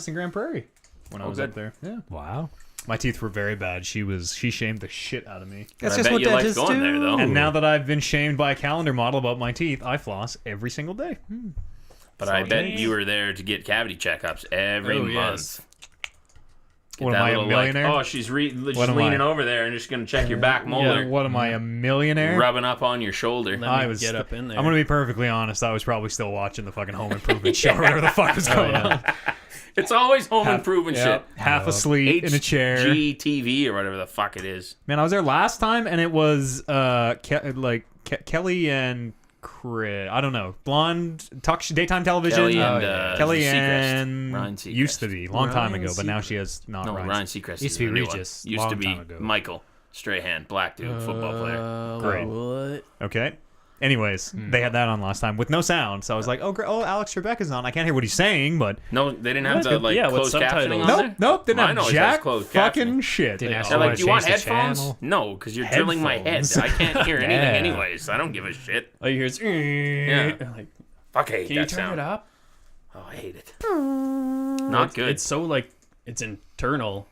dentist in Grand Prairie when I was up there. Yeah. Wow. My teeth were very bad. She shamed the shit out of me. That's just what dentists do. There, though. And now that I've been shamed by a calendar model about my teeth, I floss every single day. But I bet you were there to get cavity checkups every month. Yes. What am I, a millionaire? She's leaning over there and just going to check your back molar. Yeah, what am I, a millionaire? Rubbing up on your shoulder. Get up in there. I'm going to be perfectly honest. I was probably still watching the fucking Home Improvement show or whatever the fuck was going on. It's always home improvement shit. Half asleep in a chair. HGTV or whatever the fuck it is. Man, I was there last time and it was Kelly and Chris. I don't know. Blonde daytime television. Kelly and Ryan Seacrest. Used to be long time ago, but now she has not. No, Ryan Seacrest Used to be Regis. Used to be Michael Strahan, black dude, football player. Great. What? Okay. Anyways, they had that on last time with no sound, so I was like, "Oh, Alex Trebek is on. I can't hear what he's saying, but no, they didn't have the closed captioning on there. Nope, didn't have jack closed fucking shit. They're like, "Do you want headphones?" No, because you're drilling my head. I can't hear anything anyways. I don't give a shit. All you hear is like, fuck, I hate can that you turn sound. it up? Oh, I hate it. Not good. It's so it's internal.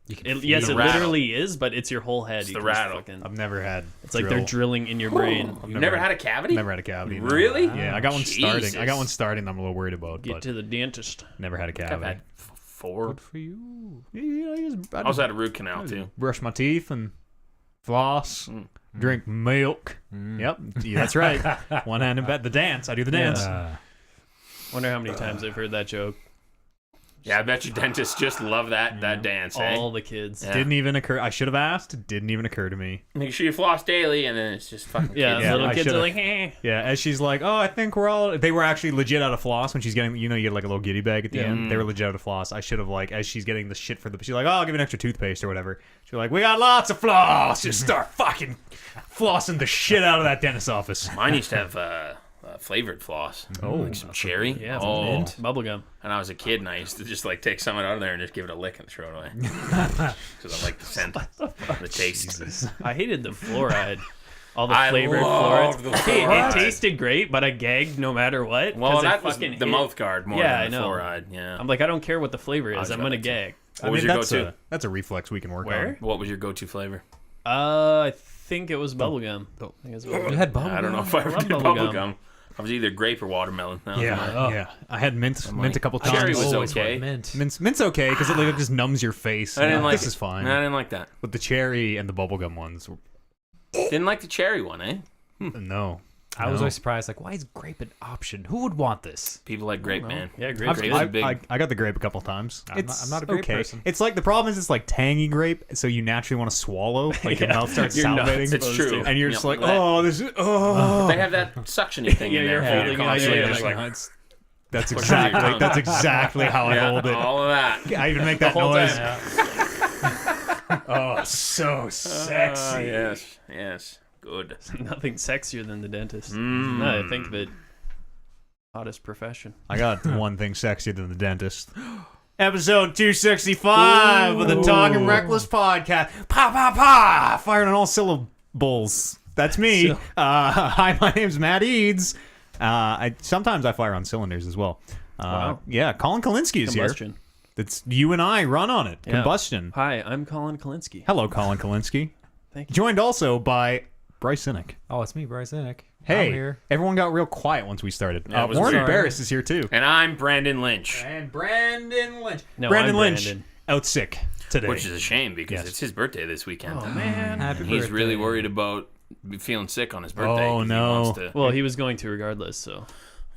It literally is, but it's your whole head. It's the rattle. I've never had. It's like they're drilling in your brain. You've never had a cavity? Never had a cavity. No. Really? Yeah, I got one starting. I got one starting. I'm a little worried about. Get to the dentist. Never had a cavity. I've had 4. Good for you. Yeah, I also had a root canal too. Brush my teeth and floss. Drink milk. Yep, that's right. One hand in bed. The dance. I do the dance. Wonder how many times I've heard that joke. Yeah, I bet you dentists just love that dance. All the kids. Didn't even occur. I should have asked. It didn't even occur to me. Make sure you floss daily, and then it's just fucking kids. Little kids are like, eh. Yeah, as she's like, oh, I think we're all. They were actually legit out of floss when she's getting. You get like a little giddy bag at the end. They were legit out of floss. I should have as she's getting the shit for the. She's like, oh, I'll give you an extra toothpaste or whatever. She's like, we got lots of floss. Just start fucking flossing the shit out of that dentist's office. Mine used to have flavored floss. Like some cherry. Yeah, mint. Bubblegum. And I was a kid, and I used to just take some out of there and just give it a lick and throw it away. Because I like the scent, the taste. I hated the fluoride. All the flavored fluorides. It tasted great, but I gagged no matter what. Well, that was the mouth guard more than the fluoride. Yeah, I'm like, I don't care what the flavor is. I'm gonna gag. What was your go-to? That's a reflex we can work on. What was your go-to flavor? I think it was bubblegum. You had bubblegum? I don't know if I ever did bubblegum. I was either grape or watermelon. Yeah. I had mint a couple times. Cherry was okay. Mint's okay because it just numbs your face. I didn't like this is fine. I didn't like that. But the cherry and the bubblegum ones. Didn't like the cherry one, eh? No. I was always surprised. Like, why is grape an option? Who would want this? People like grape, man. Yeah, grape. I got the grape a couple times. I'm not a grape person. It's like the problem is it's like tangy grape, so you naturally want to swallow. Like your mouth starts salivating. It's true. And you're just like, oh, this is. Oh. They have that suctiony thing in there. You're holding it. That's exactly how I hold it. All of that. I even make that noise. Oh, so sexy. Yes. Good. Nothing sexier than the dentist. No, I think that hottest profession. I got one thing sexier than the dentist. Episode 265 of the Talking Reckless podcast. Pa! Firing on all syllables. That's me. Hi, my name's Matt Eads. Sometimes I fire on cylinders as well. Wow. Yeah, Colin Kalinske is Combustion. here. It's you and I run on it. Yeah. Combustion. Hi, I'm Colin Kalinske. Hello, Colin Kalinske. Thank you. Joined also by Bryce Sinek. Oh, it's me, Bryce Sinek. Hey, I'm here. Everyone got real quiet once we started. Yeah, Warren Barris is here too. And I'm Brandon Lynch. And Brandon Lynch. No, Brandon I'm Lynch Brandon. out sick today. Which is a shame because it's his birthday this weekend. Oh, man. Happy He's birthday. really worried about feeling sick on his birthday. Oh, 'cause no. He wants to... Well, he was going to regardless, so.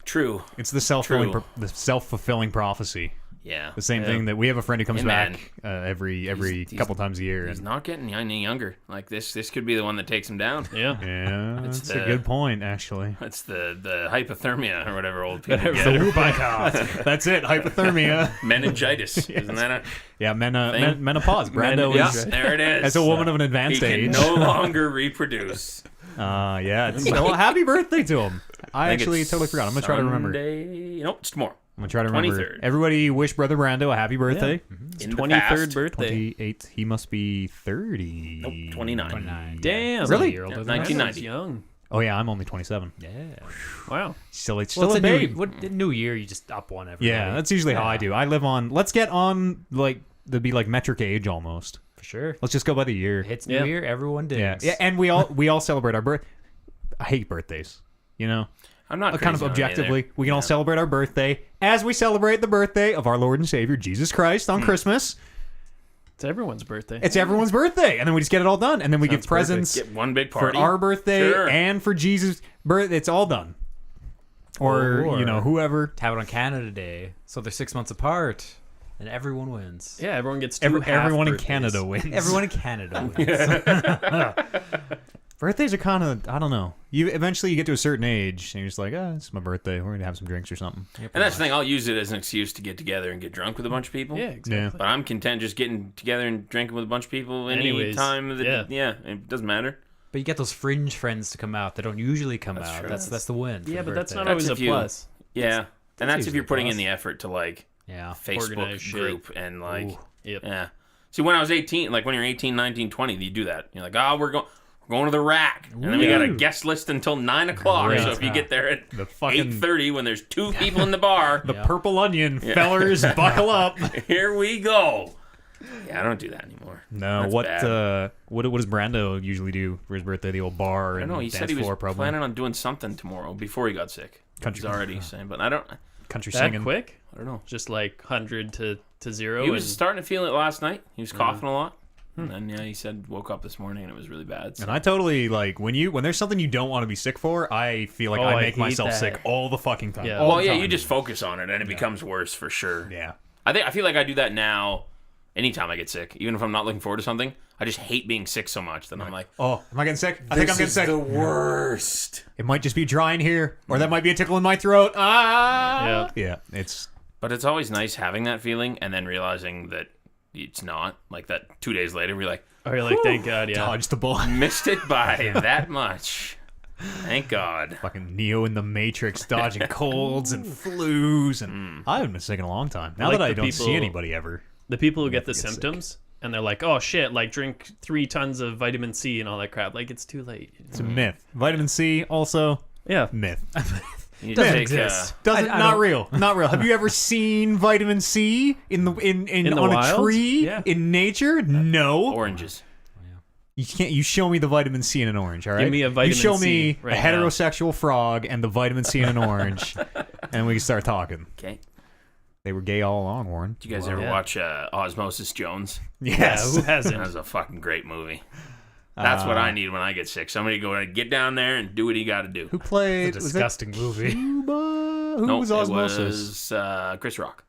True. It's the self-fulfilling prophecy. Yeah. The same thing that we have a friend who comes Hey, man. back every couple times a year. He's not getting any younger. Like this could be the one that takes him down. Yeah. Yeah, that's a good point, actually. That's the hypothermia or whatever old people The get. whoop-a-cough. That's it, hypothermia. Meningitis. Isn't that a menopause. Brando is there it is. as a woman of an advanced he age. can no longer reproduce. Well, happy birthday to him. I actually totally forgot. I'm going to try to remember. Nope, it's tomorrow. I'm going to try to remember. 23rd. Everybody wish Brother Brando a happy birthday. It's In the 23rd past. birthday. 28th. He must be 30. Nope, 29. Damn. Really? Year older than 1990. That's young. Oh yeah, I'm only 27. Yeah. Wow. Still, it's Well, still it's a a babe. new year. You just up one every Yeah, day. that's usually how I Yeah. do. I live on. Let's get on like the be like metric age almost. For sure. Let's just go by the year. Hits New Yeah. Year, everyone digs. Yeah, and we all celebrate our birth. I hate birthdays. You know, I'm not kind of crazy on it objectively, either. we can all celebrate our birthday as we celebrate the birthday of our Lord and Savior Jesus Christ on Christmas. It's everyone's birthday. It's everyone's birthday, and then we just get it all done, and then we give Sounds presents Get one big for party. our birthday Sure. and for Jesus' birth. It's all done. Or Or- you know, whoever. Have it on Canada Day, so they're 6 months apart, and everyone wins. Yeah, everyone gets two half Everyone in birthdays. Canada wins. Everyone in Canada wins. Birthdays are kind of, I don't know. You eventually you get to a certain age and you're just like, it's my birthday. We're gonna have some drinks or something. And that's the thing. I'll use it as an excuse to get together and get drunk with a bunch of people. Yeah, exactly. But I'm content just getting together and drinking with a bunch of people any Anyways, time of the yeah. it doesn't matter. But you get those fringe friends to come out that don't usually come That's out. true. That's the win. for Yeah, the but that's birthday. not always a if you- plus. Yeah. And that's if usually you're putting a in plus. the effort to like Yeah. Facebook Organize shit. group and like Yep. yeah. See, when I was 18, like when you're 18, 19, 20, you do that. You're like, we're going to the rack, and then we got a guest list until 9 o'clock. Great. So if you get there at The fucking 8:30 when there's 2 people in the bar, the purple onion, fellers, buckle up. here we go. Yeah, I don't do that anymore. No, That's what bad. what does Brando usually do for his birthday? The old bar I and don't know. He dance said he was floor, probably planning on doing something tomorrow before he got sick. Country- He's already saying, but I don't country That singing. quick? know. Just like 100 to 0. He was and starting to feel it last night. He was coughing a lot. And then he said woke up this morning and it was really bad. So. And I totally like when there's something you don't want to be sick for. I feel like Oh, I I make hate myself that. sick all the fucking time. Yeah. All Well, the yeah, time. you just focus on it and it becomes worse for sure. yeah. I feel like I do that now. Anytime I get sick, even if I'm not looking forward to something, I just hate being sick so much that I'm like, Oh, am I getting sick? I think I'm getting sick. the worst. It might just be dry in here, or that might be a tickle in my throat. Yeah. It's But it's always nice having that feeling and then realizing that it's not. Like that 2 days later, we're like, Oh, you're like, thank God, yeah. dodged the bullet. missed it by that much. Thank God. Fucking Neo in the Matrix, dodging colds and flus, and I haven't been sick in a long time. Now like that I the don't see people- anybody ever. The people who get the get sick. symptoms and they're like, oh shit, like drink 3 tons of vitamin C and all that crap. Like, it's too late. It's a myth. Vitamin C also Yeah. myth. You Doesn't take, exist. Doesn't I not don't- real. Not real. Have you ever seen vitamin C in the on wild? a tree Yeah. in nature? No. oranges. You can't. You show me the vitamin C in an orange. All right. me a vitamin You show C me right a now. heterosexual frog and the vitamin C in an orange, and we can start talking. Okay. They were gay all along, Warren. Did you guys ever Yeah. watch Osmosis Jones? Yeah, Yes. who That hasn't? was a fucking great movie. That's what I need when I get sick. Somebody go and get down there and do what he got to do. Who played? It's a was that disgusting movie. Cuba? Who Nope, was Osmosis? It was Chris Rock.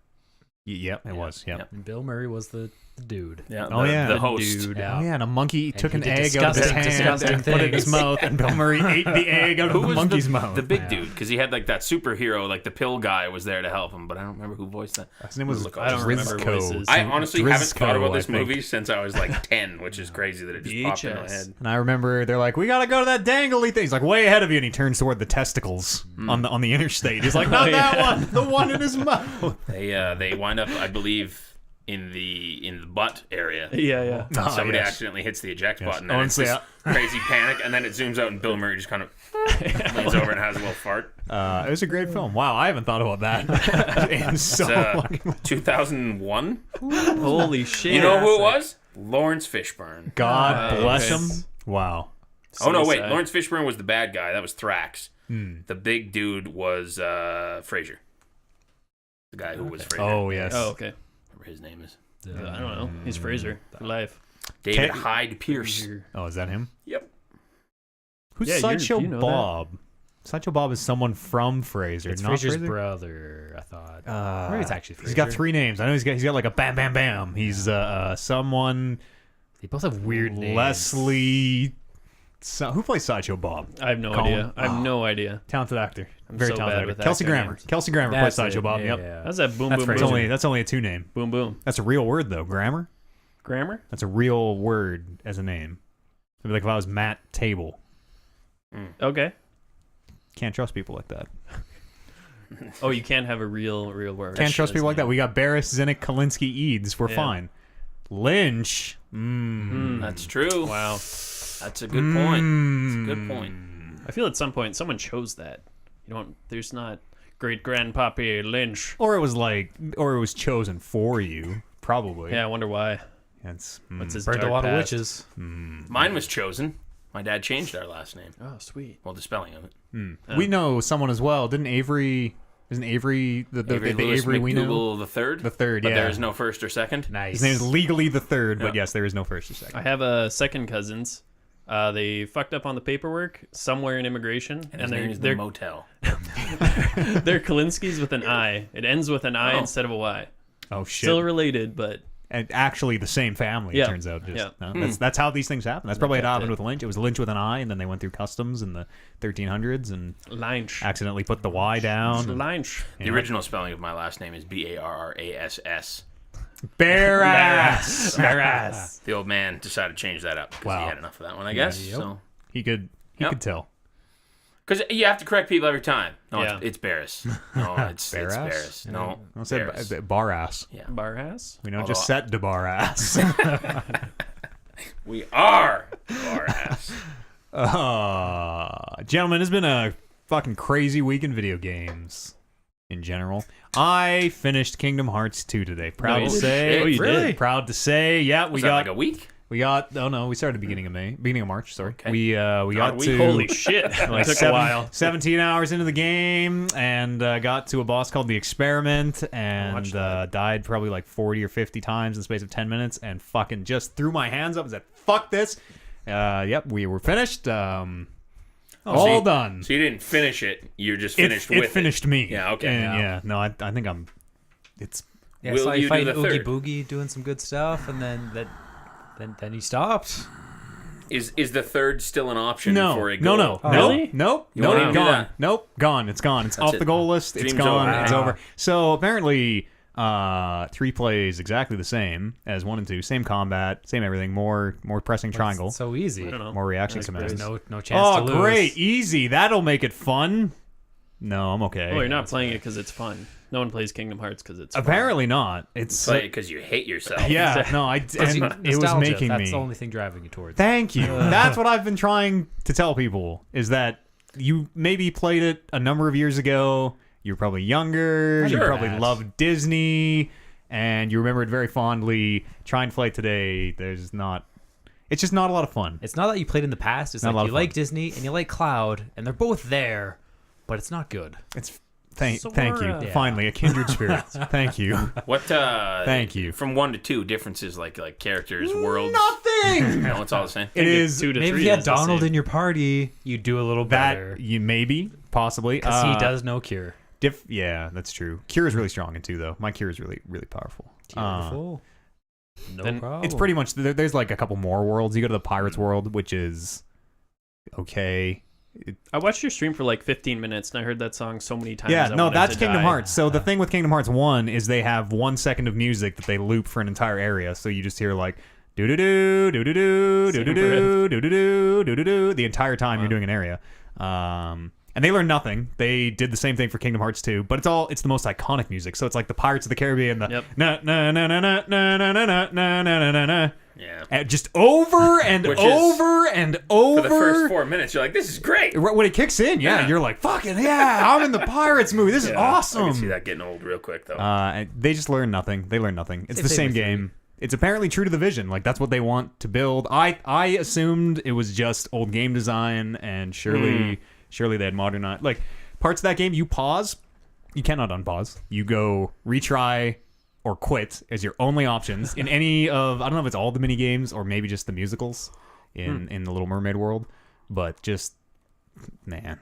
Yep, it was. Yep. yeah. And Bill Murray was the dude. Yeah. Oh, yeah. The host. Dude. Oh yeah, and a monkey took he an did egg out of his disgusting, hand disgusting and put it in his things. mouth, and Bill Murray ate the egg out Who of the was monkey's mouth. the big dude? Because he had like that superhero, like the pill guy was there to help him, but I don't remember who voiced that. His name was I don't remember voices. I honestly haven't thought about Drizko, this I think. movie since I was like 10, which is crazy that it just popped in my VHS. head. And I remember they're like, "We gotta go to that dangly thing." He's like, "Way ahead of you," and he turns toward the testicles on the interstate. He's like, "Not that one, the one in his mouth." They wind up, I believe, in the butt area. Yeah, yeah. Oh, Somebody yes. accidentally hits the eject Yes. button, Oh, and and it's so, this yeah. crazy panic, and then it zooms out, and Bill Murray just kind of leans over and has a little fart. It was a great film. Wow, I haven't thought about that. And so, fucking 2001. Holy shit. You know who it was? Lawrence Fishburne. God bless okay. him. Wow. Oh no, wait. Suicide. Lawrence Fishburne was the bad guy. That was Thrax. Hmm. The big dude was Frasier. The guy who was Frasier. Oh yes. Oh, okay. Whatever his name is. I don't know. He's Fraser for life. David Okay. Hyde Pierce. Oh, is that him? Yep. Who's Yeah, Sideshow you know that. Bob? Sideshow Bob is someone from Frasier. It's not Fraser's Frasier? brother, I thought. Maybe it's actually Fraser. He's got 3 names. I know he's got like a bam bam bam. He's someone They both have weird names. Leslie. Who plays Sideshow Bob? I have no Colin? idea. I have no idea. Talented actor. I'm Very so talented bad actor. with Kelsey actor Grammer. names. Kelsey Grammer plays That's Sideshow it. Bob. Yeah, Yep. yeah. How's that boom That's boom Fraser. boom? That's only a 2 name. Boom boom. That's a real word though. Grammar. Grammar? That's a real word as a name. It'd be like if I was Matt Table. Okay. Can't trust people like that. Oh, you can't have a real word. Can't trust people like that. We got Barris, Zinnick, Kalinsky, Eads. We're Yeah. fine. Lynch. That's true. Wow. That's a good point. That's a good point. I feel at some point someone chose that. There's not great grandpappy Lynch. Or it was chosen for you, probably. Yeah, I wonder why. It's What's his Burned a dark lot of past? witches. Mine was chosen. My dad changed our last name. Oh, sweet. Well, the spelling of it. We know someone as well. Isn't Avery the Lewis Avery we know? McDougal the third? The third, But yeah. there is no first or second? Nice. His name is legally the third, but Yeah. yes, there is no first or second. I have a second cousins. They fucked up on the paperwork somewhere in immigration, And his name is the motel. they're Kalinskis with an I. It ends with an I Oh. instead of a Y. Oh shit! Still related, but And actually the same family, Yeah. it turns out. Just, Yeah. no, that's how these things happen. That's probably what happened it. with Lynch. It was Lynch with an I, and then they went through customs in the 1300s and Lynch. accidentally put the Y down. Lynch. The original spelling of my last name is Barrass. Bare ass. Barras. The old man decided to change that up because Wow. he had enough of that one, I guess. Yep. So He could tell. because you have to correct people every time. No, Yeah. it's Barris. No, it's Barras? Barris. No, I said Barris. bar ass. Yeah. Barras. We don't Although- just set the bar ass. We are Barrass. Gentlemen, it's been a fucking crazy week in video games in general. I finished Kingdom Hearts 2 today. Proud to Nice. say. Oh, you Really? did? Proud to say. Yeah, we Was that got like a week? we started beginning of March, sorry. Okay. We a got week. to Holy shit. like Took a while. 17 hours into the game and got to a boss called the Experiment and Watch that. died probably like 40 or 50 times in the space of 10 minutes and fucking just threw my hands up and said, fuck this. Yep, we were finished. All done. So you didn't finish it. You're just finished with it finished me. Yeah, okay. And, Yeah. yeah, no, I think I'm. It's Yeah, Will so you I do fight the Oogie third? Boogie doing some good stuff, and then he stopped. Is the third still an option for a no, goal? no, Really? nope, You won't even do gone. that? Nope, gone. It's gone. It's off it. the goal list. It's Dream's gone. over. It's Wow. over. So apparently, 3 plays exactly the same as 1 and 2. Same combat, same everything. More pressing triangle. It's so easy. I don't know. More reaction That's commands. There's no chance Oh, to lose. great, easy. That'll make it fun. No, I'm okay. Well, you're not playing it because it's fun. No one plays Kingdom Hearts because it's fun. Apparently not. It's Play it because you hate yourself. yeah. No, and it was Nostalgia, making that's me. the only thing driving you towards. Thank you. That's what I've been trying to tell people is that you maybe played it a number of years ago. You're probably younger. You Sure. probably loved Disney, and you remember it very fondly. Trying to play it today, it's just not a lot of fun. It's not that you played in the past. It's Not a lot like of you like fun. Disney and you like Cloud, and they're both there, but it's not good. It's thank you. Sora. Yeah. Finally, a kindred spirit. Thank you. What? Thank you. From 1 to 2, differences like characters, worlds. Nothing. No, it's all the same. It is 2 to Maybe 3 if you had is the Donald same. in your party, you'd do a little better. that you maybe possibly Because he does know Cure. Yeah, that's true. Cure is really strong in 2 though. My Cure is really really powerful. Beautiful. No then problem. It's pretty much there's like a couple more worlds. You go to the Pirates world, which is okay. I watched your stream for like 15 minutes and I heard that song so many times. Yeah, I no, wanted that's to Kingdom die. Hearts. So the thing with Kingdom Hearts 1 is they have 1 second of music that they loop for an entire area. So you just hear like do do do do do do do do do do do do do do the entire time you're doing an area. And they learned nothing. They did the same thing for Kingdom Hearts 2, but it's the most iconic music. So it's like the Pirates of the Caribbean, the Yep. na na na na na na na na na na na na na. Yeah. And just over and Which is- over and over. For the first 4 minutes, you're like, this is great. When it kicks in, Yeah. you're like, fucking yeah, I'm in the Pirates movie. This is Yeah, awesome. I can see that getting old real quick, though. And they just learn nothing. They learn nothing. It's the Same same with game. It's apparently true to the vision. Like that's what they want to build. I assumed it was just old game design, and surely they had modernized. Like parts of that game, you pause, you cannot unpause. You go retry or quit as your only options in any of. I don't know if it's all the mini games or maybe just the musicals in the Little Mermaid world, but just man.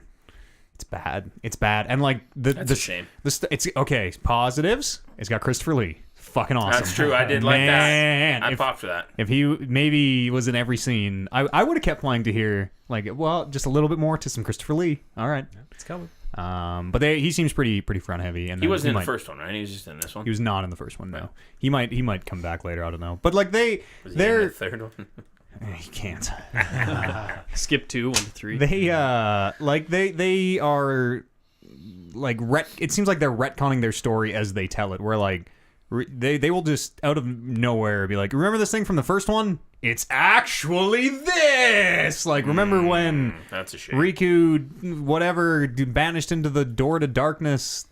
It's bad. It's bad. And like That's a shame. It's okay. Positives. It's got Christopher Lee. Fucking awesome. That's true. I did like Man, that. I if, popped for that. if he maybe was in every scene, I would have kept playing to hear like just a little bit more to some Christopher Lee. All right. It's coming. But he seems pretty front heavy. And He then wasn't in might- the first one, right? He was just in this one. He was not in the first one. No. Right. He might come back later. I don't know. But like Was he in the they're third one? he can't. Skip 2, 1 to 3. They they are like it seems like they're retconning their story as they tell it. Where like They will just out of nowhere be like, remember this thing from the first one? It's actually this. Like, remember when that's a shame. Riku, whatever, banished into the door to darkness?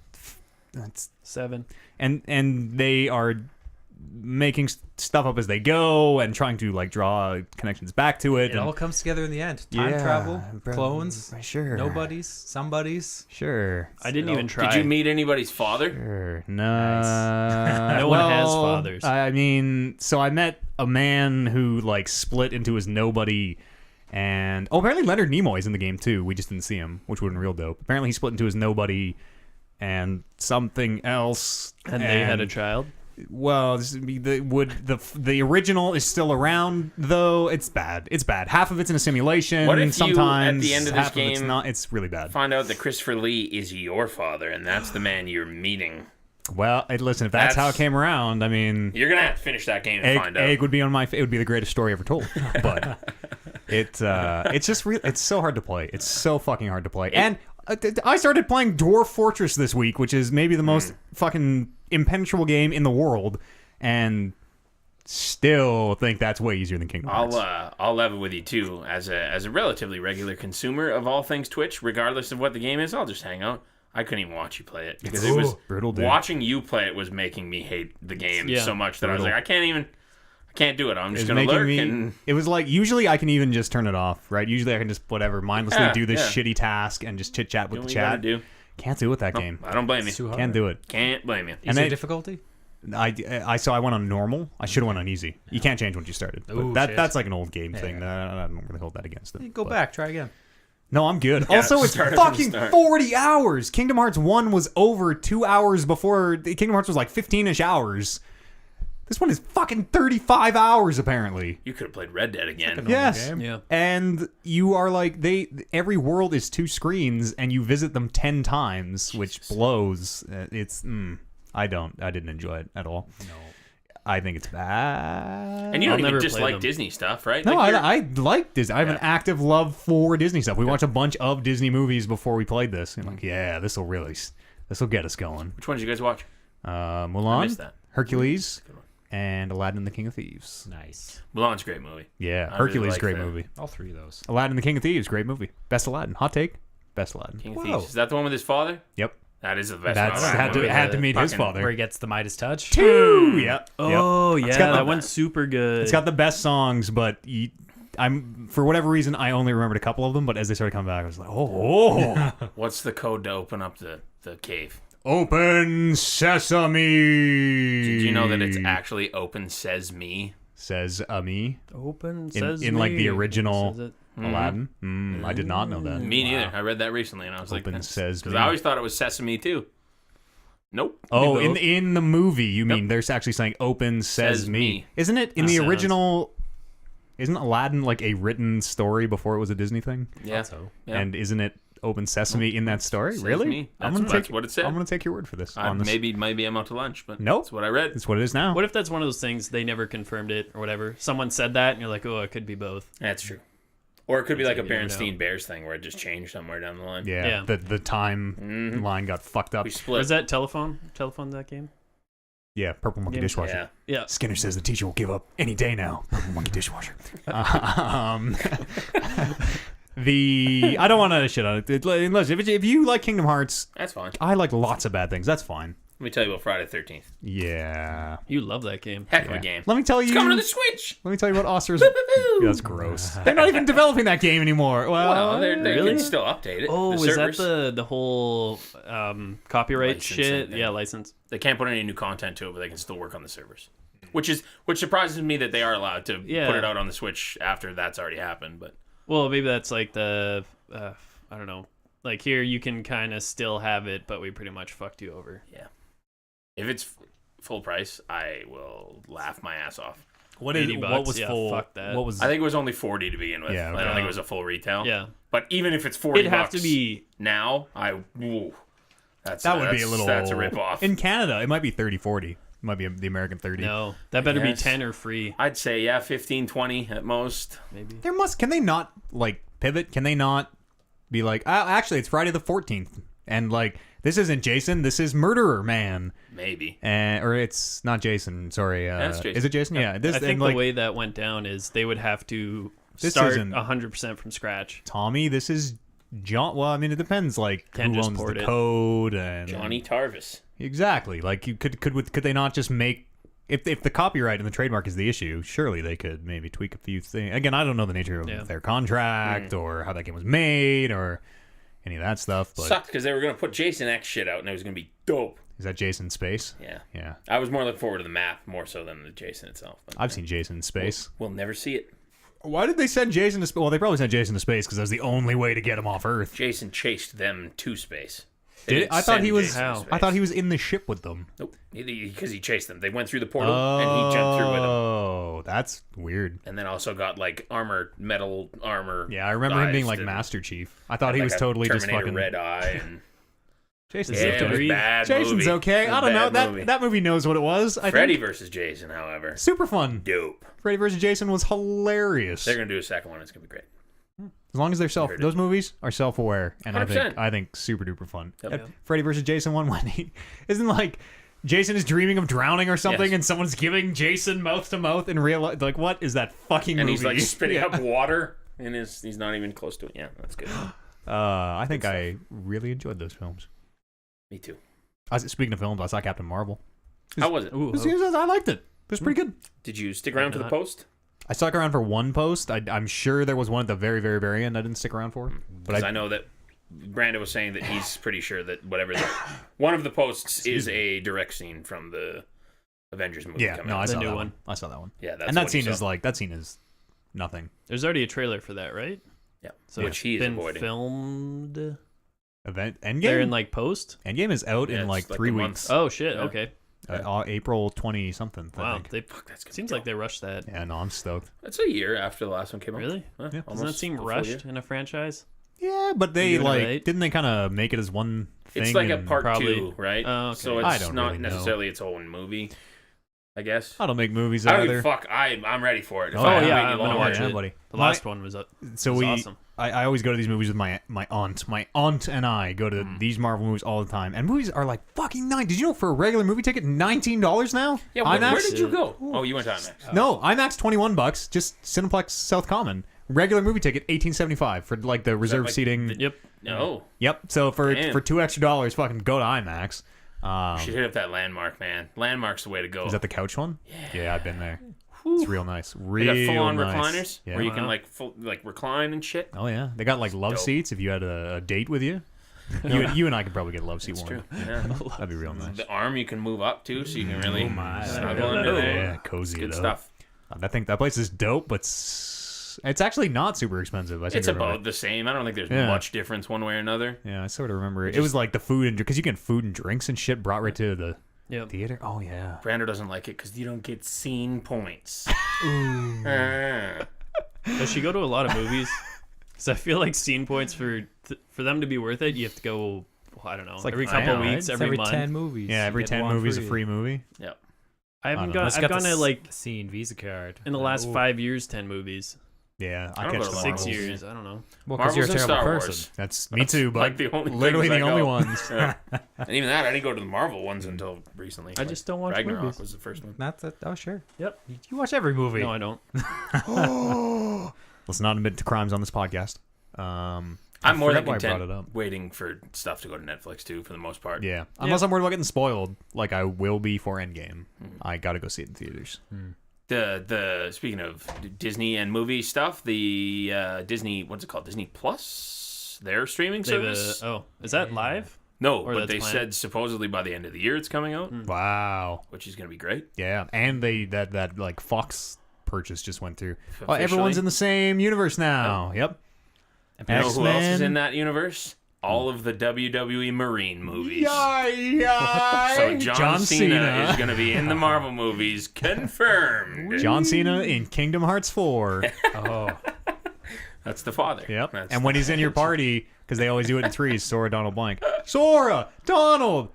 That's 7. And they are making stuff up as they go and trying to like draw connections back to it. It all comes together in the end. Time travel, clones, sure, nobodies, somebodies. Sure. I didn't even try. Did you meet anybody's father? Sure. No. Nice. No one has fathers. I mean, so I met a man who like split into his nobody, and apparently Leonard Nimoy's in the game too. We just didn't see him, which would have been real dope. Apparently he split into his nobody and something else, and they had a child. Well, the original is still around though. It's bad. It's bad. Half of it's in a simulation. What if sometimes you, at the end of this half game, of it's not? It's really bad. Find out that Christopher Lee is your father, and that's the man you're meeting. Well, listen, if that's how it came around, I mean, you're gonna have to finish that game and find out. Egg would be on my. It would be the greatest story ever told. But it's just real. It's so hard to play. It's so fucking hard to play. And I started playing Dwarf Fortress this week, which is maybe the most fucking impenetrable game in the world, and still think that's way easier than Kingdom Hearts. I'll level with you too. As a relatively regular consumer of all things Twitch, regardless of what the game is, I'll just hang out. I couldn't even watch you play it because it was brutal. Dude. Watching you play it was making me hate the game so much that brutal. I was like, I can't do it. I'm just gonna lurk. It was like usually I can even just turn it off, right? Usually I can just whatever mindlessly do this shitty task and just chit chat with the chat. Can't do it with that game. I don't blame you. Can't do it. Can't blame you. Easy difficulty? I went on normal. I should have went on easy. You can't change once you started. Ooh, that's like an old game thing. I don't really hold that against it. Go back, try again. No, I'm good. Yeah, also, it's fucking 40 hours. Kingdom Hearts 1 was over 2 hours before. Kingdom Hearts was like 15-ish hours. This one is fucking 35 hours, apparently. You could have played Red Dead again. Yes. Yeah. And you are like, every world is 2 screens, and you visit them 10 times, which blows. I didn't enjoy it at all. No. I think it's bad. And you don't I'll even never just play like them. Disney stuff, right? No, Like I like Disney. I have an active love for Disney stuff. We watched a bunch of Disney movies before we played this. And like, yeah, this will get us going. Which one did you guys watch? Mulan, I missed that. Hercules, and Aladdin and the King of Thieves. Nice. Mulan's a great movie. Yeah, I Hercules, really like great that. movie. All 3 of those. Aladdin and the King of Thieves, great movie. Best Aladdin. Hot take. Best Aladdin. King of Thieves. Is that the one with his father? Yep. That is the best That's one. had to meet his Where father. he gets the Midas touch. 2. Yep. Oh Yep. yeah, got that one's super good. It's got the best songs, but I'm for whatever reason I only remembered a couple of them. But as they started coming back, I was like, oh. What's the code to open up the cave? Open sesame. Did you know that it's actually open says me? Says me Open in like the original Says it. Aladdin. I did not know that. Me neither. I read that recently and I was Open like, says because me. I always thought it was Sesame too. Nope. Oh, both. in the movie, you mean they're actually saying "Open says me"? Isn't it in the Sounds- original? Isn't Aladdin like a written story before it was a Disney thing? Yeah. So. Yeah. And isn't it Open Sesame in that story? Says Really? me. That's what it said. I'm gonna take your word for this. on this. Maybe I'm out to lunch, but Nope. that's what I read. That's what it is now. What if that's one of those things they never confirmed it or whatever? Someone said that and you're like, oh, it could be both. That's true. Or it could be like a You never Berenstein know. Bears thing where it just changed somewhere down the line. Yeah. Yeah. The time line got fucked up. We Or split. is that telephone? Telephone that game? Yeah. Purple Monkey Yeah. dishwasher. Yeah. Yeah. Skinner says the teacher will give up any day now. Purple Monkey dishwasher. I don't want to shit on it. Unless if you like Kingdom Hearts, That's fine. I like lots of bad things. That's fine. Let me tell you about Friday the 13th. Yeah. You love that game. Heck of a game. Let me tell you. It's coming to the Switch. Let me tell you what Oster's. That's gross. They're not even developing that game anymore. Well, they really? can still update it. Oh, the is servers, that the whole copyright Licensing shit? thing. Yeah, license. They can't put any new content to it, but they can still work on the servers. Which surprises me that they are allowed to Yeah. put it out on the Switch after that's already happened. But Well, maybe that's like the I don't know. Like here, you can kind of still have it, but we pretty much fucked you over. yeah, if it's full price, I will laugh my ass off. What $80 What was yeah, full? fuck that. What was? I think it was only $40 to begin with. Yeah, I okay. don't think it was a full retail. Yeah, But even if it's $40, it'd have to be. now. That's a little. That's a rip off. In Canada, it might be 30-40. It might be the American 30. No, that better be Yes. 10 or free. I'd say 15, 20 at most. Maybe. Can they not like pivot? Can they not be like, actually, it's Friday the 14th. And like, this isn't Jason. This is Murderer Man. Maybe. Or it's not Jason. Sorry. That's Jason. Is it Jason? Yeah. I think the way that went down is they would have to start 100% from scratch. Tommy, this is John. Well, I mean, it depends. Like, Can't who just owns port the it. code and Johnny Tarvis. Exactly. Like, you could they not just make if the copyright and the trademark is the issue? Surely they could maybe tweak a few things. Again, I don't know the nature of their contract or how that game was made or any of that stuff. But sucked because they were going to put Jason X shit out and it was going to be dope. Is that Jason Space? Yeah. Yeah. I was more looking forward to the map more so than the Jason itself. But, I've seen Jason in Space. We'll never see it. Why did they send Jason to space? Well, they probably sent Jason to space because that was the only way to get him off Earth. Jason chased them to space. Did it? I thought he was. I I thought he was in the ship with them. Nope, because he chased them. They went through the portal and he jumped through with them. Oh, that's weird. And then also got like metal armor. Yeah, I remember him being like Master Chief. I thought he was totally Terminator just fucking red eye and. Jason's Yeah, it was bad Jason's movie. okay. It was I don't know. bad movie. That movie knows what it was. I Freddy think. versus Jason, however, Super fun. dope. Freddy versus Jason was hilarious. They're gonna do a second one. It's gonna be great. As long as they're those movies are self-aware, and 100%. I think super duper fun. Yep. Freddy versus Jason one when he isn't like Jason is dreaming of drowning or something, Yes. and someone's giving Jason mouth to mouth in real life. Like, what is that fucking And movie? he's like spitting up water, and he's not even close to it. Yeah, that's good. I think I really enjoyed those films. Me too. Speaking of films, I saw Captain Marvel. How was it? I liked it. It was pretty good. Did you stick around to the post? I stuck around for one post. I'm sure there was one at the very, very, very end I didn't stick around for. Because I know that Brandon was saying that he's pretty sure that one of the posts is a direct scene from the Avengers movie. Yeah, coming no, out. I saw new that one. I saw that one. Yeah, that's and that what he scene saw. is nothing. There's already a trailer for that, right? Yeah, So which it's he is been avoiding. filmed. Endgame. They're in like post. Endgame is out Yeah, in like it's like 3 a weeks. month. Oh shit! Yeah. Okay. April 20 something. I Wow. think. They That's gonna seems be like they rushed that. Yeah, no, I'm stoked. That's a year after the last one came out. Really? Huh? Yeah. Doesn't that Almost seem a full rushed year. in a franchise? Yeah, but they You're like right. didn't they kind of make it as one thing? It's like a and- part Probably. 2, right? Oh, okay. So I it's don't not really know. necessarily its own movie, I guess. I don't make movies I don't either. give a fuck. I'm ready for it. If Oh, I have to yeah, wait I'm any gonna longer- watch yeah, it. buddy. The last one was So was we, awesome. I always go to these movies with my aunt. My aunt and I go to these Marvel movies all the time, and movies are like fucking $9. Did you know for a regular movie ticket $19 now? Yeah, where IMAX? did you go? Oh, you went to IMAX. No, IMAX $21, just Cineplex South Common. Regular movie ticket $18.75 for like the reserved like seating. Yep. No. Yep. So for Damn. $2 extra, fucking go to IMAX. You should hit up that Landmark, man. Landmark's the way to go. Is that the couch one? Yeah, I've been there. It's real nice. They Real got full-on nice. recliners Yeah. where you can like recline and shit. Oh yeah, they got like love dope. seats if you had a date with you. You and I could probably get a love seat It's one. true. Yeah. That'd be real nice. The arm you can move up to, so you can really snuggle Yeah. under there. Yeah, cozy. Good it up. stuff. I think that place is dope, but it's actually not super expensive. I seem It's to remember. about the same. I don't think there's Yeah. much difference one way or another. Yeah, I sort of remember it. It was like the food and because you get food and drinks and shit brought right to the Yep. theater. Oh yeah. Brando doesn't like it because you don't get scene points. Ah. Does she go to a lot of movies? Because I feel like scene points for them to be worth it, you have to go. Well, I don't know. like Every I couple know, weeks, It's every month. 10 movies. Yeah, you every get 10 one movies a free. free movie. Yep. I haven't I don't gone. know. It's I've got gone the to like scene Visa card. in the last Ooh. 5 years, 10 movies. Yeah, I I don't catch go to the a lot of 6 Marvels. years. I don't know. Well, because you're a Marvels and terrible Star person. Wars. That's me too, but like the only literally things the I only go. ones. Yeah. And even that, I didn't go to the Marvel ones until recently. I just don't watch Ragnarok movies. was the first one. That's it. Oh, sure. Yep. You watch every movie. No, I don't. Let's not admit to crimes on this podcast. I'm more than forgot why I brought content it up. waiting for stuff to go to Netflix too, for the most part. Yeah, unless I'm worried about getting spoiled, like I will be for Endgame. I gotta go see it in theaters. The speaking of Disney and movie stuff, the Disney, what's it called? Disney Plus, their streaming They have service. is that live? No, or but that's they planned? said supposedly by the end of the year it's coming out, Wow. which is going to be great. Yeah, and that like Fox purchase just went through. Oh, Officially. everyone's in the same universe now. Yep. You know who else is X-Men. in that universe? All of the WWE Marine movies. Yeah. So John Cena is going to be in the Marvel movies, confirmed. John Cena in Kingdom Hearts 4. Oh. That's the father. Yep. That's And when he's in your party, because they always do it in threes, Sora, Donald, blank. Sora, Donald.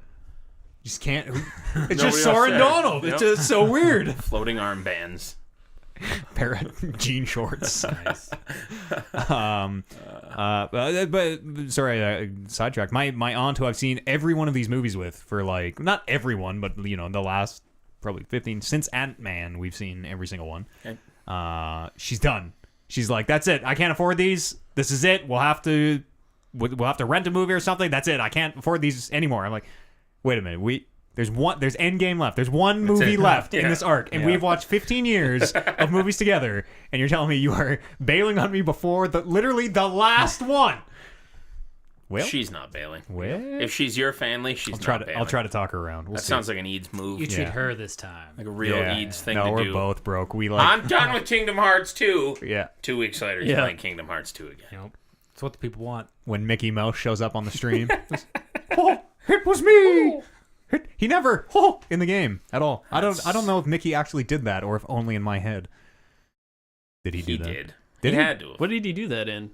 You just can't. It's Nobody just else Sora said and it. Donald. Yep. It's just so weird. floating armbands. pair of jean shorts. Nice. But sorry, sidetrack. My aunt, who I've seen every one of these movies with for like not everyone, but the last probably 15 since Ant-Man, we've seen every single one. Okay. She's done. She's like, that's it. I can't afford these. This is it. We'll have to rent a movie or something. That's it. I can't afford these anymore. I'm like, wait a minute. There's Endgame left. There's one movie left in this arc, and we've watched 15 years of movies together, and you're telling me you are bailing on me before literally the last one. Well, she's not bailing. Well, If she's your family, she's not bailing. I'll try to talk her around. We'll That see. sounds like an Eads move. You treat her this time. Like a real Eads thing to no, do. we're both broke. I'm done with Kingdom Hearts 2. Yeah. 2 weeks later, he's playing Kingdom Hearts 2 again. Nope. It's what the people want. When Mickey Mouse shows up on the stream, oh, it was me. He never in the game at all. I don't know if Mickey actually did that or if only in my head. Did he do that? He did. Did he he? had to. What did he do that in?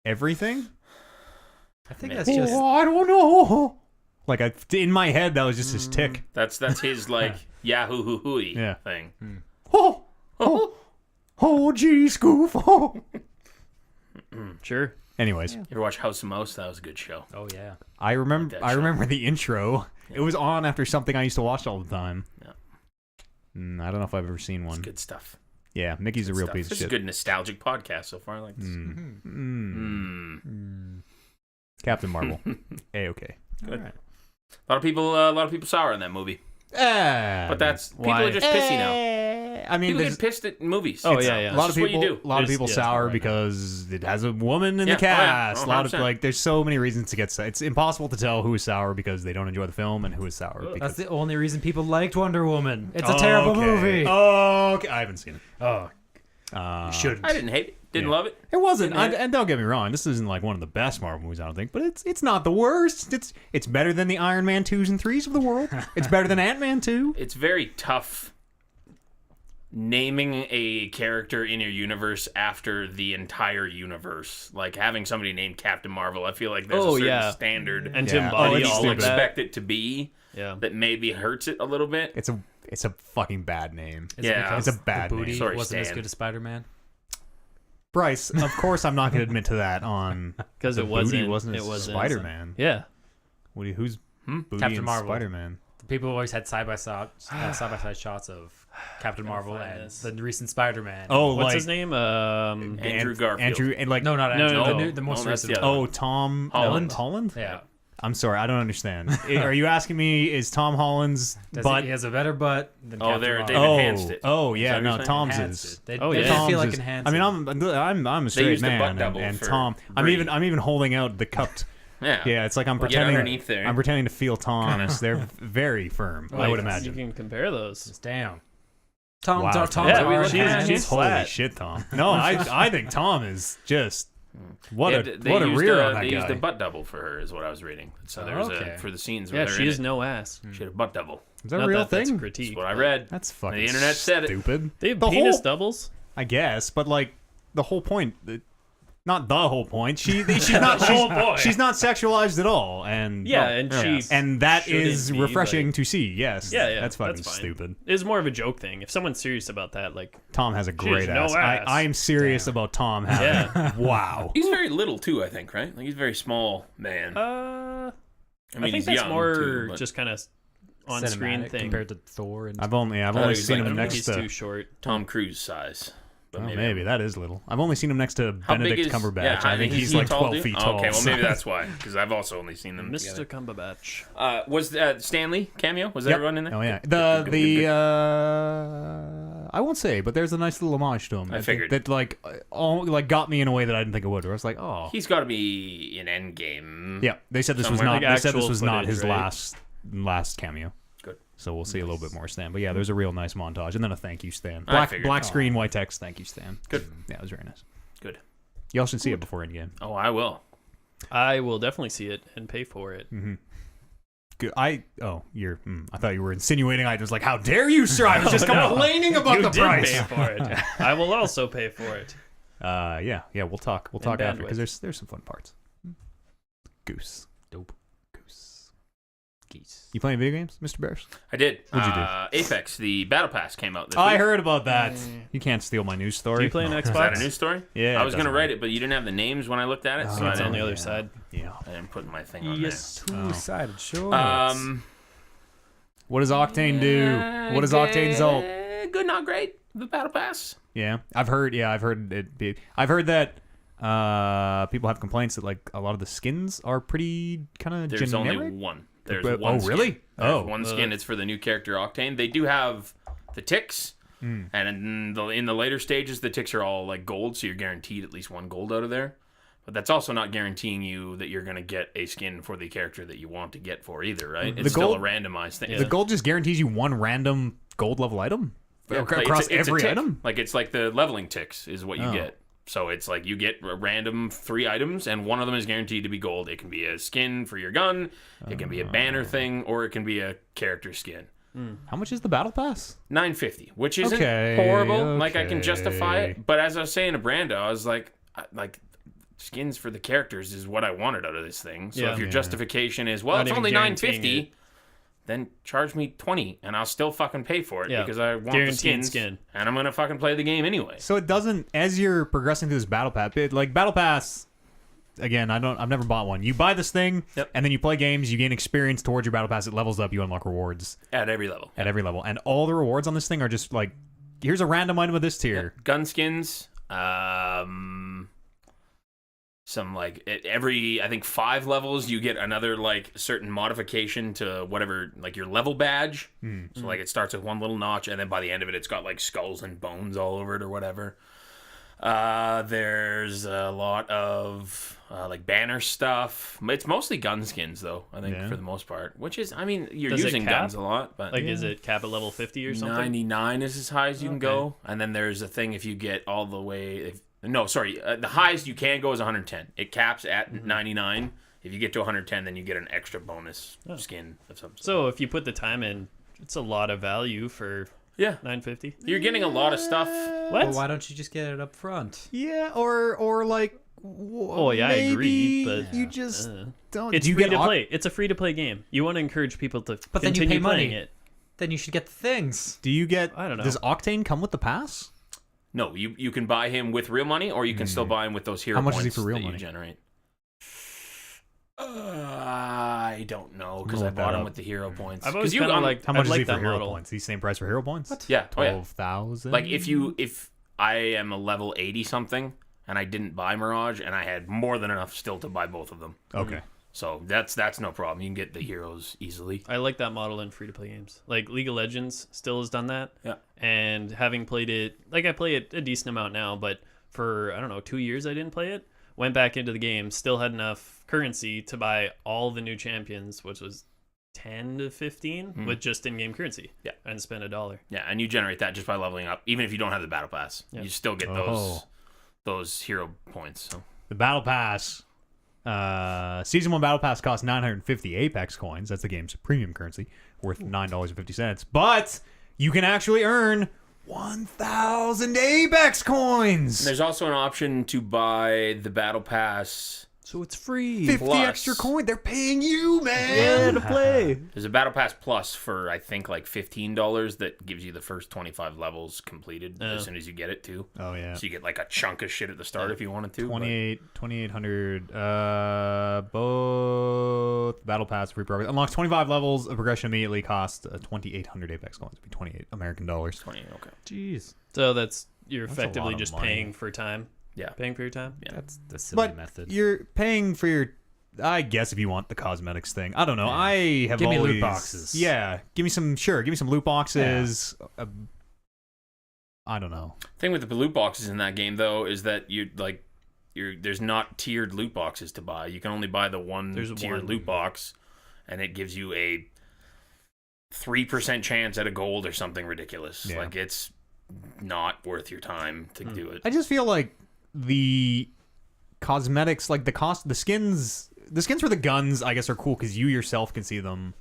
Everything? I think that's just. I don't know. Like in my head, that was just his tick. That's his like Yahoo hoo hooey Yeah. thing. Oh, gee, Scoof. Oh. Sure. Anyways, You ever watch House of Mouse? That was a good show. Oh yeah. I remember. that I show. remember the intro. It was on after something I used to watch all the time. Yeah. I don't know if I've ever seen one. It's good stuff. Yeah, Mickey's a real piece of This is shit. a good nostalgic podcast so far. I like this. Captain Marvel. A-okay. Good. Right. A lot of people sour on that movie. But that's people why? are just pissy now. I mean, People get pissed at movies. Oh, It's- yeah. a lot of That's what people. you do. A lot of people There's- sour right now. because it has a woman in Yeah, the oh, yeah. cast. Oh, A lot of 100%. like, there's so many reasons to get. It's impossible to tell who is sour because they don't enjoy the film and who is sour. That's Because, the only reason people liked Wonder Woman. It's a terrible Okay. movie. Okay, I haven't seen it. Oh, you shouldn't. I didn't hate it. Didn't love it. It wasn't, Didn't hate it. and don't get me wrong, this isn't like one of the best Marvel movies, I don't think, but it's not the worst. It's better than the Iron Man 2s and 3s of the world. It's better than Ant-Man 2. It's very tough naming a character in your universe after the entire universe. Like having somebody named Captain Marvel, I feel like there's a certain standard And Yeah. Tim Body, it's all stupid. of that. expect it to be Yeah. that maybe hurts it a little bit. It's a fucking bad name. Is it Yeah. because It's a bad the booty name. Sorry, wasn't as Stan. good as Spider-Man. Bryce, of course I'm not going to admit to that on Because the it booty wasn't. as It wasn't Spider-Man. Yeah. Who's booty Captain and Marvel. Spider-Man? People always had side-by-side shots of Captain Marvel find and this. the recent Spider-Man. Oh, What's like his name? Andrew Garfield. Andrew and like no, not Andrew. no, the, no. new, the most No, that's recent the other one. oh, Tom Holland. Holland? Yeah. I'm sorry, I don't understand. Are you asking me is Tom Holland's He has a better butt than Oh, Captain they've Marvel. enhanced it. Oh, Is yeah, that what no, you're saying? Tom's Enhanced is. it. They, Oh, they yeah. just Tom's feel like is- enhanced. I mean, I'm a straight used the man, butt double and for Tom. I'm Brie. even holding out the cupped. Yeah. It's like I'm Get pretending. underneath there. I'm pretending to feel Tom's. They're very firm. I would You imagine. can compare those. Just down. Tom's Wow, Tom's Tom. Yeah, are we look- enhanced. she's Holy flat. shit, Tom. No, I think Tom is just what Yeah, a they what a used rear a- on that they guy. used a butt double for her, is what I was reading. So there was Okay. for the scenes Yeah, with her she in has it, no ass. she had a butt double. Is that a Not real that that's thing? critique. That's what I read. That's fucking The internet said it. stupid. They have The penis whole- doubles. I guess, but like the whole point. Not the whole point. She's not. whole point. She's not sexualized at all, and Yeah, and she and that shouldn't is be, refreshing like- to see. Yes. Yeah, That's fucking fine. stupid. It's more of a joke thing. If someone's serious about that, like, Tom has a great no ass. ass. I am serious about Tom having. Yeah. Wow. He's very little too, I think, right? Like he's a very small man. I mean, think he's that's young, more too, but just kind of on-screen Cinematic thing. compared to Thor and I've only thought he seen was like him a I think next he's to. too short. Tom Cruise size. But Oh, maybe that is little. I've only seen him next to How big Benedict is Cumberbatch. Yeah, I think is he's he like 12 dude? feet Oh, tall. okay, well so- maybe that's why, because I've also only seen them Mr. together. Cumberbatch. Was Stanley cameo? Was Yep. everyone in there? Oh yeah, Good. I won't say, but there's a nice little homage to him. I figured. that like got me in a way that I didn't think it would. Where I was like, oh, He's got to be in Endgame. yeah. They said this was Somewhere. not. Like They said this actual was not footage, his right? last cameo. Good. So we'll see a little bit more Stan. But yeah, there's a real nice montage, and then a thank you Stan. I figured. Black screen, white text. Thank you Stan. Good. Yeah, it was very nice. Good. Y'all should see it before Endgame. Oh, I will. I will definitely see it and pay for it. Good. I thought you were insinuating. I was like, how dare you, sir? I was just complaining about You the did price. pay for it. I will also pay for it. Yeah. We'll talk after bandwidth. because there's some fun parts. Goose. Dope. Goose. cookies. You playing video games, Mr. Bears? I did. What'd you do? Apex, the Battle Pass came out this I week. heard about that. You can't steal my news story. Do you play an Xbox? Is that a news story? Yeah, I was it going to doesn't write it, but you didn't have the names when I looked at it, so It's I on the didn't, other side. Yeah. I didn't put my thing on Two-sided shorts. there. What does Octane do? What does Octane Zult? Good, not great. The Battle Pass. Yeah, I've heard that people have complaints that like a lot of the skins are pretty kind of There's generic. only one. There's Oh, one skin. really? There's one skin. It's for the new character Octane. They do have the ticks, and in the later stages, the ticks are all like gold, so you're guaranteed at least one gold out of there. But that's also not guaranteeing you that you're going to get a skin for the character that you want to get for either, right? It's still a randomized thing. The gold just guarantees you one random gold level item across it's a every tick. item. Like it's like the leveling ticks is what you get. So it's like you get a random 3 items, and one of them is guaranteed to be gold. It can be a skin for your gun, it can be a banner thing, or it can be a character skin. How much is the battle pass? $9.50, which isn't Okay, horrible. Like I can justify okay. it, but as I was saying to Brando, I was like skins for the characters is what I wanted out of this thing. So if your justification is Not it's even only guaranteeing $9.50, it. then charge me $20, and I'll still fucking pay for it because I want the Guaranteed skins, skin. and I'm gonna fucking play the game anyway. So it doesn't, as you're progressing through this battle pass, battle pass. Again, I've never bought one. You buy this thing, and then you play games. You gain experience towards your battle pass. It levels up. You unlock rewards At every level. every level, and all the rewards on this thing are just like, here's a random item of this tier. Gun skins, some like at every I think 5 levels you get another like certain modification to whatever like your level badge. So like it starts with one little notch, and then by the end of it, it's got like skulls and bones all over it or whatever. There's a lot of like banner stuff. It's mostly gun skins though, I think, for the most part. Which is, I mean, you're Does it using cap? guns a lot, but Like, is it cap at level 50 or something? 99 is as high as you can go, and then there's a thing if you get all the way. The highest you can go is 110. It caps at 99. If you get to 110, then you get an extra bonus skin of some sort. So if you put the time in, it's a lot of value for $9.50. You're getting a lot of stuff. What? Well, why don't you just get it up front? Yeah, or like. Oh yeah, I agree, but you just don't. it's do you free get to play. It's a free to play game. You want to encourage people to But then you continue pay playing money. it. Then you should get the things. Do you get? I don't know. Does Octane come with the pass? No, you can buy him with real money, or you can still buy him with those hero How much points is he for real that money? you generate. I don't know because I'll I look bought that him up. with the hero points. I've always you kind of liked. How much I is like he for that hero model. points? Is he same price for hero points? What? Yeah, 12,000. Like if I am a level 80 something and I didn't buy Mirage and I had more than enough still to buy both of them. Okay. So that's no problem. You can get the heroes easily. I like that model in free to play games. Like League of Legends still has done that. Yeah. And having played it, like I play it a decent amount now, but for I don't know 2 years I didn't play it. Went back into the game, still had enough currency to buy all the new champions, which was 10 to 15 with just in-game currency. Yeah. And spend $1. Yeah, and you generate that just by leveling up. Even if you don't have the battle pass, you still get those hero points. So The battle pass. Season 1 battle pass costs 950 Apex coins. That's the game's premium currency, worth $9.50. But you can actually earn 1,000 Apex coins. there's also an option to buy the battle pass. So it's free. 50 plus. extra coin. They're paying you, man. to play. There's a battle pass plus for I think like $15 that gives you the first 25 levels completed as soon as you get it too. Oh yeah. So you get like a chunk of shit at the start if you wanted to. 2,800. Both battle pass free progress unlocks 25 levels of progression immediately. Cost 2,800 Apex coins. It'd be 28 American dollars. 20. Okay. Jeez. So you're That's a effectively lot of just money. paying for time. Yeah. Paying for your time. Yeah. That's the silly But method. you're paying for your. I guess if you want the cosmetics thing, I don't know. I have Give me always, loot boxes. Yeah, give me some. Sure, give me some loot boxes. I don't know. Thing with the loot boxes in that game though is that there's not tiered loot boxes to buy. You can only buy the There's tier one. loot box, and it gives you a 3% chance at a gold or something ridiculous. Yeah. Like it's not worth your time to do it. I just feel like the cosmetics, like the skins for the guns, I guess are cool because you yourself can see them.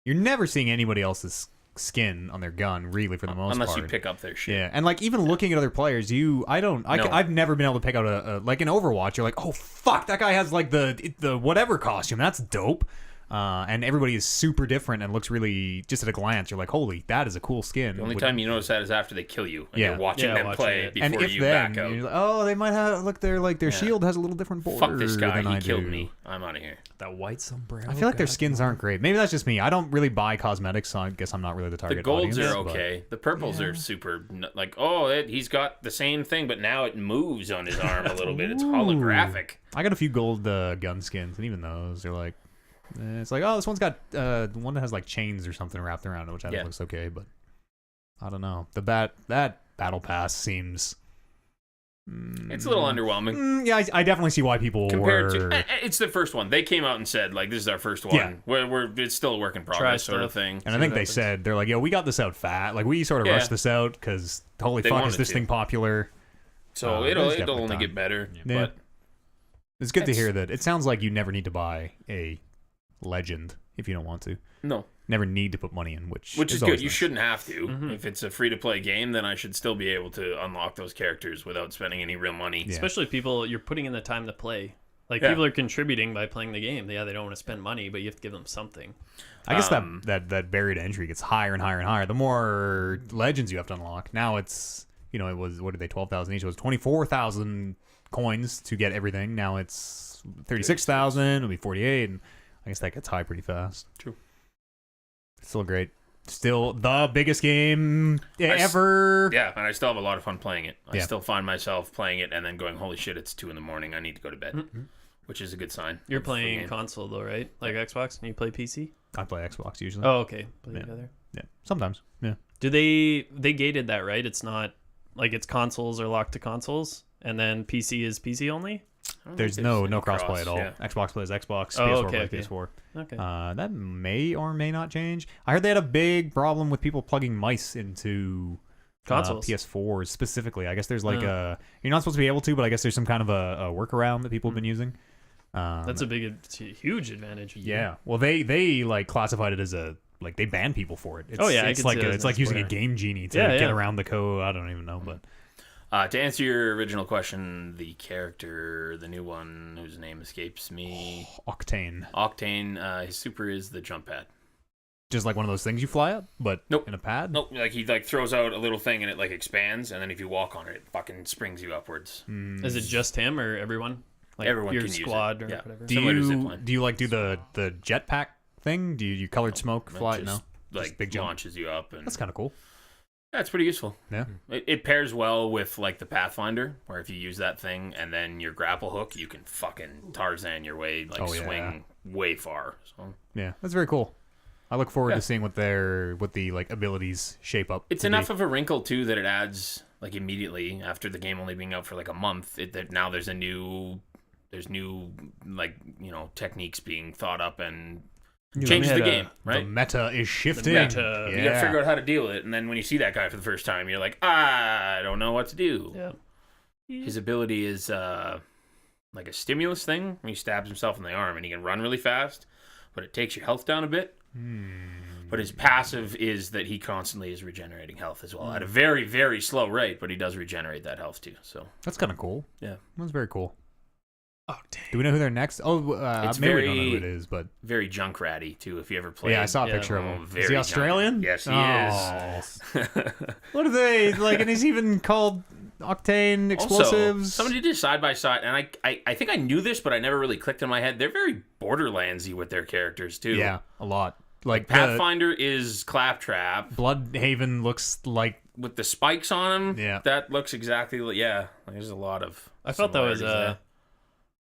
You're never seeing anybody else's skin on their gun, really, for the most Unless part. you pick up their shit. Yeah, and like even looking at other players, I've never been able to pick out a like in Overwatch. You're like, oh fuck, that guy has like the whatever costume. That's dope. and everybody is super different and looks really, just at a glance, you're like, holy, that is a cool skin. The only time you notice that is after they kill you. And Yeah. you're watching them play it. before and if you then, back out. you're like, oh, they might have, look, their shield has a little different border Fuck this guy. than He I killed do. me. I'm out of here. That white sombrero. I feel like their skins aren't great. Maybe that's just me. I don't really buy cosmetics, so I guess I'm not really the target The golds audience, are but- okay. The purples are super, like, oh, he's got the same thing, but now it moves on his arm a little bit. It's holographic. I got a few gold gun skins, and even those, they're like, it's like, oh, this one's got one that has like chains or something wrapped around it, which I think looks okay, but I don't know. That battle pass seems. It's a little underwhelming. Yeah, I definitely see why people Compared were. to, it's the first one. They came out and said, like, this is our first one. Yeah. It's still a work in progress sort of thing. And I think they said, they're like, yo, we got this out fat. Like, we sort of rushed this out because holy They fuck, is wanted this to. thing popular? So there's it'll definitely only time. get better. Yeah. But It's good to hear that. It sounds like you never need to buy a legend if you don't want to. no. Never need to put money in, which Is always good. You nice. shouldn't have to. If it's a free-to-play game, then I should still be able to unlock those characters without spending any real money. Yeah. Especially people, you're putting in the time to play. Like, Yeah. people are contributing by playing the game. Yeah, they don't want to spend money, but you have to give them something. I guess that barrier to entry gets higher and higher and higher. The more legends you have to unlock. Now it's, it was, what did they, 12,000 each? It was 24,000 coins to get everything. Now it's 36,000. It'll be 48. And I guess that gets high pretty fast. True. Still great. Still the biggest game ever. Yeah, and I still have a lot of fun playing it. I Yeah. still find myself playing it and then going, holy shit, it's 2 a.m. I need to go to bed, which is a good sign. You're of the playing game. console, though, right? Like Xbox? And you play PC? I play Xbox usually. Oh, okay. Play Yeah. together. Yeah, sometimes. Yeah. Do they gated that, right? It's not like it's consoles are locked to consoles, and then PC is PC only? I don't There's think no any crossplay at all. yeah. Xbox plays Xbox, Oh, PS4 okay, plays okay. PS4. Okay. That may or may not change. I heard they had a big problem with people plugging mice into Consoles. PS4s specifically. I guess there's like you're not supposed to be able to, but I guess there's some kind of a workaround that people have been using. That's it's a huge advantage. Yeah. Well, they like classified it as a like they ban people for it. It's, Oh, yeah, I it's can like see that it's as like a using a spoiler. game genie to Yeah, get yeah. around the code. I don't even know, but To answer your original question, the character, the new one whose name escapes me, Octane, his super is the jump pad. just like one of those things you fly up, but Nope. in a pad. Nope, like he like throws out a little thing and it like expands, and then if you walk on it, it fucking springs you upwards. Is it just him or everyone? Like Everyone your can use it. squad or Yeah. whatever? Do Similar to you zipline. do you like do the jetpack thing? Do you colored smoke fly? It No, just, like Just big jump. launches you up, and That's kind of cool. yeah, it's pretty useful. Yeah. It pairs well with like the Pathfinder, where if you use that thing and then your grapple hook, you can fucking Tarzan your way, like Oh, yeah. swing way far. So Yeah, that's very cool. I look forward to seeing what the like abilities shape up. it's to enough be. of a wrinkle too that it adds like immediately after the game only being out for like a month. That now there's new like techniques being thought up and changes the game, The right? meta is shifting. meta. Yeah. You gotta figure out how to deal with it, and then when you see that guy for the first time, you're like, I don't know what to do. Yeah. His ability is like a stimulus thing. He stabs himself in the arm, and he can run really fast, but it takes your health down a bit. But his passive is that he constantly is regenerating health as well at a very, very slow rate, but he does regenerate that health too. So That's kind of cool. yeah, That's very cool. Oh, dang. Do we know who they're next? Oh, It's maybe we don't know very- who it is, but very junk ratty too. If you ever played, yeah, I saw a yeah. picture of Oh, him. Is very he junk. Australian? Yes, he is. is. What are they like? And he's even called Octane Explosives. Also, somebody did side by side, and I think I knew this, but I never really clicked in my head. They're very Borderlandsy with their characters too. Yeah, a lot. Like Pathfinder is Claptrap Bloodhaven looks like with the spikes on him. Yeah. that looks exactly like there's a lot of. I felt that was similarities there.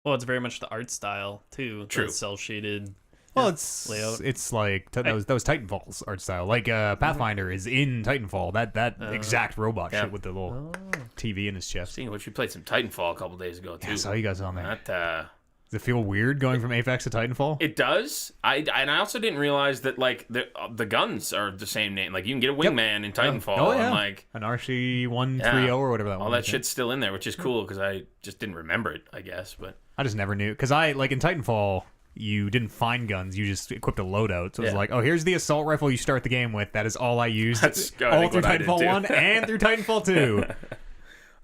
well, it's very much the art style too. True. Cell shaded. well, it's layout. it's like that was Titanfall's art style. Like Pathfinder is in Titanfall. That exact robot yeah. shit with the little TV in his chest. Seeing what you played some Titanfall a couple days ago too. Yeah, I saw you guys on there. That Does it feel weird going from Apex to Titanfall? it does. I also didn't realize that like the guns are the same name. Like you can get a wingman in Titanfall. Oh yeah, And, like an RC-130 or whatever that all one that is. shit's still in there, which is cool because I just didn't remember it. I guess, but I just never knew because I like in Titanfall. You didn't find guns; you just equipped a loadout. So it's Yeah. like, oh, here's the assault rifle you start the game with. That is all I used That's I all think through what I did, Titanfall too. 1 and through Titanfall 2.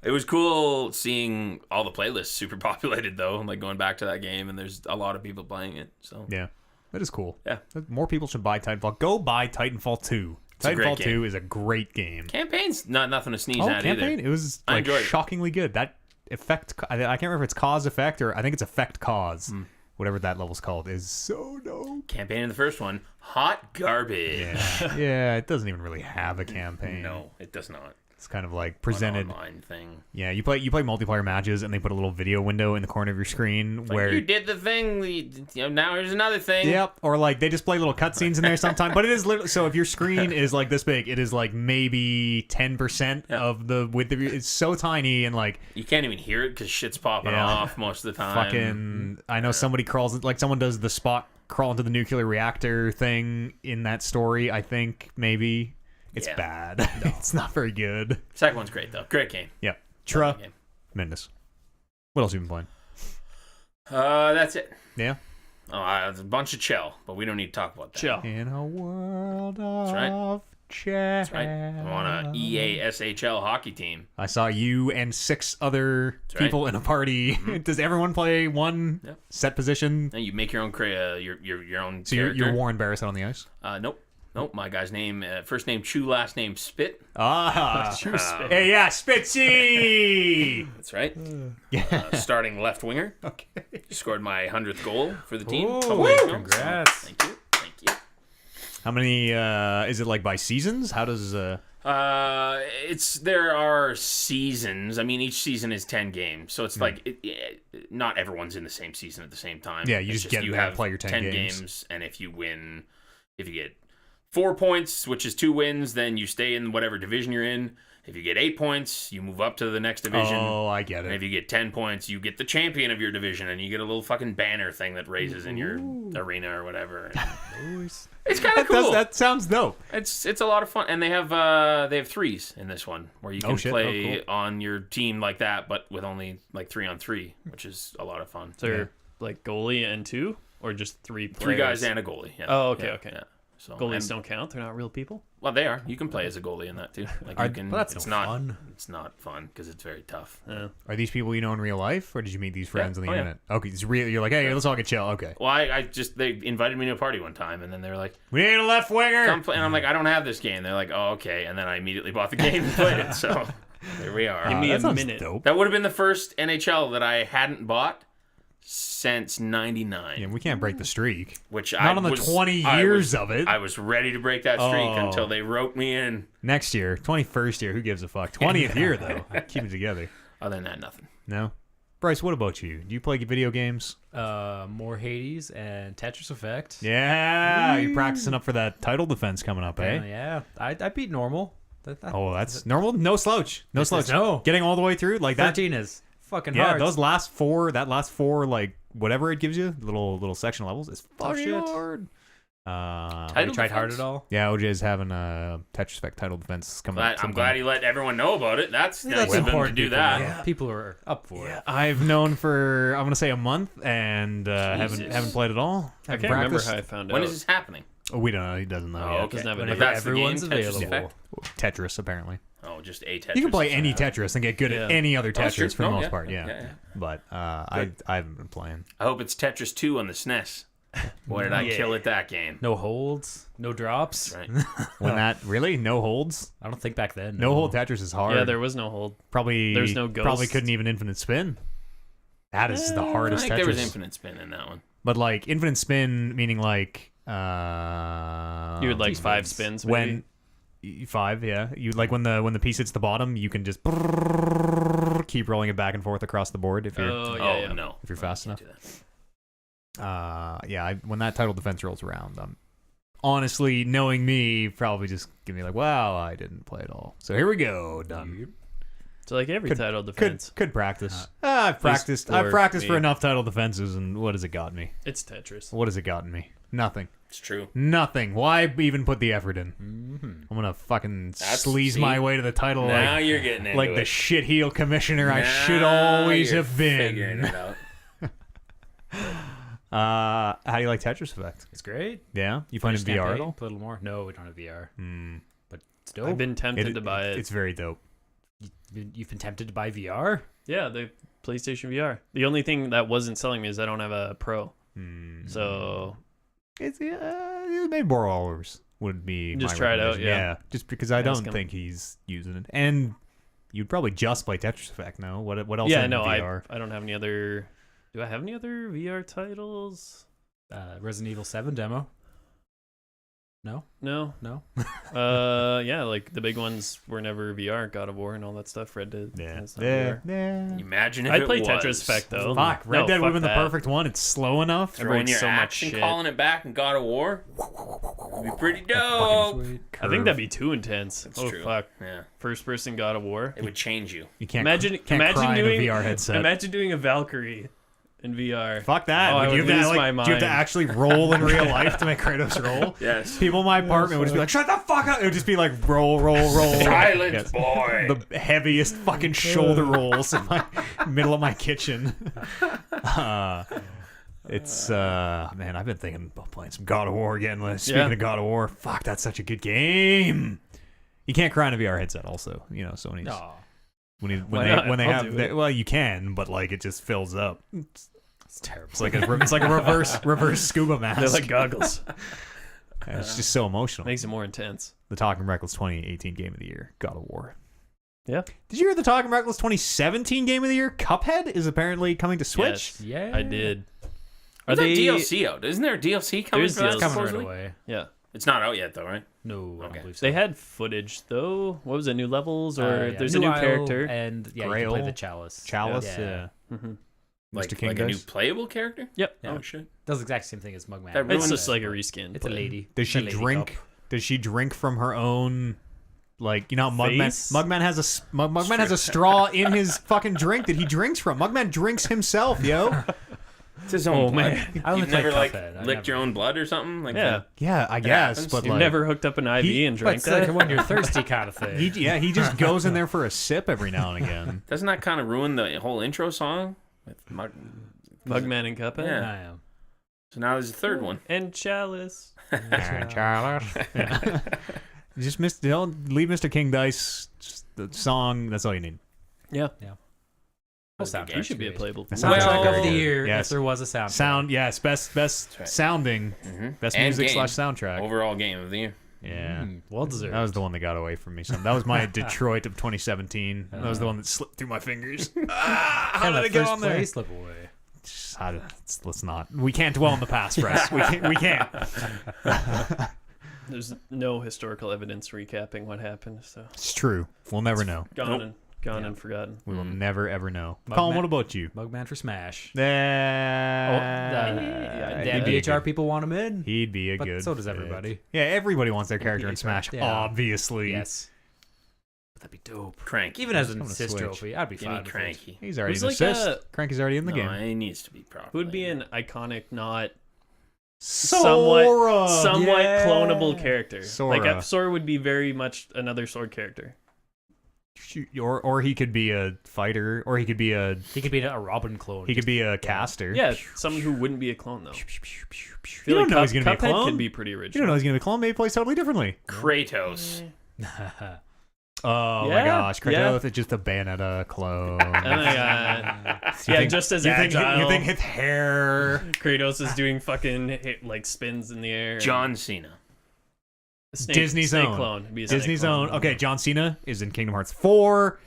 it was cool seeing all the playlists super populated though. Like going back to that game, and there's a lot of people playing it. So Yeah, That is cool. Yeah. More people should buy Titanfall. Go buy Titanfall 2. a great Titanfall game. 2 is a great game. Campaign's nothing to sneeze Oh, at campaign? either. It was I like enjoyed it. shockingly good. That effect, I can't remember if it's cause effect or I think it's effect cause. Whatever that level's called is so dope. Campaign in the first one, hot garbage. Yeah. Yeah, it doesn't even really have a campaign. No, it does not. It's kind of like presented. An online thing. Yeah, you play multiplayer matches and they put a little video window in the corner of your screen where you did the thing. Now here's another thing. Yep, or like they display little cutscenes in there sometimes. But it is literally so if your screen is like this big, it is like maybe 10% of the width of your. It's so tiny and like You can't even hear it because shit's popping off most of the time. fucking. I know somebody crawls like someone does the spot crawl into the nuclear reactor thing in that story. I think maybe it's Yeah. bad. It's not very good. Second one's great though. Great game. Yep. Love the game. Tremendous. What else have you been playing? That's it. Yeah. Oh, there's a bunch of chill, but we don't need to talk about that. Chill. In a world right. of chess. That's right. I'm on a EASHL hockey team. I saw you and 6 other That's people in a party. Does everyone play one Yep. set position? And you make your own your own So character. you're Warren Barris out on the ice? Nope. My guy's name, first name Chew, last name Spit. Ah. Hey, yeah, Spitzy! That's right. Yeah. Starting left winger. Okay. Scored my 100th goal for the team. Ooh, a couple weeks ago. congrats. Thank you. How many, is it like by seasons? How does, There are seasons. I mean, each season is 10 games, so it's like not everyone's in the same season at the same time. Yeah, you It's just get in you there and have play your 10 games. and if you win, if you get 4 points, which is 2 wins, then you stay in whatever division you're in. If you get 8 points, you move up to the next division. Oh, I get And if it. you get 10 points, you get the champion of your division, and you get a little fucking banner thing that raises in your arena or whatever. It's kind of cool. That sounds dope. It's a lot of fun, and they have threes in this one where you can shit. play Oh, on your team like that, but with only like 3-on-3, which is a lot of fun. So you're like goalie and 2, or just 3 players? 3 guys and a goalie. Yeah. Oh, okay, Yeah, okay. Yeah. So Goalies don't count. They're not real people. Well, they are. You can play as a goalie in that too. Like you can. Well, that's it's no not fun. It's not fun because it's very tough. Are these people you know in real life, or did you meet these friends on the Oh, yeah. internet? Okay, it's real. You're like, hey, let's all get chill. Okay. Well, I just they invited me to a party one time, and then they were like, We need a left winger. "Come play," and I'm like, "I don't have this game." They're like, "Oh, okay," and then I immediately bought the game and played it. So there we are. Give me that a sounds minute. dope. That would have been the first NHL that I hadn't bought since '99. Yeah, we can't break the streak. Which Not I on the was, 20 I years was- of it. I was ready to break that streak Oh. until they wrote me in. Next year, 21st year, who gives a fuck? 20th year, though. Keep it together. Other than that, nothing. No? Bryce, what about you? Do you play video games? More Hades and Tetris Effect. Yeah, you're practicing up for that title defense coming up, eh? Yeah. I beat normal. Oh, that's normal? No slouch. No slouch. no. Getting all the way through? Like that? 13 is fucking Yeah, hard. those last four, like, whatever it gives you, little section levels, is fucking shit. hard. Have Title you tried hard defense? at all? Yeah, OJ is having a Tetris Effect title defense coming up. I'm glad he let everyone know about it. That's nice That's of him to important do people, that. yeah. People are up for it. I've known for, I'm going to say a month, and haven't Jesus. played at all. I Haven't can't remember practiced. how I found out. When is this happening? Oh, we don't know. He doesn't know Oh, yet. okay. Doesn't have a But name. that's the Everyone's game, Tetris available. Effect? Tetris, apparently. Oh, just a Tetris. You can play any Effect. Tetris and get good at Yeah. any other That's true. Tetris for the Oh, most yeah, part, yeah, yeah. yeah. But I haven't been playing. I hope it's Tetris 2 on the SNES. Boy, did I kill at that game. No holds, no drops. Right. When that, really? No holds? I don't think back then. No hold Tetris is hard. Yeah, there was no hold. Probably, there's no ghost. Probably couldn't even infinite spin. That is the I hardest think Tetris. there was infinite spin in that one. But like infinite spin, meaning like You would like 5 spins. Maybe? when 5, yeah. You like when the piece hits the bottom, you can just keep rolling it back and forth across the board if you're Oh yeah, Oh, yeah. no. if you're fast enough. Can't do that. When that title defense rolls around, honestly, knowing me, probably just give me like, wow, I didn't play at all. So here we go, done. So like every title defense, Could practice. I've practiced. I've for practiced for me. enough title defenses, and what has it gotten me? it's Tetris. What has it gotten me? Nothing. It's true. Nothing. Why even put the effort in? Mm-hmm. I'm gonna fucking That's- sleaze see? my way to the title Now like, you're getting into like it. the shit heel commissioner I Now should always you're have figuring been. it out. How do you like Tetris Effect? It's great. Yeah, you find it Finished VR at campaign, all? A little more. No, we don't have VR. But it's dope. I've been tempted to buy it. It's very dope. You've been tempted to buy VR? Yeah, the PlayStation VR. The only thing that wasn't selling me is I don't have a Pro. So It's maybe Borrowers would be Just my try it out, recommendation. yeah. Just because I Ask don't him. think he's using it, and you'd probably just play Tetris Effect. No, what else? Yeah, in no, VR? I don't have any other. Do I have any other VR titles? Resident Evil 7 demo. No. Yeah, like the big ones were never VR. God of War and all that stuff. Red Dead. Yeah, that's not yeah, VR. yeah. Imagine if I'd it play was. Tetris Effect though. Fuck, Red No, Dead would fuck have been the that. perfect one. It's slow enough. Throwing breaks your so much action, shit. calling it back in God of War. Would be pretty dope. I think that'd be too intense. That's oh true. fuck! Yeah, First person God of War. it would change you. You can't can't Imagine cry doing in a VR headset. Imagine doing a Valkyrie in VR. Fuck that. Oh, I do you would have to, lose like, my do you have to mind. actually roll in real life to make Kratos roll? Yes. People in my apartment would just be like, shut the fuck up. It would just be like, roll. Silence, Yes. boy. The heaviest fucking shoulder rolls in my middle of my kitchen. It's man, I've been thinking about playing some God of War again. Speaking of God of War, fuck, that's such a good game. You can't cry in a VR headset. Also, Sony's No. when Why not? they I'll have do it. well, you can, but like it just fills up. It's terrible. It's like a reverse scuba mask. They're like goggles. And it's just so emotional. Makes it more intense. The Talking Reckless 2018 Game of the Year, God of War. Yeah. Did you hear the Talking Reckless 2017 Game of the Year? Cuphead is apparently coming to Switch. Yes, Yeah. I did. Are there DLC out? Isn't there a DLC coming There's for that? DLC. Coming right supposedly? away. Yeah. It's not out yet, though, right? No, I Okay. don't believe so. They had footage though. What was it? New levels or Yeah, there's a new isle, character. and you Grail. can play the Chalice. Chalice, Yeah. yeah. Mhm. Like, Mr. King like a new does? playable character? Yep. Yeah. Oh, shit. Does the exact same thing as Mugman. That It's ruins just it. like a reskin. It's a but- lady. Does It's she a lady drink? cup. Does she drink from her own? Like, how Face? Mugman has Mugman has a straw in his fucking drink that he drinks from. Mugman drinks himself, yo. It's his own blood. man. I only You've played never, like, Cuphead. I licked never- your own blood or something? Like Yeah. that? Yeah, I guess, happens. but You've like, never hooked up an IV and But drank it's like that. when you're thirsty kind of thing. he just goes in there for a sip every now and again. Doesn't that kind of ruin the whole intro song? With Mugman and Cuphead. Yeah. I am. So now there's a third one. And Chalice. Charlotte. Don't leave Mr. King Dice. Just the song. That's all you need. Yeah. Whole That's a good soundtrack game. You should be a great. playable. The Soundtrack soundtrack of the good. year. Yes. If there was a soundtrack. Sound, yes, best right. sounding, best And music game. / soundtrack. Overall game of the year. Yeah. Well deserved. That was the one that got away from me. That was my Detroit of 2017. That was the one that slipped through my fingers. How did it get on there? Place, slip away. Let's not. We can't dwell on the past, Russ. We can't. There's no historical evidence recapping what happened, so It's true. We'll never know. gone and forgotten. We will never ever know. Mugman- Colin, what about you? Mugman for Smash. The NBHR people want him in. He'd be a But good. so does fit. everybody. Yeah, everybody wants their character in NBHR, Smash. yeah. Obviously. Yes. But that'd be dope. Cranky. Even as It's an coming to assist Switch. trophy, I'd be Give me fine with it. Cranky. He's already Who's an like assist. a- Cranky's already in the No, game. it needs to be proper. Who would be an iconic, not Sora. somewhat Yeah. clonable character? Sora. Like Sora would be very much another sword character. Or he could be a fighter, or he could be a Robin clone. caster. Yeah, someone who wouldn't be a clone though. I You feel don't like know he's gonna be a Cuphead clone. could be pretty You don't original. know he's gonna be a clone. Maybe he plays totally differently. Kratos. Oh my Yeah, gosh, Kratos yeah. is just a Bayonetta clone. Oh my god. You Yeah, think- just as you think, agile. you think his hair? Kratos is doing fucking like spins in the air. John Cena. Snake, Disney's snake own. clone. It'd be a snake Disney's clone. own. Okay, John Cena is in Kingdom Hearts 4.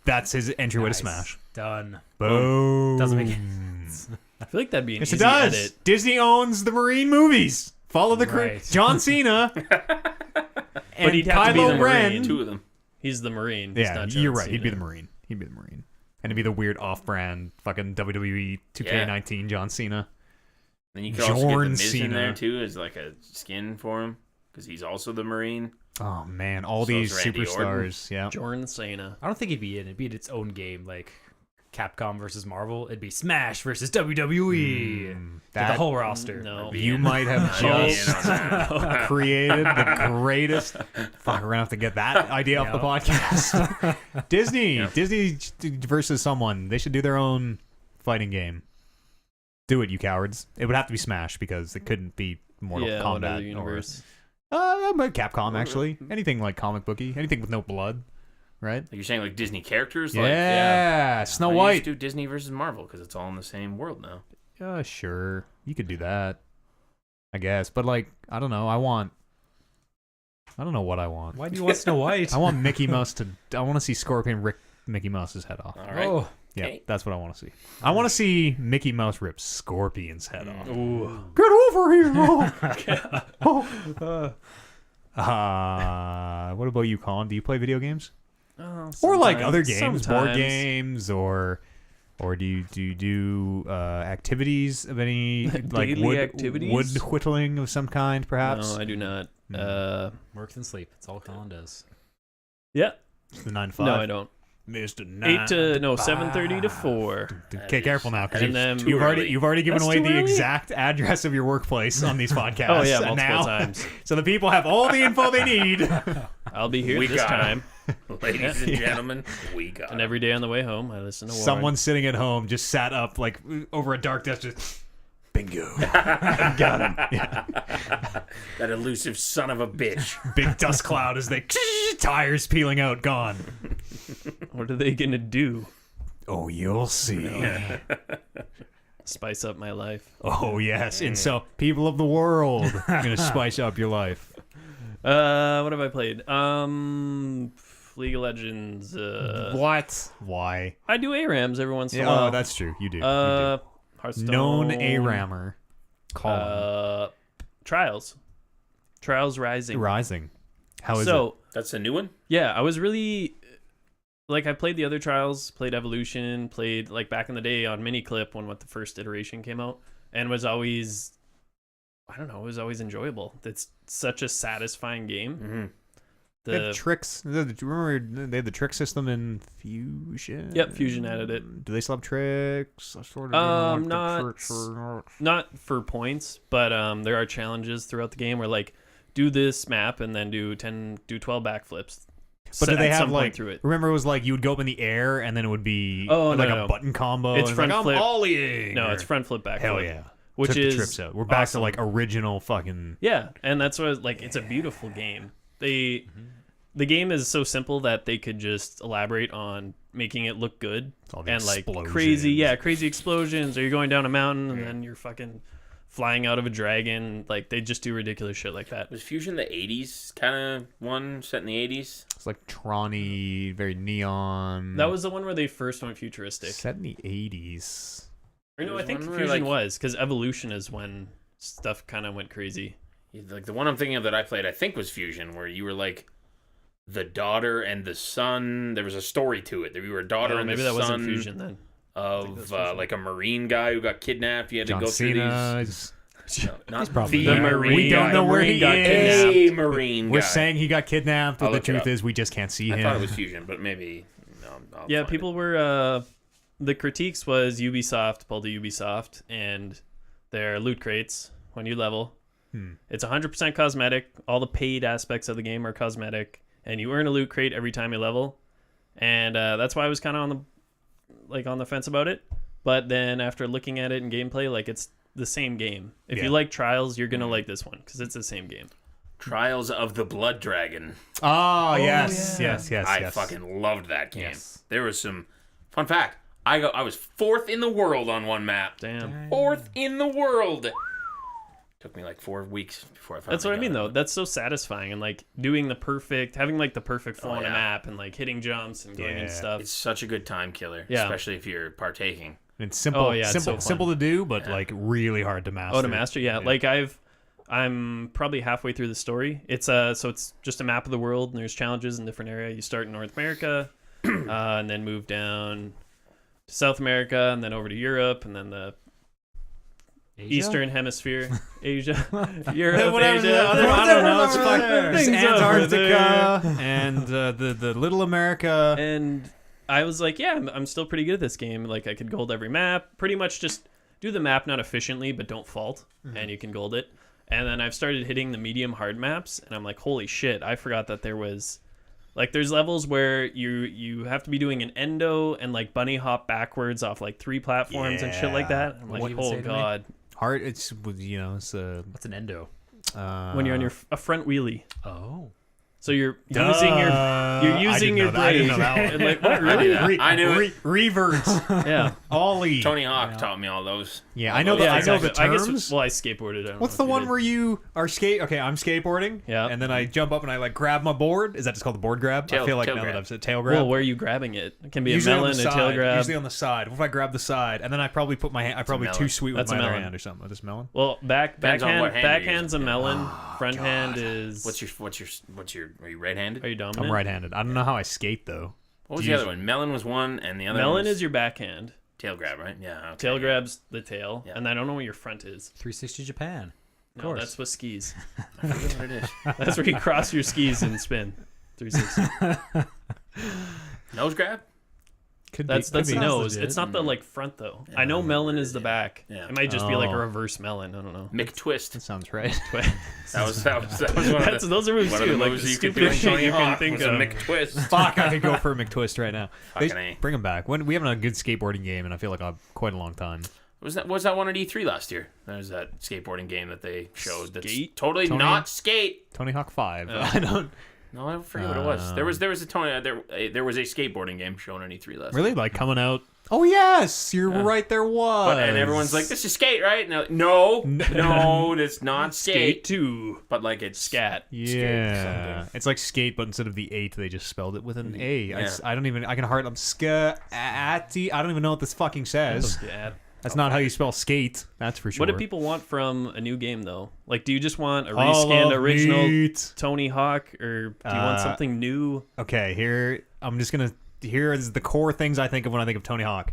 That's his entryway to Smash. Done. Boom. Doesn't make sense. I feel like that'd be an Yes, it easy does. edit. Disney owns the Marine movies. Follow the crew. Right. John Cena and he'd have to be the Kylo Ren. Marine. Two of them. He's the Marine. He's Yeah, not John you're right. He'd be the Cena. Marine. He'd be the Marine. And it'd be the weird off-brand fucking WWE 2K19 John Cena. Then you could also get the Jorn Miz in Cena. there too as like a skin for him because he's also the Marine. Oh man, all So these is Randy superstars. Yeah. Jorn Cena. I don't think he'd be in it. It'd be its own game, like Capcom versus Marvel. It'd be Smash versus WWE. That- the whole roster. No. You might have just created the greatest. Fuck, we're gonna have to get that idea off the podcast. Disney versus someone. They should do their own fighting game. Do it, you cowards. It would have to be Smash because it couldn't be Mortal Yeah, Kombat whatever or universe. but Capcom actually. Anything like comic booky, anything with no blood, right? You're saying like Disney characters? Yeah, Like, Snow Why don't you White. just do Disney versus Marvel because it's all in the same world now. Yeah, sure. You could do that. I guess. But like, I don't know. I don't know what I want. Why do you want Snow White? I want Mickey Mouse to. I want to see Scorpion rip Mickey Mouse's head off. All right. Oh, Yeah, Okay. that's what I want to see. I want to see Mickey Mouse rip Scorpion's head off. ooh. Get over here! What about you, Colin? Do you play video games? Or like other games, board games, or do you do activities of any like Daily activities? wood whittling of some kind, perhaps? No, I do not. Works and sleep. That's all Colin does. Yeah. The 9 to 5. No, I don't. Mr. 7:30 to 4. Okay, careful now, because And then you've already given That's away too the early? exact address of your workplace on these podcasts. Oh yeah, and multiple now, times. so the people have all the info they need. I'll be here We this got it. time. Ladies and gentlemen, we got And it. every day on the way home, I listen to Warren. Someone sitting at home just sat up like over a dark desk, just bingo. Got him. That elusive son of a bitch. Big dust cloud as they tires peeling out, gone. What are they gonna do? Oh, you'll see. Spice up my life. Oh yes, and so people of the world are gonna spice up your life. What have I played? League of Legends. What? Why? I do ARAMs every once in a Yeah, while. oh, that's true. You do. Hearthstone. Known A-rammer. Colin. Trials Rising. Rising. How is so, That's a new one? yeah, I was really like I played the other Trials, played Evolution, played like back in the day on Miniclip when the first iteration came out, and was always, I don't know, it was always enjoyable. It's such a satisfying game. Mm-hmm. They have tricks. Do you remember they had the trick system in Fusion? Yep, Fusion added it. Do they still have tricks? I sort Um, the not- tricks or- Not for points, but there are challenges throughout the game where like do this map and then do 12 backflips. But do they at have some point like? through it? Remember, it was like you would go up in the air and then it would be Oh, like no. a button combo. It's and front like, flip. I'm ollieing. No, or- it's front flip back. Hell flip, yeah. which Took the is trips out. We're back awesome. to like original fucking. Yeah, and that's what like it's a beautiful game. The game is so simple that they could just elaborate on making it look good All the and like explosions. crazy explosions, or you're going down a mountain and then you're fucking flying out of a dragon. Like they just do ridiculous shit like that. Was Fusion the 80s kind of one set in the 80s? It's like Tron-y, very neon. That was the one where they first went futuristic. set in the 80s. Or no, I There's think one where, Fusion like- was because Evolution is when stuff kind of went crazy. Like the one I'm thinking of that I played, I think was Fusion, where you were like the daughter and the son. There was a story to it. You were a daughter Oh, and maybe the that wasn't son Fusion then. of like a Marine guy who got kidnapped. You had John to go through Cena. these. No, not probably the there. Marine. We don't guy. know where Marine he got is. A Marine We're guy. saying he got kidnapped, but I'll the look it truth up. is we just can't see I him. thought it was Fusion, but maybe no. I'll Yeah, find people were the critiques was Ubisoft pulled a Ubisoft and their loot crates when you level. It's 100% cosmetic. All the paid aspects of the game are cosmetic, and you earn a loot crate every time you level. And that's why I was kind of on the fence about it. But then after looking at it in gameplay, like it's the same game. If Yeah. you like Trials, you're gonna like this one because it's the same game. Trials of the Blood Dragon. Oh, yes, yeah. yes. I fucking loved that game. Yes. There was some fun fact. I was 4th in the world on one map. Damn. 4th in the world. Took me like 4 weeks before I finally That's what I got mean, it. though. That's so satisfying, and like having like the perfect flow on a yeah. map, and like hitting jumps and going and Yeah. stuff. It's such a good time killer, Yeah. especially if you're partaking. It's simple, Oh, yeah, it's simple, so fun. simple to do, but like really hard to master. Oh, to master, yeah. Like I'm probably halfway through the story. It's so it's just a map of the world, and there's challenges in different areas. You start in North America, and then move down to South America, and then over to Europe, and then the Eastern Hemisphere, Asia, Europe, Whatever Asia. the other, I don't know. It's Things fucking over Antarctica and the Little America. And I was like, yeah, I'm still pretty good at this game. Like I could gold every map. Pretty much just do the map not efficiently, but don't fault, and you can gold it. And then I've started hitting the medium hard maps, and I'm like, holy shit, I forgot that there was like there's levels where you have to be doing an endo and like bunny hop backwards off like 3 platforms and shit like that. I'm like, What do you say oh to me? god. Heart, it's it's What's an endo? When you're on your a front wheelie. Oh. So you're using your brain. I didn't know that And like, what, I really? knew that. I knew it. Reverts. Yeah. Ollie. Tony Hawk taught me all those. Yeah, I know the I know the I guess. terms. Well, I skateboarded. I don't What's know the if one did. where you are Okay, I'm skateboarding. Yeah. And then I jump up and I like grab my board. Is that just called the board grab? I feel like tail now grab. that I've said tail grab. Well, where are you grabbing it? It can be Usually a on melon, the a tail side. grab. Usually on the side. What if I grab the side and then I probably put my hand? I probably melon. too sweet with That's a my other melon. hand or something. This melon. Well, Depends on what hand you're backhand's a using. melon. Front hand is. What's your? Are you right-handed? Are you dominant? I'm right-handed. I don't know how I skate though. What was Do the you- other one? Melon was one, and the other Melon one was is your backhand. tail grab, right? Yeah. Okay. Tail grabs the tail, Yeah. and I don't know what your front is. 360 Japan. Of No, course. that's what skis. I forget what it is. That's where you cross your skis and spin. 360. Nose grab. That's the be. nose. Legit. It's not the like front though. I know melon is the back. Yeah. It might just be like a Oh. reverse melon. I don't know. McTwist. That sounds right. That was one That's, of the. those are moves One of too. the Like moves the you could do stupid in shit Tony you can Hawk think was a of. McTwist. Fuck, I could go for a McTwist right now. Fucking A. Bring them back. We haven't had a good skateboarding game in I feel like quite a long time. Was that one at E3 last year? There's that skateboarding game that they showed. That's Skate? totally Tony? not skate. Tony Hawk 5. I don't No, I forget what it was. There was a there was a skateboarding game shown on E3 last. really like coming out. Oh yes, you're right. There was. But, and everyone's like, "This is skate, right?" And they're like, no, it's not Skate skate. 2. But like it's Scat. Yeah, it's like skate, but instead of the 8, they just spelled it with an A. Yeah. I don't even. I can hardly. I'm I don't even know what this fucking says. Scat. That's not how you spell skate. That's for sure. What do people want from a new game though? Like, do you just want a All rescanned of original meat. Tony Hawk, or do you want something new? Okay, here I'm just gonna. Here is the core things I think of when I think of Tony Hawk.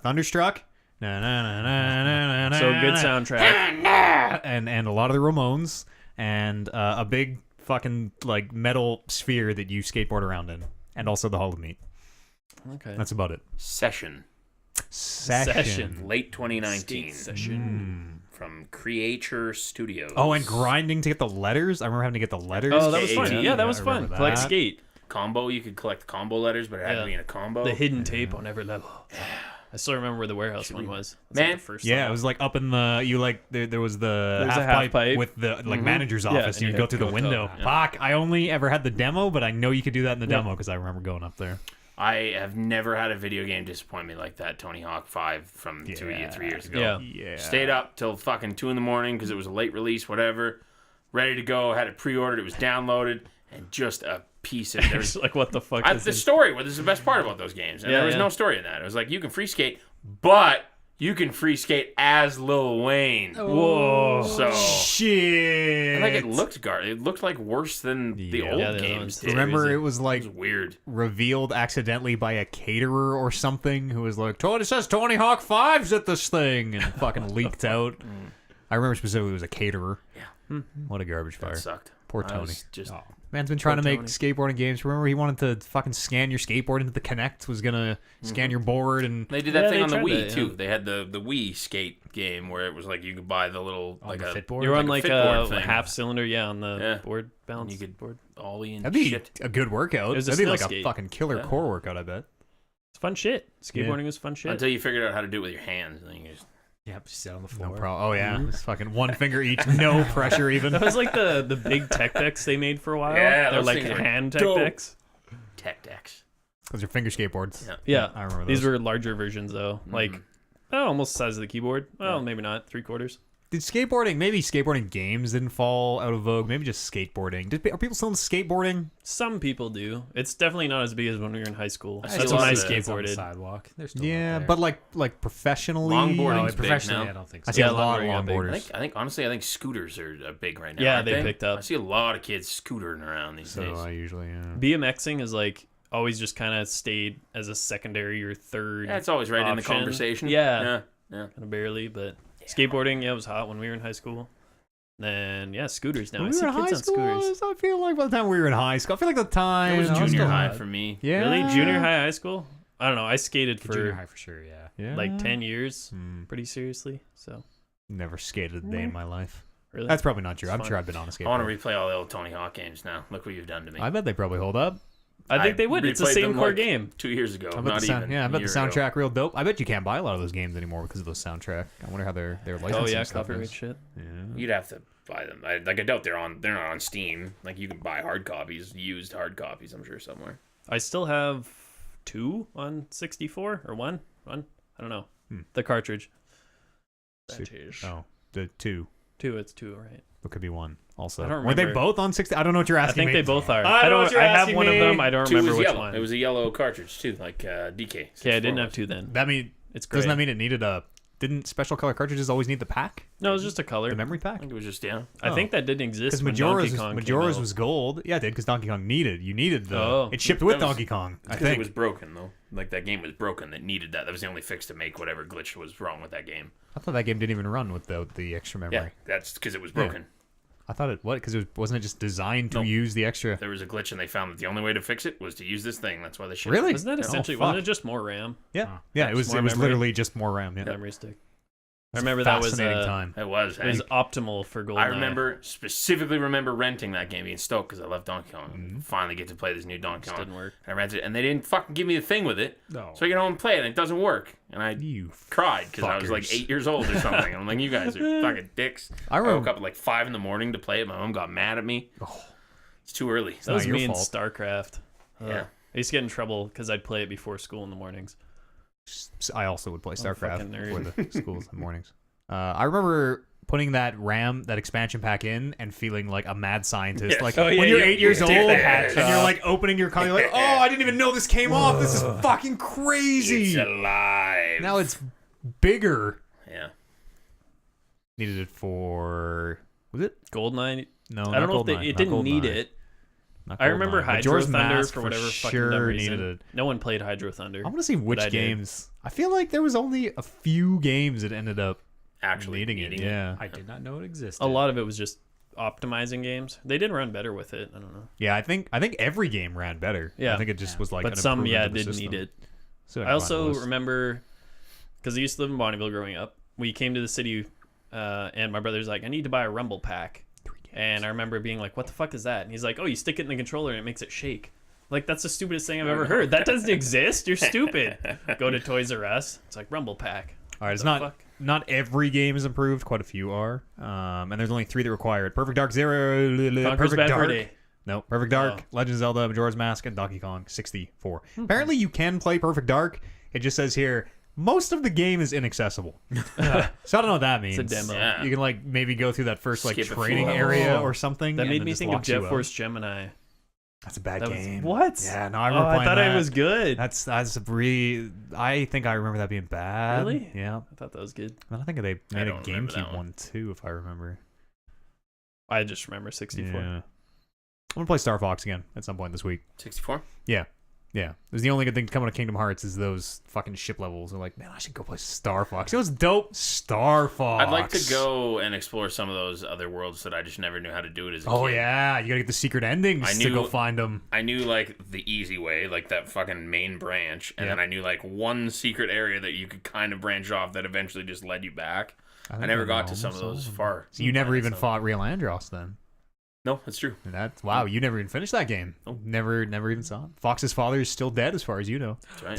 Thunderstruck. Na, na, na, na, na, na, So good na, soundtrack. and a lot of the Ramones and a big fucking like metal sphere that you skateboard around in, and also the Hall of Meat. Okay. That's about it. Session, Session. late 2019, Skate session. from Creature Studios. Oh, and grinding to get the letters. I remember having to get the letters. Oh, that was fun. K-A-T. Yeah, that was I fun. remember Collect that. skate. combo. You could collect combo letters, but it had to be in a combo. The hidden tape on every level. I still remember where the warehouse one was. That's Man. like the first Yeah, time. it was like up in the there was the There was a half half pipe. with the like Mhm. manager's Yeah, office. and You'd you go had through to the go window. up. Fuck! I only ever had the demo, but I know you could do that in the Yeah. demo because I remember going up there. I have never had a video game disappoint me like that. Tony Hawk 5 from 3 years ago. Yeah. Yeah, Stayed up till fucking 2 a.m. because it was a late release, whatever. Ready to go. Had it pre-ordered. It was downloaded, and just a piece of It's like, what the fuck? the is this? story. Well, this is the best part about those games. And Yeah, there was yeah. no story in that. It was like you can free skate, but you can free skate as Lil Wayne. Whoa. So shit. and, like it looked like worse than the Yeah. old Yeah, the other games ones did. Remember, crazy. it was like It was weird. revealed accidentally by a caterer or something who was like, "It says Tony Hawk 5's at this thing," and fucking leaked out. I remember specifically it was a caterer. Yeah. What a garbage fire. That sucked. Poor I Tony. was just Man's been trying to make Tony. skateboarding games. Remember, he wanted to fucking scan your skateboard into the Kinect. Was gonna scan your board and They did that Yeah, thing they on the tried Wii that, too. yeah. They had the Wii skate game where it was like you could buy the little On like the a Fitboard? You're on like like a Fitboard a thing. half cylinder, yeah, on the Yeah. board balance. you could board. ollie and that'd be shit. a good workout. It was a That'd be snow like skate. a fucking killer Yeah. core workout. I bet. It's fun shit. Skateboarding was fun shit. Until you figured out how to do it with your hands, and then you just Yep, just sit on the No floor. problem. Oh yeah, it's fucking one finger each, no pressure even. That was like the big tech decks they made for a while. Yeah, They're those like things were hand tech dope. decks. tech decks. Those are finger skateboards. Yeah. Yeah, I remember these those. were larger versions though, like almost the size of the keyboard. Well, maybe not 3/4. Did maybe skateboarding games didn't fall out of vogue? Maybe just skateboarding. Are people still in skateboarding? Some people do. It's definitely not as big as when we were in high school. I see That's a when lot I of the Kids on the skateboarded. sidewalk. They're still Yeah, out but there. like professionally. Longboarding. Oh, big professionally, now. I don't think I so. see Yeah, a lot of longboarding, yeah. longboarders. I think honestly, I think scooters are big right now. Yeah, aren't they picked up. I see a lot of kids scootering around these So days. I usually BMXing is like always just kind of stayed as a secondary or third. Yeah, it's always right in the option. conversation. Yeah. yeah. Kind of barely, but skateboarding, yeah, it was hot when we were in high school. Then yeah, scooters now. When I we see were in high kids on school, scooters. I feel like by the time we were in high school, I feel like the time It was No, junior still high hot. for me. Yeah, Really, junior high school? I don't know. I skated Junior for high for sure, yeah. Yeah, like 10 years, Hmm. pretty seriously. So Never skated a day in my life. really, That's probably not true. It's I'm fun. sure I've been on a I want skateboard. to replay all the old Tony Hawk games now. Look what you've done to me. I bet they probably hold up. I think they would. It's the replayed same them, core like, game. 2 years ago. I bet Not the sound, even. yeah, I a bet the year ago. soundtrack real dope. I bet you can't buy a lot of those games anymore because of the soundtrack. I wonder how their licensing Oh yeah, stuff copyright is. shit. Yeah. You'd have to buy them. I doubt they're not on Steam. Like you can buy hard copies, used hard copies. I'm sure somewhere. I still have 2 on 64 or 1. I don't know. The cartridge. That is. Oh, the 2. 2. It's 2, right? It could be 1. Also, I don't were they remember. both on 60? I don't know what you're I asking. think me. they both are. I know what you're I have asking one of me. them. I don't 2 remember was which yellow. one. It was a yellow cartridge too, like DK. Okay, I didn't have 2 then. That mean It's great. doesn't that mean it needed a? Didn't special color cartridges always need the pack? No, it was just a color. The memory I pack? think it was just I think that didn't exist Because when Donkey Majora's Kong Majora's came out. was gold. Yeah, it did because Donkey Kong needed. You needed the. Oh. It shipped with That was- Donkey Kong. I because think it was broken though. Like that game was broken. That needed that. That was the only fix to make whatever glitch was wrong with that game. I thought that game didn't even run without the extra memory. Yeah, that's because it was broken. I thought it what because wasn't it just designed to No. use the extra? There was a glitch and they found that the only way to fix it was to use this thing. That's why they shipped Really? it. Wasn't that essentially? fuck. wasn't it just more RAM? Yeah, yeah. It was. more It was memory. literally just more RAM. Yeah, Memory stick. I It's a remember that was fascinating time. It was. It was optimal for GoldenEye. Specifically remember renting that game, being stoked because I love Donkey Kong. Finally get to play this new Donkey Just Kong. didn't work. I rented it and they didn't fucking give me the thing with it. No. So I get home and play it and it doesn't work. And I You cried because I was like fuckers. 8 years old or something. I'm like, you guys are fucking dicks. I I woke remember- up at like 5 in the morning to play it. My mom got mad at me. It's too early. That was not your me in fault. StarCraft. Yeah. I used to get in trouble because I'd play it before school in the mornings. I also would play StarCraft fucking nerd. before the schools in the mornings. I remember putting that expansion pack in, and feeling like a mad scientist. Yes. Like Oh, yeah, when you're you- 8 years you old, take the and hatch you're off. like opening your con, you're like, oh, I didn't even know this came off. This is fucking It's crazy. alive. Now it's bigger. Yeah. Needed it for was it? GoldenEye. No, I don't know if it didn't need it. I remember Hydro Thunder for whatever fucking dumb reason. needed it. No one played Hydro Thunder. I want to see which I did. games. I feel like there was only a few games that ended up Actually needing it. Yeah, I did not know it existed. A lot of it was just optimizing games. They did run better with it. I don't know. yeah. I think every game ran better. Yeah. I think it just was like, But an some, improvement of the didn't system. need it. So I also remember, because I used to live in Bonneville growing up, we came to the city, and my brother's like, I need to buy a Rumble pack. And I remember being like, what the fuck is that? And he's like, oh, you stick it in the controller and it makes it shake. Like, that's the stupidest thing I've ever heard. That doesn't exist. You're stupid. Go to Toys R Us. It's like, Rumble pack. All right, it's The not fuck? not every game is improved. Quite a few are, and there's only 3 that require it. Perfect Dark Zero, Conker's Perfect Bad Dark. Fur Day. No, Perfect Dark, Oh. Legend of Zelda, Majora's Mask, and Donkey Kong 64. Apparently, you can play Perfect Dark. It just says here most of the game is inaccessible. So I don't know what that means. It's a demo. Yeah. You can like maybe go through that first like Skip a few training levels. area or something. That and made then me just think of locks you Jet out. Force Gemini. That's a bad That was, game. what? Yeah, no, I remember I playing thought that. it was good. That's I think I remember that being bad. Really? Yeah. I thought that was good. And I think they made a don't remember that GameCube one. one too, if I remember. I just remember 64. Yeah. I'm gonna play Star Fox again at some point this week. 64? Yeah. There's the only good thing coming to Kingdom Hearts is those fucking ship levels. They're like, man, I should go play Star Fox. It was dope. Star Fox. I'd like to go and explore some of those other worlds that I just never knew how to do it as a Oh kid. yeah, you gotta get the secret endings I to go knew- find them. I knew like the easy way, like that fucking main branch, and Yep. then I knew like one secret area that you could kind of branch off that eventually just led you back. I think never I got know to some of almost all those them. far. So you never even So- fought Real Andros then. No, that's true. And that's wow. You never even finished that game. Nope. Never even saw it. Fox's father is still dead, as far as you know. That's right.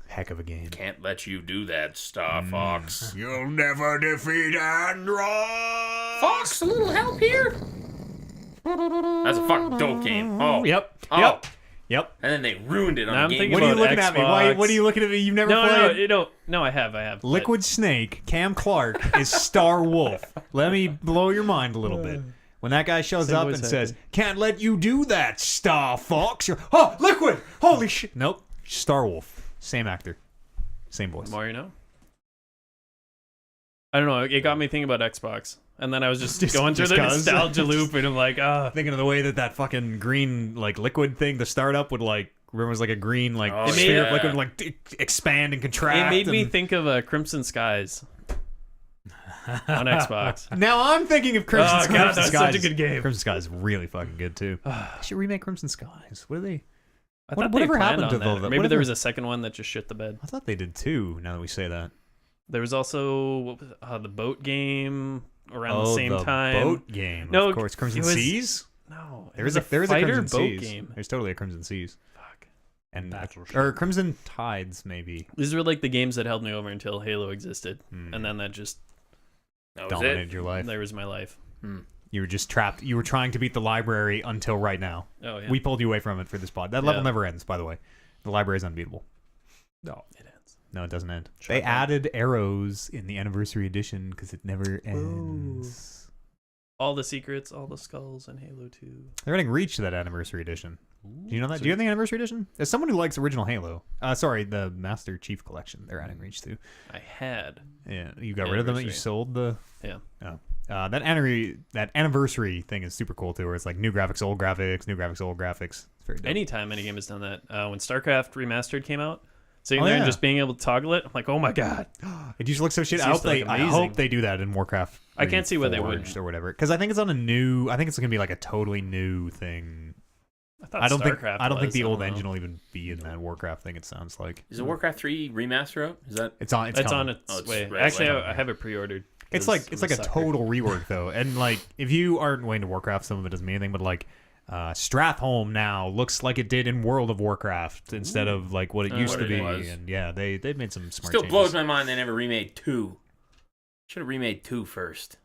Heck of a game. Can't let you do that, Star Fox. You'll never defeat Andros. Fox, a little help here. That's a fucking dope game. Oh, Yep. Oh. Yep. And then they ruined it on Now I'm the game. thinking What are you about looking at me? Why? Xbox. What are you looking at me? You've never No, played. no, I have. but- Liquid Snake, Cam Clark is Star Wolf. Let me blow your mind a little bit. When that guy shows Same up voice and actor. says, "Can't let you do that, Star Fox," you're, "Oh, Liquid! Holy shit!" Nope, Star Wolf. Same actor, same voice. The more you know. I don't know. It got me thinking about Xbox, and then I was just going through the 'cause. nostalgia loop, and I'm like, Thinking of the way that fucking green like liquid thing, the startup would like. Remember, it was like a green like Oh, sphere of yeah. liquid would like expand and it contract. made me and- think of Crimson Skies on Xbox. Now I'm thinking of Crimson Oh, Skies. God, that's such a good game. Crimson Skies is really fucking good too. They should remake Crimson Skies. What are they? I What- thought whatever they planned happened on to the- that. Maybe whatever- there was a second one that just shit the bed. I thought they did too. Now that we say that. There was also what was it? The boat game around the same time. boat game. No, of course, Crimson it was- Seas. No, There is a fighter Crimson boat Seas. game. There's totally a Crimson Seas Fuck. and Battleship. or Crimson Tides maybe These were like the games that held me over until Halo existed, Hmm. and then that just That was dominated it. your life. there was my life. You were just trapped. You were trying to beat the library until right now. Oh yeah. We pulled you away from it for this pod. That level never ends, by the way. The library is unbeatable. No, it ends. No, it doesn't end. Sure They it added arrows in the anniversary edition because it never ends. All the secrets, all the skulls, and Halo 2. They're adding Reach to that anniversary edition. Do you know that? Do you have the anniversary edition? As someone who likes original Halo, sorry, the Master Chief Collection, they're adding Reach to. I had. Yeah, you got rid of them. You Anniversary. sold the. Yeah. Oh. That anniversary thing is super cool too, where it's like new graphics, old graphics, new graphics, old graphics. It's very dope. Anytime any game has done that. When StarCraft Remastered came out, sitting Oh, there and yeah. just being able to toggle it, I'm like, oh my god. It just looks so shit. It I hope used to look I amazing. hope they do that in Warcraft. I can't see why they Reforged wouldn't. or whatever, because I think it's on a new. I think it's gonna be like a totally new thing. thought I don't think StarCraft I don't think was, the I old don't know. engine will even be in that Warcraft thing. It sounds like Is the Warcraft 3 remaster out? Is that? it's on. It's It's coming. on its Oh, it's way. right Actually, away. I have it pre-ordered. It's 'cause like I'm it's like a sucker. total rework though, and like if you aren't way into Warcraft, some of it doesn't mean anything. But like Stratholme now looks like it did in World of Warcraft instead of like what it used What to it be. was. And yeah, they've made some smart. Still changes. blows my mind they never remade 2. Should have remade 2 first.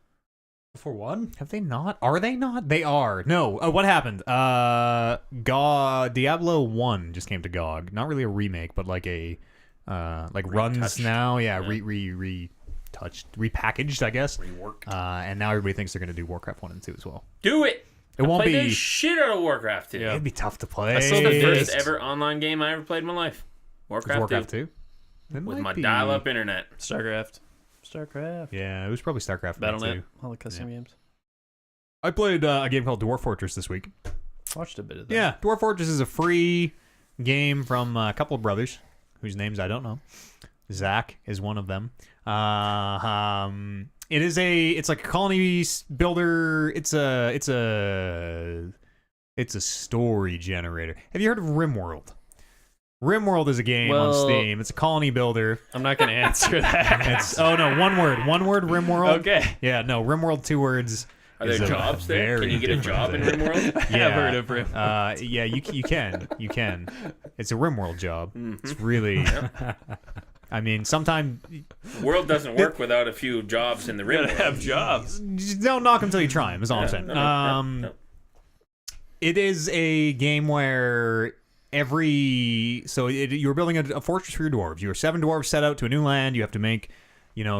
For one? Have they not? Are they not? They are. No. What happened? Diablo 1 just came to GOG. Not really a remake, but like a runs Retouched. now. Yeah, Yeah. repackaged, I guess. Reworked. And now everybody thinks they're going to do Warcraft 1 and 2 as well. Do it! It won't Play the be. shit out of Warcraft 2. Yeah. It'd be tough to play. I still It's the It first is. ever online game I ever played in my life. Was Warcraft 2. 2? It With might my be- dial-up internet. StarCraft. Yeah, it was probably StarCraft for me Battle.net. too. All the custom games. I played a game called Dwarf Fortress this week. Watched a bit of that. Yeah, Dwarf Fortress is a free game from a couple of brothers whose names I don't know. Zach is one of them. It's like a colony builder. It's a story generator. Have you heard of Rimworld? Rimworld is a game on Well- Steam. It's a colony builder. I'm not going to answer that. It's one word, Rimworld. Okay. Yeah, no, Rimworld, 2 words. Are there is a jobs there? Can very you get a different job in thing. RimWorld? I have heard of Rim. Yeah, you can. It's a Rimworld job. It's really. I mean, sometimes World doesn't work without a few jobs in the Gotta RimWorld. have jobs. just don't knock until you try them. Is all I'm Yeah, saying. no. It is a game where you're building a fortress for your dwarves. You are 7 dwarves set out to a new land. You have to make,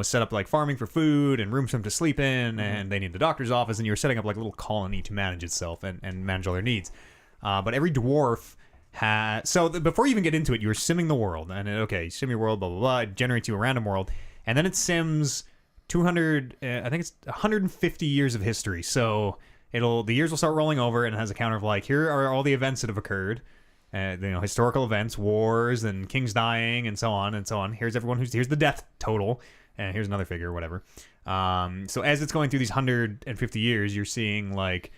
set up like farming for food and rooms for them to sleep in, and they need the doctor's office, and you're setting up like a little colony to manage itself and manage all their needs. But every dwarf has... So before you even get into it, you're simming the world. And you sim your world, blah, blah, blah. It generates you a random world. And then it sims 150 years of history. So the years will start rolling over, and it has a counter of like, here are all the events that have occurred. Historical events, wars, and kings dying, and so on and so on. Here's the death total, and here's another figure, whatever. So as it's going through these 150 years, you're seeing like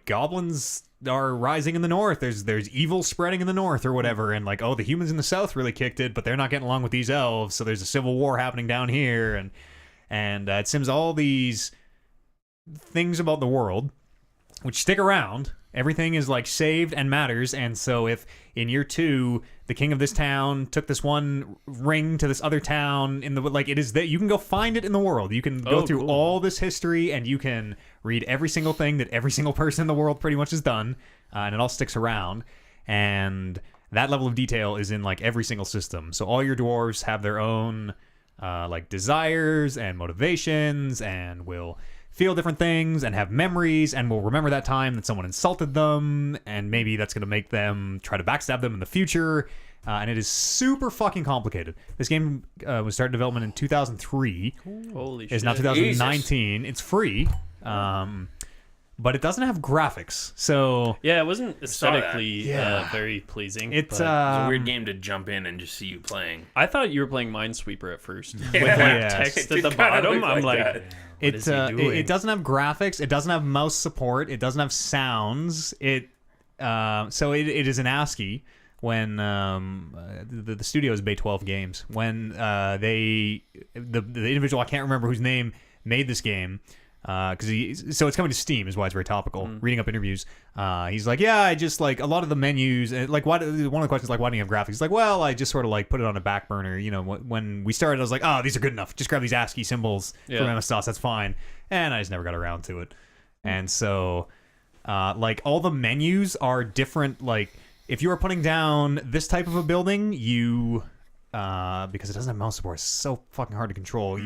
goblins are rising in the north. There's evil spreading in the north or whatever, and like the humans in the south really kicked it, but they're not getting along with these elves. So there's a civil war happening down here, and it sims all these things about the world, which stick around. Everything is like saved and matters, and so if in year 2 the king of this town took this one ring to this other town it is that you can go find it in the world. You can go through cool. all this history, and you can read every single thing that every single person in the world pretty much has done, and it all sticks around. And that level of detail is in like every single system. So all your dwarves have their own desires and motivations, and will feel different things and have memories, and will remember that time that someone insulted them, and maybe that's going to make them try to backstab them in the future. And it is super fucking complicated. This game was started development in 2003. Holy shit. It's now 2019. It's free, but it doesn't have graphics. So Yeah, it wasn't saw that. aesthetically Yeah. very pleasing. it's but It's a weird game to jump in and just see you playing. I thought you were playing Minesweeper at first. With Yeah. text It at the did kinda bottom. look I'm like like, that. what is he doing? It doesn't have graphics. It doesn't have mouse support. It doesn't have sounds. So it is an ASCII. When the studio is Bay 12 Games, when the individual, I can't remember whose name, made this game, so it's coming to Steam is why it's very topical. Reading up interviews, he's like, yeah, I just like a lot of the menus, like one of the questions like, why do you have graphics? He's like, well, I just sort of like put it on a back burner. When we started, I was like, oh, these are good enough. Just grab these ASCII symbols from MS-DOS, that's fine. And I just never got around to it. And so like all the menus are different. Like if you are putting down this type of a building, you because it doesn't have mouse support, it's so fucking hard to control.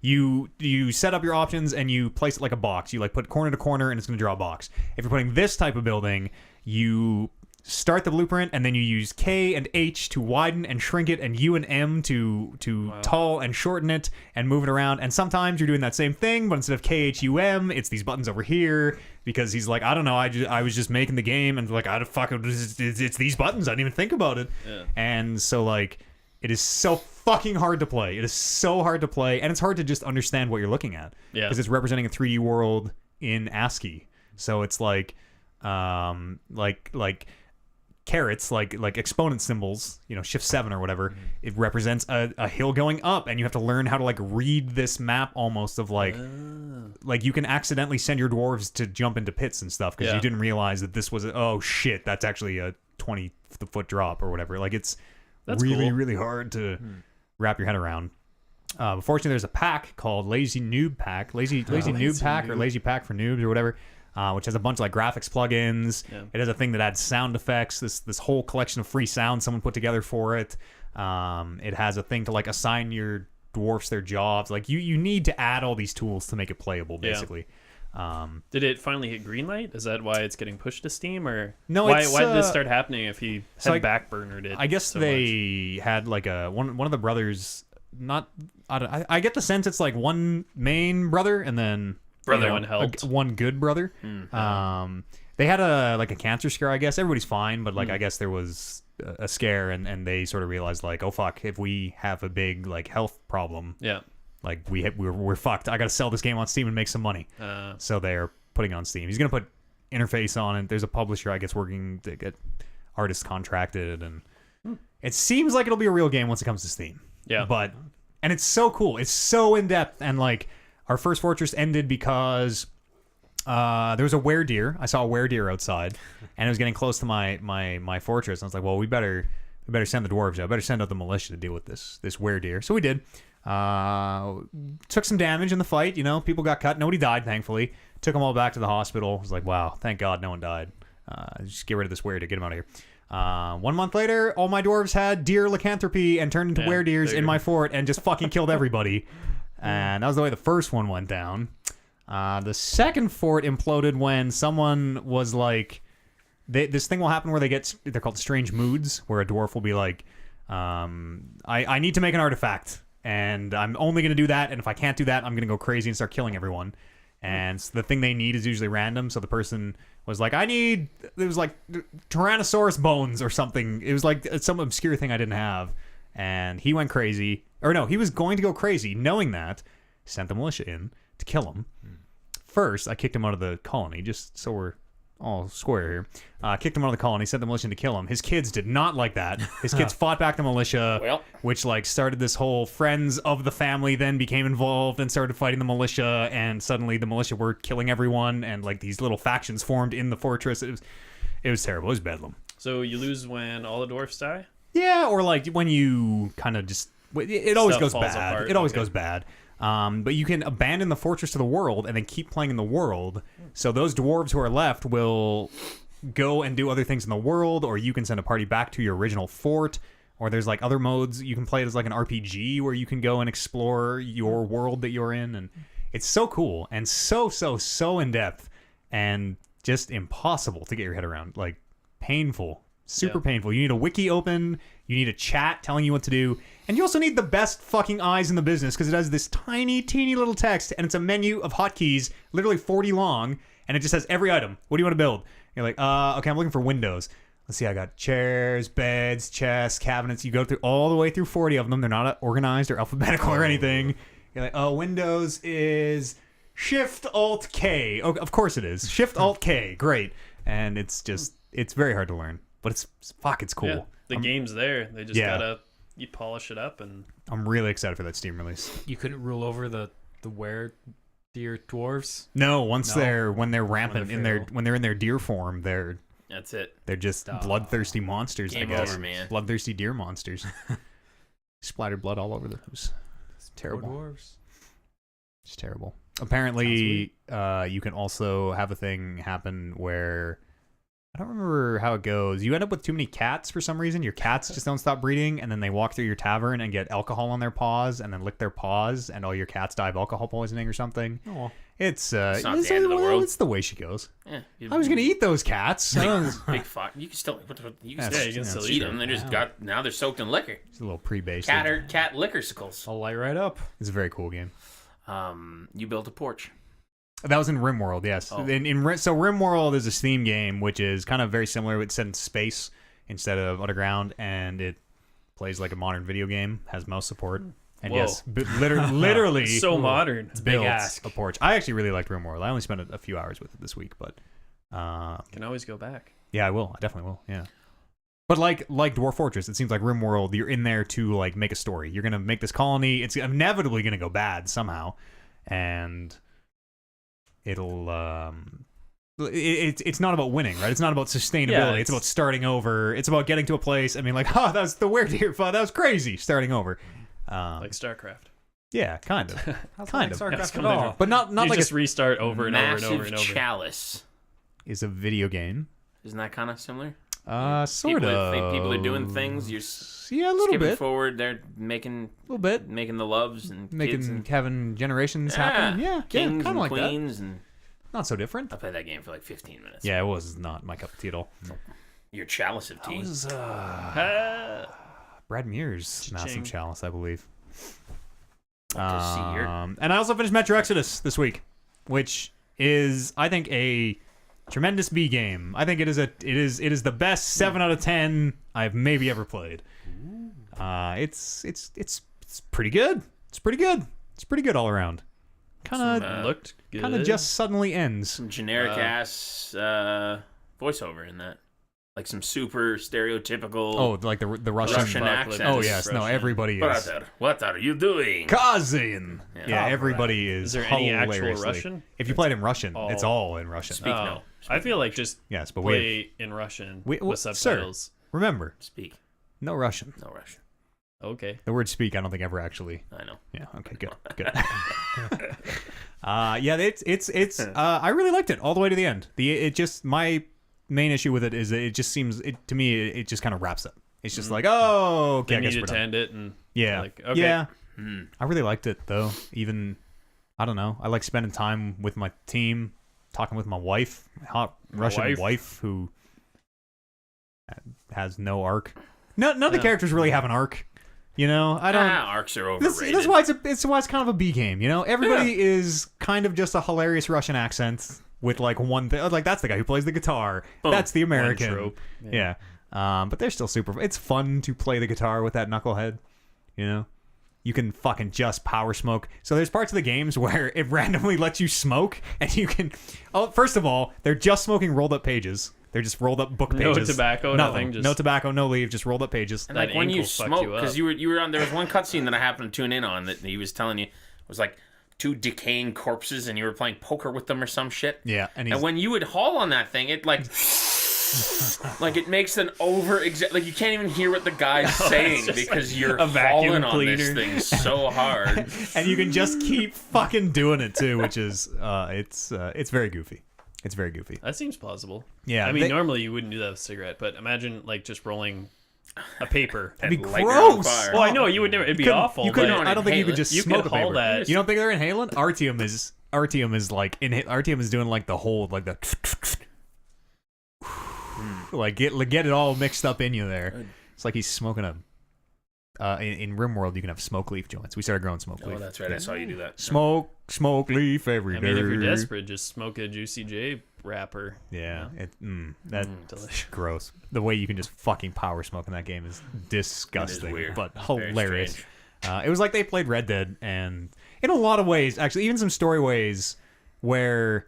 You set up your options and you place it like a box. You like put corner to corner and it's going to draw a box. If you're putting this type of building, you start the blueprint and then you use K and H to widen and shrink it, and U and M to tall and shorten it and move it around. And sometimes you're doing that same thing, but instead of KHUM, it's these buttons over here, because he's like, I don't know, I was just making the game and like, it's these buttons. I didn't even think about it. Yeah. And so like, it is so fucking hard to play. It is so hard to play, and it's hard to just understand what you're looking at. Yeah. Because it's representing a 3D world in ASCII. So it's like carrots, like exponent symbols, shift 7 or whatever. Mm-hmm. It represents a hill going up, and you have to learn how to like read this map almost of like you can accidentally send your dwarves to jump into pits and stuff because you didn't realize that this was oh shit, that's actually a 20-foot drop or whatever. Like it's really hard to wrap your head around. Fortunately, there's a pack called Lazy Noob Pack, Lazy Noob Pack, or Lazy Pack for Noobs or whatever, which has a bunch of like graphics plugins. Yeah. It has a thing that adds sound effects. This whole collection of free sound someone put together for it. It has a thing to like assign your dwarfs their jobs. Like you need to add all these tools to make it playable, basically. Did it finally hit green light? Is that why it's getting pushed to Steam, or no? Why did this start happening if he had backburnered it? I guess so they had like one of the brothers. I get the sense it's like one main brother and then one helped. One good brother. Mm-hmm. They had a cancer scare. I guess everybody's fine, but like I guess there was a scare, and they sort of realized like, oh fuck, if we have a big like health problem, like we're fucked. I got to sell this game on Steam and make some money. So they're putting it on Steam. He's gonna put interface on it. There's a publisher, I guess, working to get artists contracted, and it seems like it'll be a real game once it comes to Steam. Yeah. And it's so cool. It's so in depth, and like our first fortress ended because there was a weredeer. I saw a weredeer outside, and it was getting close to my fortress. And I was like, well, we better send the dwarves out. Better send out the militia to deal with this weredeer. So we did. Took some damage in the fight. People got cut. Nobody died, thankfully. Took them all back to the hospital. I was like, wow, thank God no one died. Just get rid of this weredeer. Get him out of here. 1 month later, all my dwarves had deer lycanthropy and turned into weredeers in my fort and just fucking killed everybody. And that was the way the first one went down. The second fort imploded when someone was like, this thing will happen where they're called strange moods, where a dwarf will be like, I need to make an artifact, and I'm only going to do that, and if I can't do that, I'm going to go crazy and start killing everyone. And so the thing they need is usually random, so the person was like, it was like Tyrannosaurus bones or something. It was like some obscure thing I didn't have. And he went crazy. Or no, he was going to go crazy, knowing that, sent the militia in to kill him. First, I kicked him out of the colony, just so we're all square here. Kicked him out of the colony, sent the militia in to kill him. His kids did not like that. His kids fought back the militia, which like started this whole friends of the family then became involved and started fighting the militia, and suddenly the militia were killing everyone, and like these little factions formed in the fortress. It was terrible. It was bedlam. So you lose when all the dwarfs die? Yeah, or like when you kind of just... It always goes bad. Apart. It always goes bad. But you can abandon the fortress to the world and then keep playing in the world. So those dwarves who are left will go and do other things in the world, or you can send a party back to your original fort. Or there's like other modes. You can play it as like an RPG where you can go and explore your world that you're in. And it's so cool and so in depth and just impossible to get your head around. Like painful. Super painful. You need a wiki open. You need a chat telling you what to do. And you also need the best fucking eyes in the business, because it has this tiny, teeny little text, and it's a menu of hotkeys, literally 40 long, and it just has every item. What do you want to build? You're like, okay, I'm looking for windows. Let's see, I got chairs, beds, chests, cabinets. You go through all the way through 40 of them. They're not organized or alphabetical or anything. You're like, Windows is Shift-Alt-K. Oh, of course it is. Shift-Alt-K. Great. And it's very hard to learn. But it's cool. Yeah, the game's there. They just gotta polish it up, and I'm really excited for that Steam release. You couldn't rule over the weredeer dwarves? No, when they're rampant when they're in their deer form, that's it. They're just bloodthirsty monsters. Game I guess. over, man. Bloodthirsty deer monsters. Splattered blood all over the house. It's terrible. Dwarves. It's terrible. Apparently, you can also have a thing happen where I don't remember how it goes. You end up with too many cats for some reason. Your cats just don't stop breeding, and then they walk through your tavern and get alcohol on their paws, and then lick their paws, and all your cats die of alcohol poisoning or something. Oh. It's not the end of the world. It's the way she goes. Yeah, I was gonna eat those cats. big fuck. You can still you can still eat them. They just now they're soaked in liquor. It's a little pre-based. Cat lickersicles. I'll light right up. It's a very cool game. You built a porch. That was in Rimworld, yes. Oh. So Rimworld is a Steam game, which is kind of very similar. It's set in space instead of underground, and it plays like a modern video game, has mouse support. And Whoa. yes, literally So modern. It's a big built ask. a porch. I actually really liked Rimworld. I only spent a few hours with it this week, but Can always go back. yeah, I will. I definitely will. Yeah. But like Dwarf Fortress, it seems like Rimworld, you're in there to like make a story. You're gonna make this colony. It's inevitably gonna go bad somehow, and it'll it's not about winning, right? It's not about sustainability. Yeah, it's about starting over. It's about getting to a place. I mean, like, oh, that's the weird here. That was crazy. Starting over. Like StarCraft. Yeah, kind of, kind of. Yeah, it's StarCraft at kinda all. But not You like just restart over and over and over and Massive over. Chalice. is a video game. Isn't that kind of similar? Sort people of. Think people are doing things. You're Yeah, a little skipping bit. forward. They're making A little bit. the loves and kids and having generations happen. Yeah, kings kind of and like queens and. that. Not so different. I played that game for like 15 minutes. Yeah, it was not my cup of tea at all. Your chalice of tea. That was Ah. Brad Muir's Massive Cha-ching. Chalice, I believe. Like to see your- And I also finished Metro Exodus this week, which is, I think, a tremendous B game. I think it is the best 7 out of 10 I've maybe ever played. It's pretty good. It's pretty good. It's pretty good all around. Kind of Looked good. just suddenly ends. Some generic ass voiceover in that. Like some super stereotypical Oh, like the Russian. Russian accent. Oh yes, no, Russian. everybody is. Brother, what are you doing? Cousin. Yeah. Yeah, everybody is. Is there any actual hilariously- Russian? If you played in Russian, Oh. it's all in Russision. Speak Oh, no. I feel like just Yes, but play in Russian with sir. subtitles. remember, Speak. no Russian. No Russian. Okay. The word "speak" I don't think ever actually. I know. Yeah. Okay. Good. Good. Yeah. It's. I really liked it all the way to the end. My main issue with it is that it just seems to me it just kind of wraps up. It's just like, oh, okay, They I guess need we're to done. end it and Yeah. like, okay. Yeah. Hmm. I really liked it though. Even I don't know. I like spending time with my team, talking with my wife, my hot Russian wife who has no arc. None of the characters really have an arc. You know, I don't. Arcs are overrated. That's why it's why it's kind of a B game. You know, everybody is kind of just a hilarious Russian accent with like one thing. Like that's the guy who plays the guitar. Boom. That's the American. trope. Yeah. But they're still super. It's fun to play the guitar with that knucklehead. You know, you can fucking just power smoke. So there's parts of the games where it randomly lets you smoke, and you can. Oh, first of all, they're just smoking rolled up pages. They're just rolled up book No pages. tobacco, nothing, just- No tobacco, no leaf, just rolled up pages. And That like when ink you will fuck smoke, you up. because you were on. There was one cutscene that I happened to tune in on that he was telling you was like 2 decaying corpses, and you were playing poker with them or some shit. Yeah, and And when you would haul on that thing, it like. Like it makes an like you can't even hear what the guy's saying just because like you're a vacuum hauling on this cleaner. thing so hard. and you can just keep fucking doing it too, which is it's very goofy. It's very goofy. That seems plausible. Yeah, I mean, they- normally you wouldn't do that with a cigarette, but imagine like just rolling a paper. That'd be Light it on gross. fire. Well, I know you would never. It'd be Couldn't- awful. You couldn't. but I don't think you inhale could just it. You smoke could a haul paper. that. You don't think they're inhaling? Artium is like Artium is doing like the whole like the like get it all mixed up in you there. It's like he's smoking a. In Rimworld, you can have smoke leaf joints. We started growing smoke leaf. Oh, that's right. I saw you do that. Smoke leaf every I day. mean, if you're desperate, just smoke a Juicy J wrapper. Yeah, that's Delicious. gross. The way you can just fucking power smoke in that game is disgusting, weird. but Very hilarious. strange. It was like they played Red Dead, and in a lot of ways, actually, even some story ways where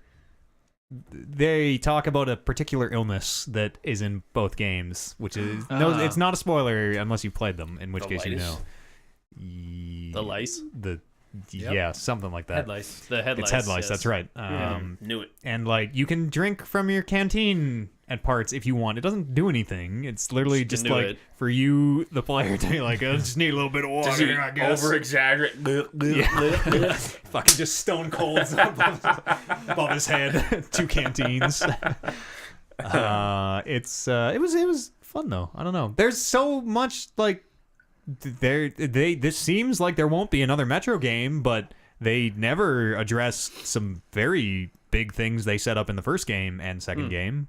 they talk about a particular illness that is in both games, which is no, it's not a spoiler unless you played them, in which The case you lice? know. The lice? The Yeah, something like that. Head lice. The head lice. It's head lice. yes. That's right. Knew it. And like you can drink from your canteen at parts if you want. It doesn't do anything. It's literally Just just to do like it. for you, the player, to be like, I just need a little bit of Does he water. I guess. over exaggerate? Fucking just stone cold above his head. 2 canteens. It was fun though. I don't know. There's so much like this seems like there won't be another Metro game, but they never addressed some very big things they set up in the first game and second game.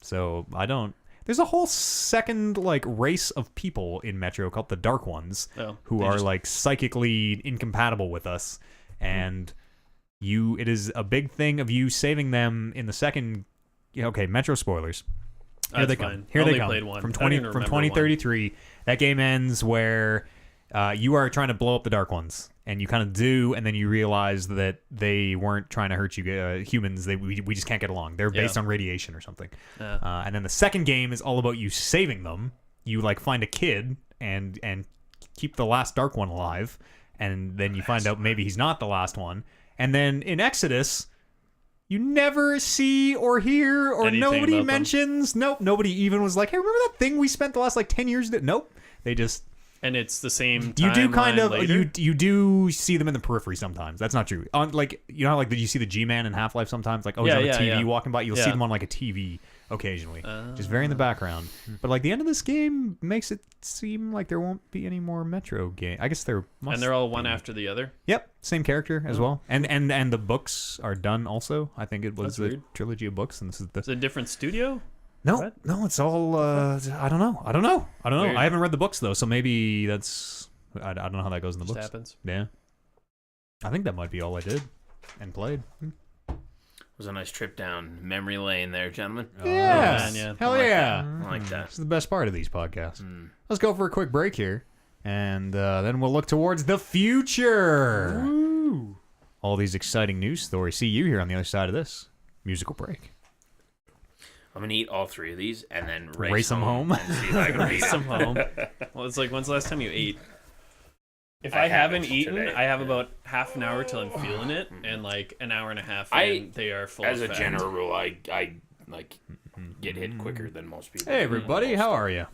So I don't. There's a whole second like race of people in Metro called the Dark Ones, who are like psychically incompatible with us, and it is a big thing of you saving them in the second. Okay, Metro spoilers. Here they come. Here they come. From 2033. That game ends where you are trying to blow up the Dark Ones, and you kind of do, and then you realize that they weren't trying to hurt you humans. We just can't get along. They're based on radiation or something. And then the second game is all about you saving them. You like find a kid and keep the last Dark One alive, and then you find out maybe he's not the last one. And then in Exodus, you never see or hear or Anything nobody about mentions. Nope, nobody even was like, hey, remember that thing we spent the last like 10 years doing? Nope. They just... And it's the same You do kind of... later? You do see them in the periphery sometimes. That's not true. On like, you know how like you see the G-Man in Half-Life sometimes? Like, he's on a TV walking by. You'll see them on like a TV occasionally. Just very in the background. But like the end of this game makes it seem like there won't be any more Metro game. I guess there must And they're all one be. after the other? Yep, same character as well, and the books are done also. I think it was That's a weird. trilogy of books, and this is the It's a different studio? no, it's all. I don't know. Weird. I haven't read the books though, so maybe that's. I don't know how that goes in the Just books. happens. Yeah, I think that might be all I did and played. It was a nice trip down memory lane there, gentlemen. Yes. man, yeah. Hell I like yeah! that. I like that. It's the best part of these podcasts. Let's go for a quick break here, and then we'll look towards the future. Woo. All these exciting news stories. See you here on the other side of this musical break. I'm gonna eat all 3 of these and then Race them home. and see if I can Race them home. Well, it's like, when's the last time you ate? If I I haven't haven't eaten, today. I have about half an hour till I'm feeling it, and like an hour and a half in, they are full As of a fat. general rule, I like get hit quicker than most people. Hey everybody, how are you?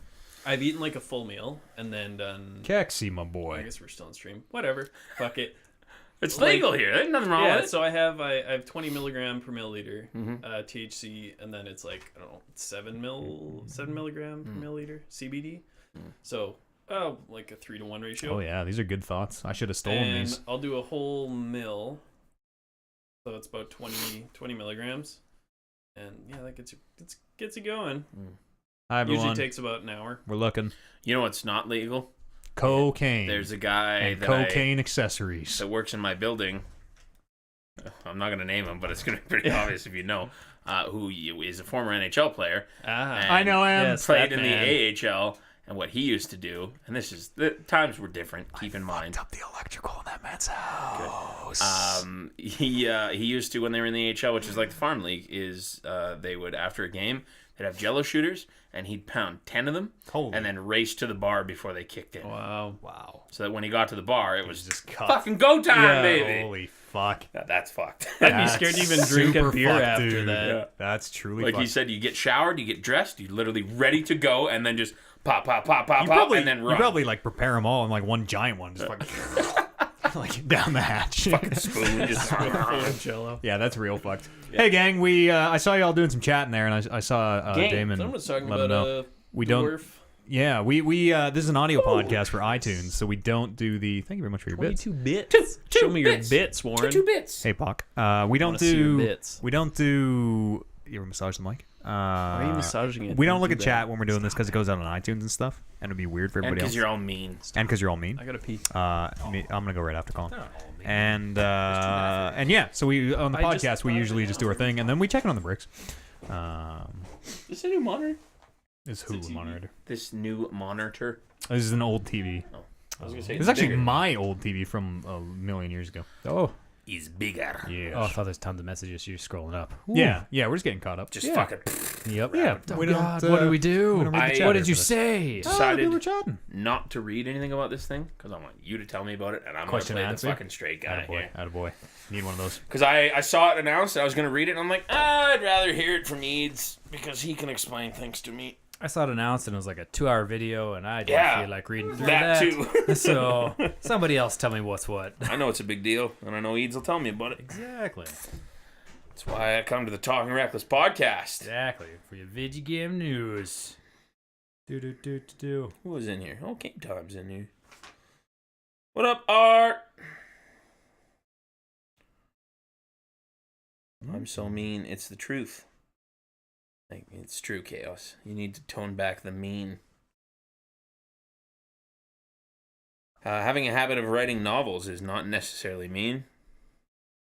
I've eaten like a full meal and then done... Kexi, my I boy. guess we're still on stream. Whatever. Fuck it. It's legal here. There's nothing wrong Yeah, with it. so I have 20 milligram per milliliter THC, and then it's like, I don't know, 7 milligram per milliliter CBD. So, like a 3-to-1 ratio. Oh yeah, these are good thoughts. I should have stolen And these. I'll do a whole mill. So it's about 20 milligrams. And yeah, that gets you going. Hi everyone. Usually takes about an hour. We're looking. You know what's not legal? Cocaine. There's a guy and that cocaine accessories. that works in my building. I'm not gonna name him, but it's gonna be pretty obvious if you know. Who is a former NHL player. And I know him. Yes, played that in man. the AHL, and what he used to do, and this is the times were different. Keep in mind. Up the electrical in that man's house. He used to, when they were in the AHL, which is like the farm league, is they would, after a game, they'd have jello shooters, and he'd pound 10 of them, Holy. and then race to the bar before they kicked in. Wow. Wow. So that when he got to the bar, it was Just cut. fucking go time, Yeah. baby. Holy fuck. That's fucked. I'd be scared to even drink a super beer fucked, after dude. that. Yeah. That's truly Like fucked. he said, you get showered, you get dressed, you're literally ready to go, and then just pop, pop, pop, pop, you pop, probably, and then run. you probably like prepare them all in like one giant one, just fucking like down the hatch. spoon just Full of Jello. Yeah, that's real fucked. Hey gang, we I saw y'all doing some chatting there, and I saw Damon. Someone was talking let him about know. We don't. dwarf. Yeah, we this is an audio podcast for iTunes, so we don't do the. Thank you very much for your bits. 22 bits. Show me your bits. bits, Warren. Two bits. Hey, Puck. We don't wanna see your do. bits. We don't do. You ever massage the mic? Why are you massaging it? We don't look do at that. chat when we're doing this because it goes out on iTunes and stuff, and it'd be weird for And everybody because else. you're all mean. And because you're all mean. I gotta pee. I'm gonna go right after Colin. And yeah, so we on the I just podcast we thought usually of it just do our thing, and then we check in on the bricks. Is this a new monitor? Is who monitor? This new monitor? This is an old TV. I was gonna say It's actually my old TV from a million years ago. Oh, is bigger. Yeah. Oh, I thought there's tons of messages. You're scrolling up. Yeah, we're just getting caught up. Just fucking Yep. Yeah. Oh, We God, what do we do? we don't read the I- chat What here did you for this. say? decided we're chatting. not to read anything about this thing because I want you to tell me about it, and I'm Question gonna play answer? the fucking straight guy here. Attaboy. Need one of those. Because I saw it announced, and I was gonna read it, and I'm like, I'd rather hear it from Eads because he can explain things to me. I saw it announced and it was like a 2-hour video, and I didn't Yeah, feel like reading through that that. too. So somebody else tell me what's what. I know it's a big deal, and I know Eads will tell me about it. Exactly. That's why I come to the Talking Reckless podcast. Exactly. For your video game news. Do. Who was in here? Oh, Game Time's in here. What up, Art? I'm so mean. It's the truth. Like, it's true, Chaos. You need to tone back the mean. Having a habit of writing novels is not necessarily mean.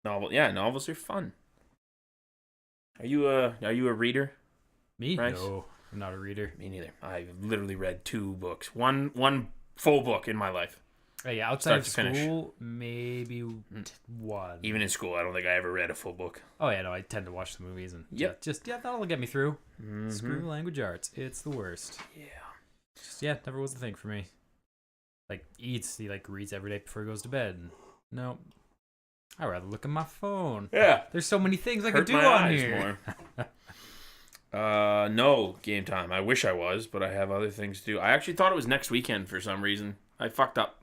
Novels are fun. Are you a reader? Me? Bryce? No, I'm not a reader. Me neither. I've literally read 2 books. One full book in my life. Oh, yeah, outside Start of to finish. school, maybe one. Even in school, I don't think I ever read a full book. Oh yeah, no, I tend to watch the movies and Yep. that'll get me through. Mhm. Screw language arts, it's the worst. Yeah. Never was the thing for me. Like eats, he like reads every day before he goes to bed. And no, I'd rather look at my phone. Yeah. There's so many things I Hurt could do my on eyes here. more. No Game Time. I wish I was, but I have other things to do. I actually thought it was next weekend for some reason. I fucked up.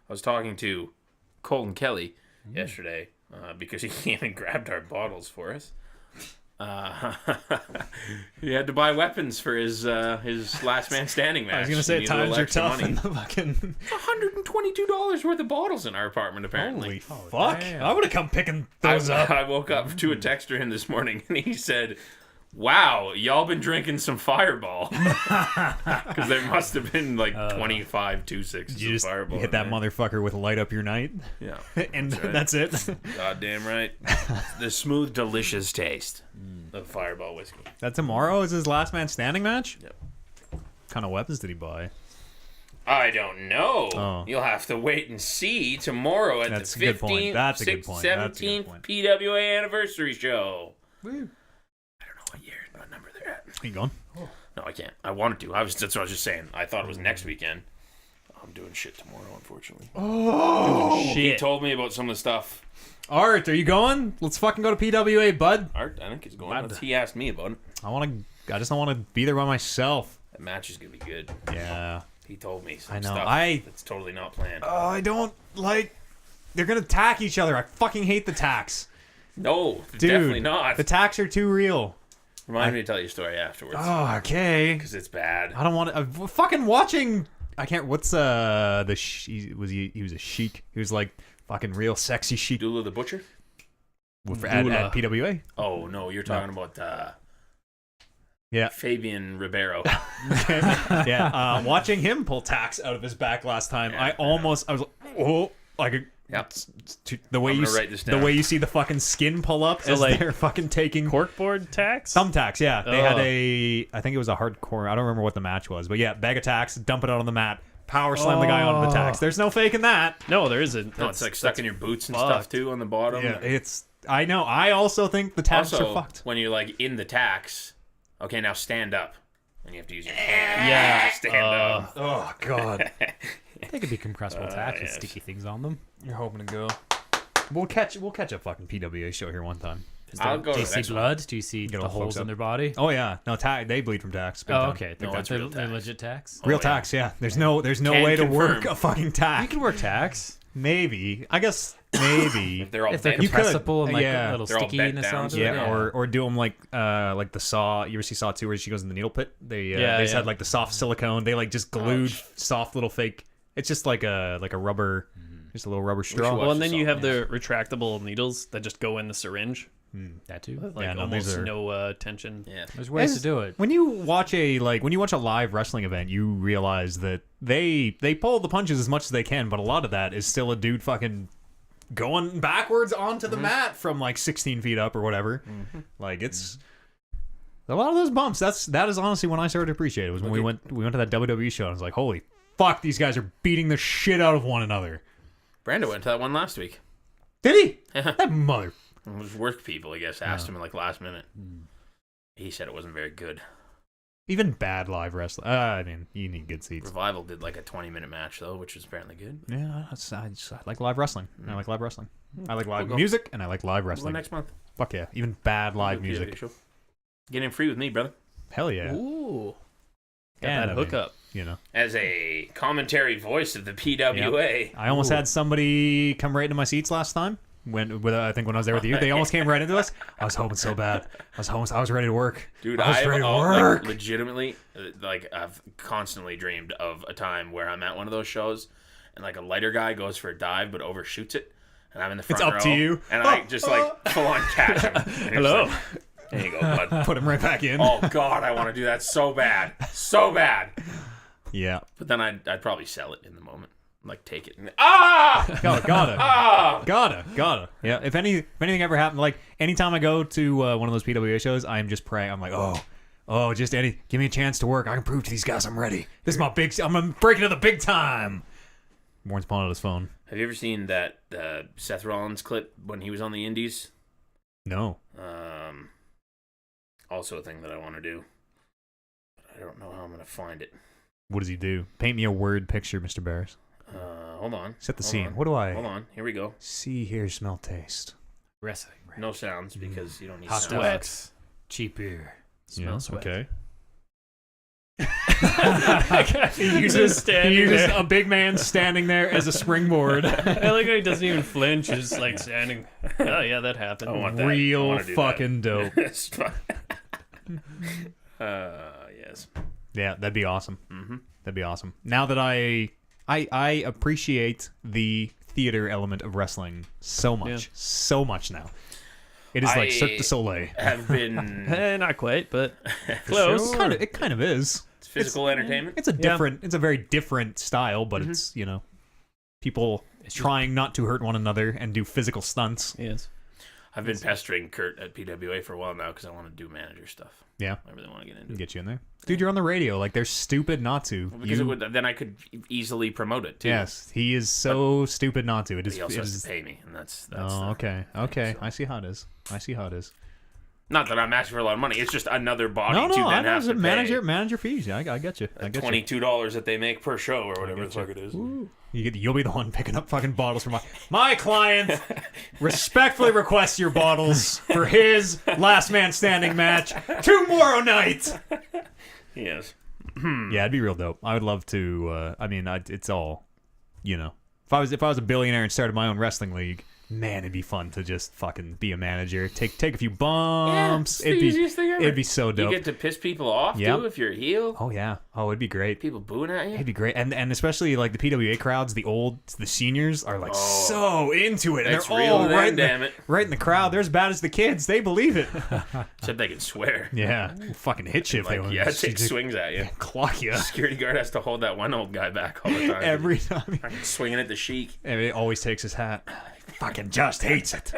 I was talking to Colton Kelly yesterday because he came and grabbed our bottles for us. He had to buy weapons for his last man standing match. I was gonna say He needed a times little are extra tough money. and the fucking $122 worth of bottles in our apartment, apparently. holy fuck! damn. I would have come picking those up. I woke up to a text to him this morning, and he said, "Wow, y'all been drinking some Fireball." Because there must have been like 25 2.6s You of just Fireball. hit in that there. motherfucker with light up your night, Yeah. and That's right. that's it. Goddamn right. The smooth, delicious taste of Fireball whiskey. That tomorrow is his last man standing match. Yep. What kind of weapons did he buy? I don't know. Oh. You'll have to wait and see tomorrow at That's a the good point. 15th, That's a good 6th, point. That's a good 17th point. PWA anniversary show. Woo. I don't know what number they're at. Are you going? No, I can't. I wanted to. That's what I was just saying. I thought it was next weekend. I'm doing shit tomorrow, unfortunately. Oh He shit! told me about some of the stuff. Art, are you going? Let's fucking go to PWA, bud. Art, I think he's going. He asked me about it. I just don't want to be there by myself. That match is gonna be good. Yeah. He told me some I know. stuff that's totally not planned. I don't like. They're gonna tack each other. I fucking hate the tacks. No, Dude, definitely not. The tacks are too real. Remind me to tell you a story afterwards. Oh, okay. Because it's bad. I don't want to. Fucking watching. I can't. What's he was a sheik. He was like fucking real sexy sheik Dula the Butcher? at PWA. Oh, no, you're talking about Yeah. Fabian Ribeiro. Yeah. Watching him pull tacks out of his back last time, I was like, oh, like Yep. the way I'm you gonna write this down. the way you see the fucking skin pull up as like, they're fucking taking Corkboard tax? thumbtacks. Yeah, they had Oh. I think it was a hardcore. I don't remember what the match was, but yeah, bag of tacks, dump it out on the mat, power slam the guy onto the tacks. There's no faking that. No, there isn't. No, it's like stuck in your boots and stuff fucked. too on the bottom. Yeah, it's. I know. I also think the tacks also, are fucked. when you're like in the tax, okay, now stand up. And you have to use your hand. Yeah. to stand up. Oh God, They could be compressible tacks with yes. sticky things on them. you're hoping to go. We'll catch a fucking PWA show here one time. I'll go Do you to the see next one. blood? Do you see Get the all holes folks in up. their body? Oh yeah, no they bleed from tacks. big Oh, time. okay. No, it's They're real tax. legit tax. Real Oh, yeah. tax, yeah. There's no Can way to work confirm. a fucking You tack. can work tax. Maybe. I guess maybe. If they're all If they're bent. You could. compressible and like Yeah. a little They're all bent stickiness down, on so it. Yeah, or do them like the Saw. You ever see Saw 2 where she goes in the needle pit? They just yeah. had like the soft silicone. They like just glued soft little fake. It's just like a rubber, just a little rubber straw. watch Well, and the then you song, have the retractable needles that just go in the syringe. That too. Like Yeah, no, almost these are- no tension. Yeah. There's ways As- to do it. When you watch a live wrestling event, you realize that they pull the punches as much as they can, but a lot of that is still a dude fucking going backwards onto the mat from like 16 feet up or whatever. Like it's a lot of those bumps. That is honestly when I started to appreciate it. Was when we went to that WWE show and I was like, holy fuck, these guys are beating the shit out of one another. Brando went to that one last week. Did he? That mother. It was work people, I guess, asked him like last minute. He said it wasn't very good. Even bad live wrestling. I mean, you need good seats. Revival did like a 20-minute match though, which was apparently good. Yeah, I like live wrestling. I like live wrestling. I like live We'll go. music, and I like live We'll go wrestling. next month. Fuck yeah. Even bad live We'll do a music. show. Get in free with me, brother. Hell yeah. Ooh. Got And, that I mean, hookup. You know. As a commentary voice of the PWA. I almost had somebody come right into my seats last time. I think when I was there with you, they almost came right into us. I was hoping so bad. I was ready to work. Dude, I was I've ready to work. Like, legitimately, like I've constantly dreamed of a time where I'm at one of those shows, and like a lighter guy goes for a dive but overshoots it, and I'm in the front row. It's up to you. And I just like full on catch him. And you're Hello. just like, there you go, bud. Put him right back in. Oh God, I want to do that so bad, so bad. Yeah. But then I'd probably sell it in the moment, like take it. And, Gotta. Yeah. If anything ever happened, like anytime I go to one of those PWA shows, I'm just praying. I'm like, give me a chance to work. I can prove to these guys I'm ready. This is my I'm breaking into the big time. Warren's pulling out his phone. Have you ever seen that Seth Rollins clip when he was on the Indies? No. Also a thing that I want to do, but I don't know how I'm gonna find it. What does he do? Paint me a word picture, Mr. Barris. Hold on. Set the Hold scene. on. What do I Hold on. Here we go. see, hear, smell, taste? Wrestling. No sounds because you don't need Hot sounds. dogs. Cheap beer. Smell sweat. Okay. He uses a big man standing there as a springboard. I like how he doesn't even flinch. He's just like standing. Oh yeah, that happened. I want that. I Real wanna do fucking dope. that. Yes. Yeah, that'd be awesome. Mm-hmm. That'd be awesome. Now that I appreciate the theater element of wrestling so much now. It is like Cirque du Soleil. Have been Not quite, but close. Sure. It kind of is. it's physical entertainment. It's a very different style, but it's, people trying not to hurt one another and do physical stunts. Yes. I've been pestering Kurt at PWA for a while now because I want to do manager stuff. Yeah. I really want to get into it. Get you in there. Dude, you're on the radio. Like, they're stupid not to. Because then I could easily promote it too. Yes, he is so stupid not to. It But is. he also It has is to pay me, and that's oh, okay. Okay, so. I see how it is. Not that I'm asking for a lot of money. It's just another body No, to I then know. have It's to a pay. manager fees. Yeah, I get you. I get you. $22 that they make per show or whatever the fuck it is. You'll be the one picking up fucking bottles for my client. Respectfully requests your bottles for his last man standing match tomorrow night. Yes. Yeah, it'd be real dope. I would love to. It's all, If I was a billionaire and started my own wrestling league, man, it'd be fun to just fucking be a manager. Take a few bumps. Yeah, it's the easiest thing ever. It'd be so dope. You get to piss people off Yep. too if you're a heel. Oh yeah. Oh, it'd be great. People booing at you. It'd be great, and especially like the PWA crowds, the seniors are like so into it, and That's they're real all to them, right, damn it. right in the crowd. They're as bad as the kids; they believe it. Except they can swear. Yeah, fucking hit you if they Like, want. yeah, to take swings at you. clock you Security guard has to hold that one old guy back all the time. every time. Fucking swinging at the Sheik. And it always takes his hat. Fucking just hates it.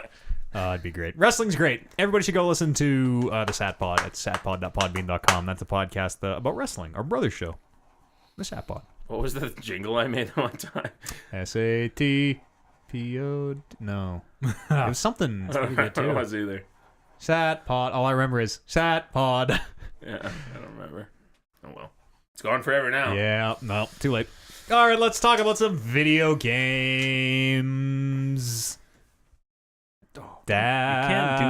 It'd be great. Wrestling's great. Everybody should go listen to the Sat Pod at satpod.podbean.com. That's a podcast about wrestling, our brother show, the Sat Pod. What was the jingle I made one time? SATPO. No. It was something. I don't know either. Sat Pod. All I remember is Sat Pod. Yeah, I don't remember. Oh well. It's gone forever now. Yeah, no, too late. All right, let's talk about some video games. can't do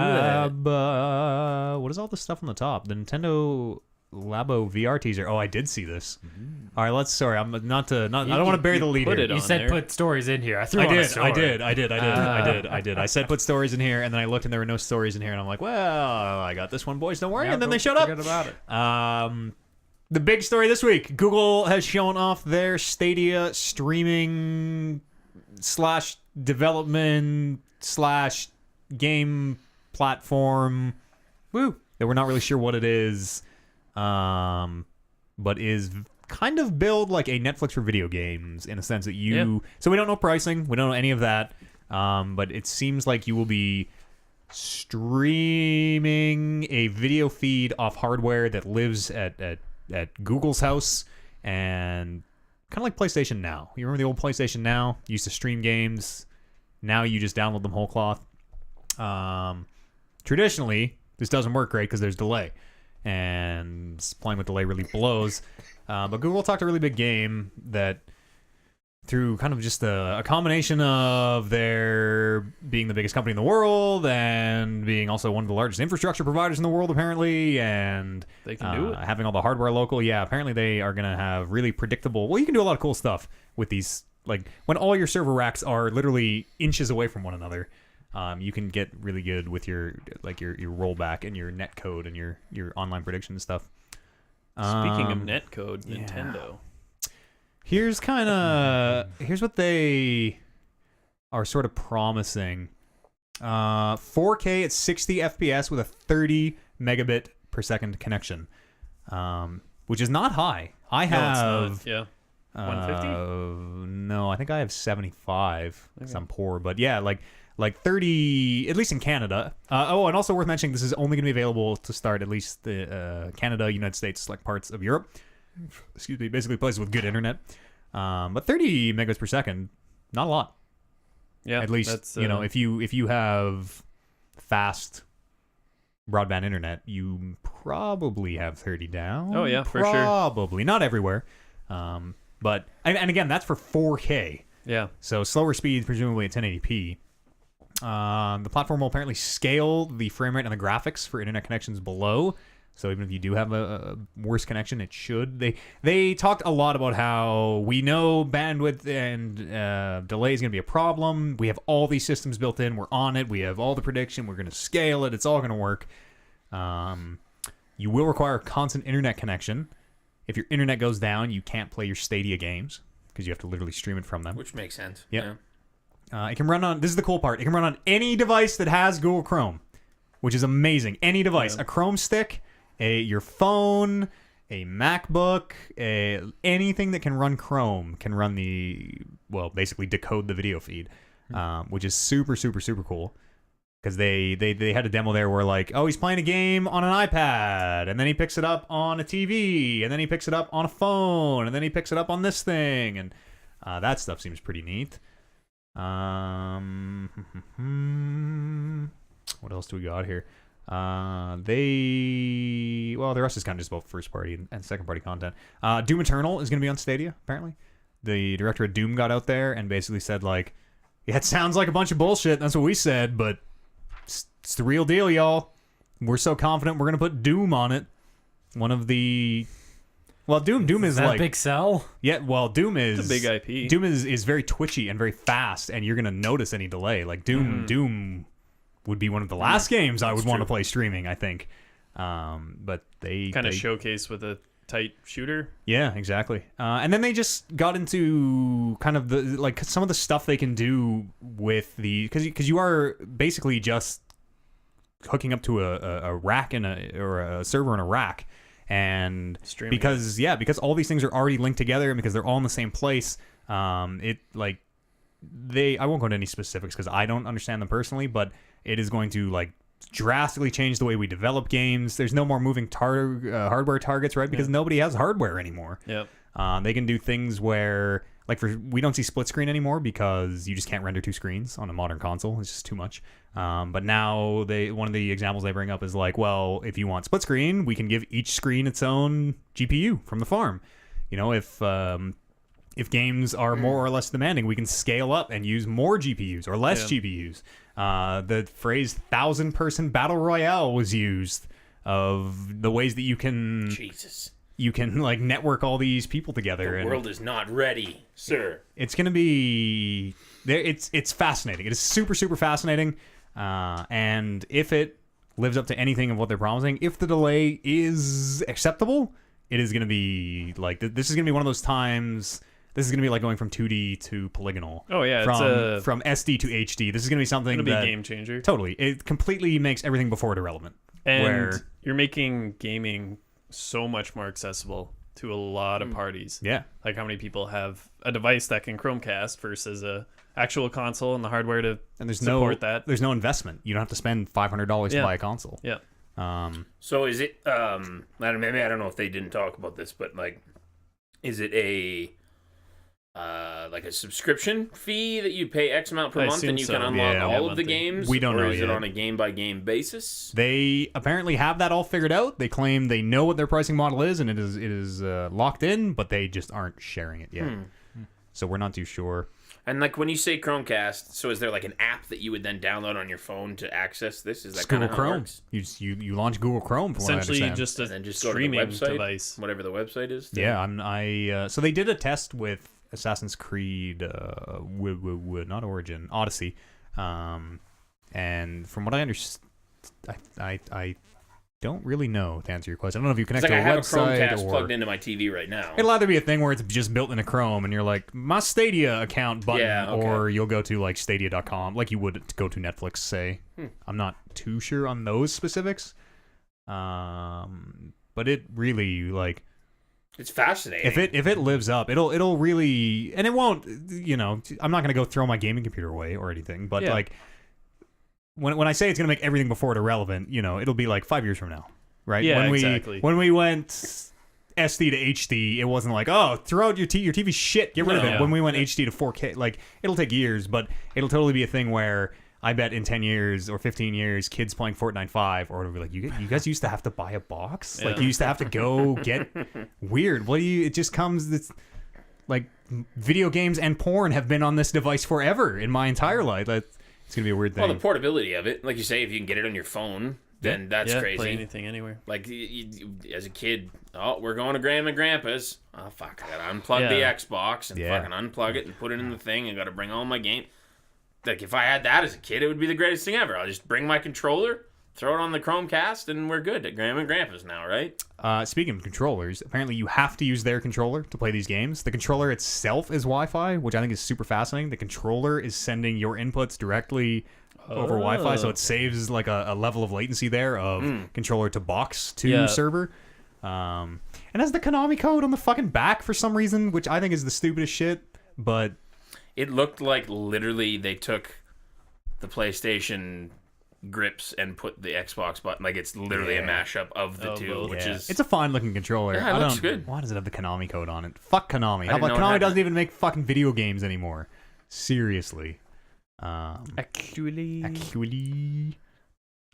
that. What is all this stuff on the top? The Nintendo Labo VR teaser. Oh, I did see this. All right, I'm I don't want to bury the lead put here. it You on said there. put stories in here. I threw I on a did. story. I did. I said put stories in here, and then I looked and there were no stories in here, and I'm like, well, I got this one, boys. Don't worry. Yeah, and then they don't showed up. forget about it. The big story this week: Google has shown off their Stadia streaming / development / game platform. Woo! That we're not really sure what it is, but is kind of build like a Netflix for video games in a sense that So we don't know pricing, we don't know any of that, but it seems like you will be streaming a video feed off hardware that lives at Google's house, and kind of like PlayStation Now. You remember the old PlayStation Now? You used to stream games. Now you just download them whole cloth. Traditionally, this doesn't work great because there's delay, and playing with delay really blows. But Google talked a really big game that, through kind of just a combination of their being the biggest company in the world and being also one of the largest infrastructure providers in the world, apparently, and They can do it. having all the hardware local, apparently they are going to have really predictable... Well, you can do a lot of cool stuff with these. Like, when all your server racks are literally inches away from one another, you can get really good with your rollback and your net code and your online prediction and stuff. Speaking of netcode, Nintendo. Here's what they are sort of promising. 4K at 60 FPS with a 30 megabit per second connection, which is not high. I have... Yeah. 150? No, I think I have 75 because I'm poor. But yeah, like 30, at least in Canada. And also worth mentioning, this is only going to be available to start at least the Canada, United States, select parts of Europe. Excuse me, basically places with good internet. But 30 megabits per second, not a lot. Yeah, at least that's, if you have fast broadband internet, you probably have 30 down. Oh yeah, for sure. Probably not everywhere. But and again, that's for 4K. Yeah. So slower speeds, presumably at 1080p. The platform will apparently scale the frame rate and the graphics for internet connections below. So even if you do have a worse connection, it should. They talked a lot about how we know bandwidth and delay is going to be a problem. We have all these systems built in. We're on it. We have all the prediction. We're going to scale it. It's all going to work. You will require a constant internet connection. If your internet goes down, you can't play your Stadia games because you have to literally stream it from them. Which makes sense. Yep. It can run on... This is the cool part. It can run on any device that has Google Chrome, which is amazing. Any device. Yeah. A Chrome stick... your phone, a MacBook, anything that can run Chrome can run basically decode the video feed, which is super, super, super cool. Because they had a demo there where like, oh, he's playing a game on an iPad, and then he picks it up on a TV, and then he picks it up on a phone, and then he picks it up on this thing, and that stuff seems pretty neat. What else do we got here? The rest is kind of just about first party and second party content. Doom Eternal is going to be on Stadia, apparently. The director of Doom got out there and basically said, like, yeah, it sounds like a bunch of bullshit. That's what we said, but it's the real deal, y'all. We're so confident we're going to put Doom on it. One of the... Well, Doom is that like... big sell? Yeah, well, Doom is... It's a big IP. Doom is very twitchy and very fast, and you're going to notice any delay. Like, Doom would be one of the last games I would want to play streaming, I think. But they... Kind of showcase with a tight shooter. Yeah, exactly. And then they just got into kind of some of the stuff they can do with the... Because you are basically just hooking up to a rack or a server in a rack. And streaming because all these things are already linked together and because they're all in the same place, I won't go into any specifics because I don't understand them personally, but it is going to like drastically change the way we develop games. There's no more moving hardware targets, right? Because nobody has hardware anymore. Yep. They can do things where we don't see split screen anymore because you just can't render two screens on a modern console. It's just too much. But now one of the examples they bring up is like, well, if you want split screen, we can give each screen its own GPU from the farm. You know, if games are more or less demanding, we can scale up and use more GPUs or less GPUs. The phrase 1,000-person battle royale was used of the ways that you can... Jesus. You can like network all these people together. The world is not ready, sir. It's going to be... It's fascinating. It is super, super fascinating. And if it lives up to anything of what they're promising, if the delay is acceptable, it is going to be like... This is going to be one of those times... This is going to be like going from 2D to polygonal. Oh, yeah. From SD to HD. This is going to be something It'll be a game changer. Totally. It completely makes everything before it irrelevant. And you're making gaming so much more accessible to a lot of parties. Yeah. Like how many people have a device that can Chromecast versus a actual console and the hardware to support that. There's no investment. You don't have to spend $500 to buy a console. Yeah. So is it... maybe I don't know if they didn't talk about this, but like, is it a like a subscription fee that you pay X amount per I month assume and you so. can unlock Yeah, all of the monthly. games? We don't or know is yet. it on a game-by-game basis? They apparently have that all figured out. They claim they know what their pricing model is, and it is locked in, but they just aren't sharing it yet. So we're not too sure. And like when you say Chromecast, so is there like an app that you would then download on your phone to access this? Is that It's kind Google of how it Chrome. works? You launch Google Chrome. From Essentially, what I understand. just And a then just go to the streaming website, device. whatever the website is. Yeah, so they did a test with Assassin's Creed, not Origin, Odyssey, and from what I understand, I don't really know to answer your question. I don't know if you It's connect like to I a have a website Chromecast or plugged into my TV right now. it'll either be a thing where it's just built in a Chrome and you're like my Stadia account button, Yeah, okay. or you'll go to like Stadia.com like you would to go to Netflix. Say, I'm not too sure on those specifics, but it really like. It's fascinating. If it lives up, it'll really, and it won't. You know, I'm not gonna go throw my gaming computer away or anything, but Yeah. like when I say it's gonna make everything before it irrelevant, you know, it'll be like 5 years from now, right? Yeah, exactly. When we went SD to HD, it wasn't like, oh, throw out your TV's shit, get rid of it. No. When we went HD to 4K, like it'll take years, but it'll totally be a thing where. I bet in 10 years or 15 years, kids playing Fortnite 5, or it'll be like, you guys used to have to buy a box? Like, Yeah. you used to have to go get weird. It just comes, this, like, video games and porn have been on this device forever in my entire life. It's going to be a weird thing. Well, the portability of it, like you say, if you can get it on your phone, then that's Yeah, crazy. play anything anywhere. Like as a kid, oh, we're going to Grandma and Grandpa's. Oh fuck, I gotta unplug the Yeah. Xbox and Yeah. fucking unplug it and put it in the thing. I gotta bring all my game. Like if I had that as a kid, it would be the greatest thing ever. I'll just bring my controller, throw it on the Chromecast, and we're good at Grandma and Grandpa's now, right? Speaking of controllers, apparently you have to use their controller to play these games. The controller itself is Wi-Fi, which I think is super fascinating. The controller is sending your inputs directly over Wi-Fi, so it saves like a level of latency there of controller to box to Yeah. server. And has the Konami code on the fucking back for some reason, which I think is the stupidest shit. But It looked like literally they took the PlayStation grips and put the Xbox button. Like it's literally a mashup of the two, both. which yeah, is it's a fine looking controller. Yeah, it I looks don't, good. Why does it have the Konami code on it? Fuck Konami. How didn't about know it Konami had doesn't that. even make fucking video games anymore? Seriously. Actually,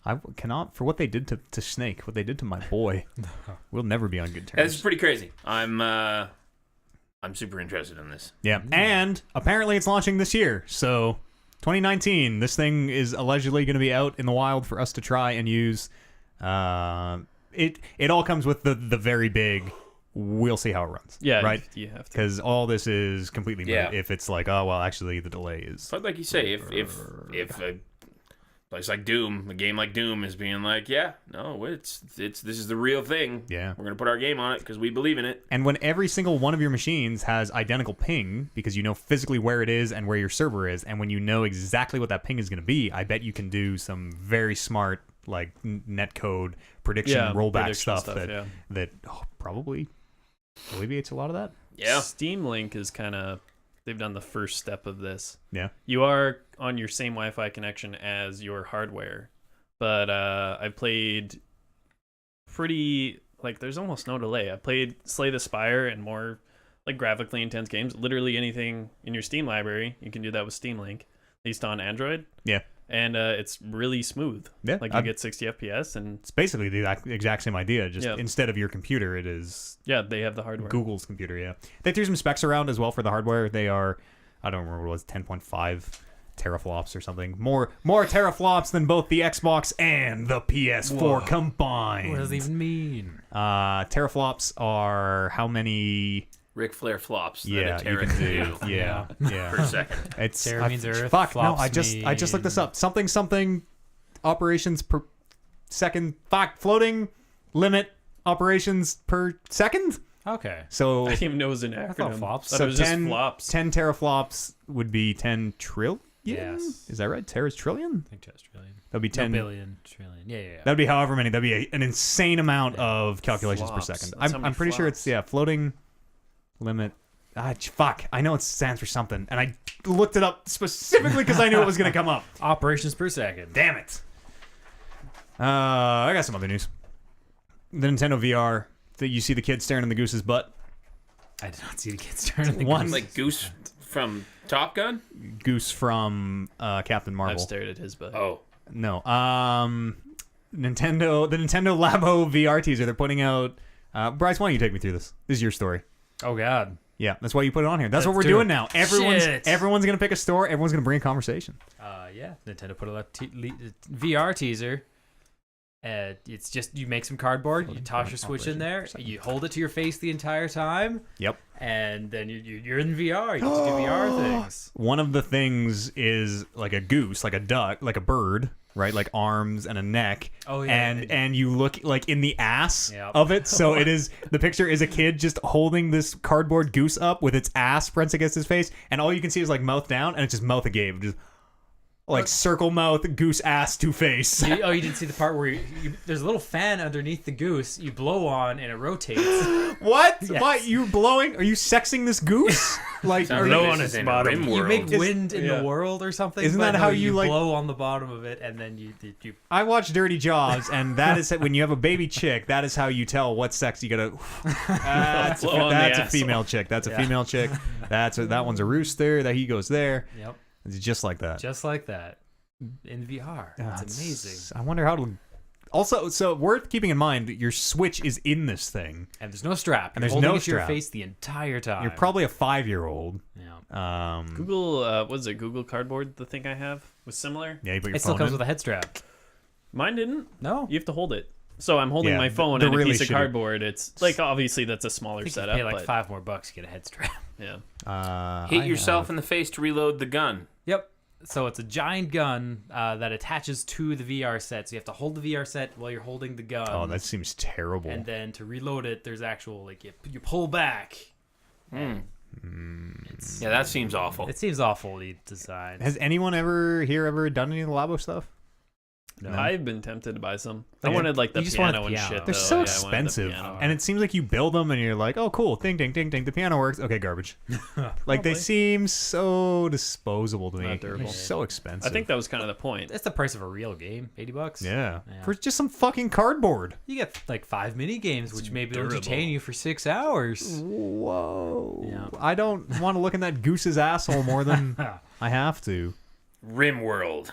I cannot for what they did to Snake, what they did to my boy. We'll never be on good it's terms. pretty crazy. I'm super interested in this. Yeah, and apparently it's launching this year, so 2019. This thing is allegedly going to be out in the wild for us to try and use. It all comes with the very big. We'll see how it runs. yeah, right. You have to. Because all this is completely moot Yeah. if it's like, oh well, actually the delay is. But like you say, if a place like Doom, a game like Doom, is being like, yeah, no, it's this is the real thing. Yeah. We're gonna put our game on it because we believe in it. And when every single one of your machines has identical ping, because you know physically where it is and where your server is, and when you know exactly what that ping is going to be, I bet you can do some very smart like netcode prediction rollback prediction stuff that yeah. probably alleviates a lot of that. Yeah. Steam Link is kind of they've done the first step of this. Yeah. You are on your same Wi-Fi connection as your hardware, but I played pretty like there's almost no delay. I played Slay the Spire and more like graphically intense games. Literally anything in your Steam library, you can do that with Steam Link, at least on Android. Yeah. And it's really smooth. Yeah, like you get 60 FPS, and It's basically the exact same idea. Just Yeah. instead of your computer, it is yeah, they have the hardware. Google's computer. Yeah, they threw some specs around as well for the hardware. They are, I don't remember what it was, 10.5 teraflops or something. More teraflops than both the Xbox and the PS4 Whoa. combined. What does it even mean? Teraflops are how many? Ric Flair flops. Yeah, that a you Terra can can do. do Yeah, yeah. per second. It's Terra means Earth, Fuck no! flops I just looked this mean- up. Something operations per second. Fuck, floating limit operations per second. Okay. So I didn't even know it was an thought acronym. flops. Thought so it was 10, just flops. 10 teraflops would be 10 trillion. Yes. Is that right? Tera's trillion. I think just trillion. That'd be 10 billion, trillion. Yeah. That'd be however many. That'd be an insane amount of calculations Flops. per second. That's how I'm many pretty sure it's flops. floating limit. Fuck. I know it stands for something, and I looked it up specifically because I knew it was gonna come up. Operations per second. Damn it. I got some other news. The Nintendo VR. That you see the kid staring in the goose's butt. I did not see the kids turn. The One- Like Goose from Top Gun? Goose from Captain Marvel. I've stared at his butt. Oh. No. Nintendo, the Nintendo Labo VR teaser. They're putting out. Bryce, why don't you take me through this? This is your story. Oh God. Yeah, that's why you put it on here. That's what Let's we're do doing it. now. Shit. Everyone's gonna pick a store. Everyone's gonna bring a conversation. Yeah. Nintendo put a VR teaser. It's just you make some cardboard, you toss your Switch in there, you hold it to your face the entire time. Yep. And then you're in VR. You get to do VR things. One of the things is like a goose, like a duck, like a bird, right? Like arms and a neck. Oh, yeah. And you look like in the ass Yep. of it. So it is the picture is a kid just holding this cardboard goose up with its ass pressed against his face, and all you can see is like mouth down, and it's just mouth agape, just like circle mouth, goose ass to face. You didn't see the part where there's a little fan underneath the goose. You blow on and it rotates. What? Yes. What? You blowing? Are you sexing this goose? Like, Sounds are like you, this on is its in bottom. Rimworld. You make Is- wind in yeah. the world or something. Isn't but that how no, you, like- blow on the bottom of it and then you I watch Dirty Jobs, and that is when you have a baby chick. That is how you tell what sex you gotta. That's, Blow on the that's a asshole. female chick. That's a Yeah. female chick. That one's a rooster. That he goes there. Yep. It's just like that. Just like that. In VR. It's amazing. I wonder how to. Also, so worth keeping in mind that your Switch is in this thing. And there's no strap. And You're there's holding no it to your strap. face the entire time. You're probably a 5-year-old. Yeah. Google, what is it? Google Cardboard, the thing I have, was similar. Yeah, you put your It still phone comes in. with a head strap. Mine didn't. No. You have to hold it. So I'm holding Yeah, my phone they're and a really piece of shitty. cardboard. It's like obviously that's a smaller I think you setup, pay like but $5 more to get a head strap. yeah. Hit I yourself have- in the face to reload the gun. Yep. So it's a giant gun that attaches to the VR set. So you have to hold the VR set while you're holding the gun. Oh, that seems terrible. And then to reload it, there's actual like you pull back. Yeah, that seems awful. It seems awfully designed. Has anyone ever done any of the Labo stuff? No. I've been tempted to buy some. I Yeah. wanted like the You just wanted piano the and piano. shit. They're though. so Yeah, I wanted the expensive, piano. and it seems like you build them and you're like, oh, cool, ding, ding, ding, ding, the piano works. Okay, garbage. Like they Probably. seem so disposable to me. Not durable. They're so expensive. I think that was kind of the point. That's the price of a real game, $80. Yeah. Yeah. For just some fucking cardboard. You get like 5 mini games, which maybe will durable. entertain you for 6 hours. Whoa. Yeah. I don't want to look in that goose's asshole more than I have to. Rimworld.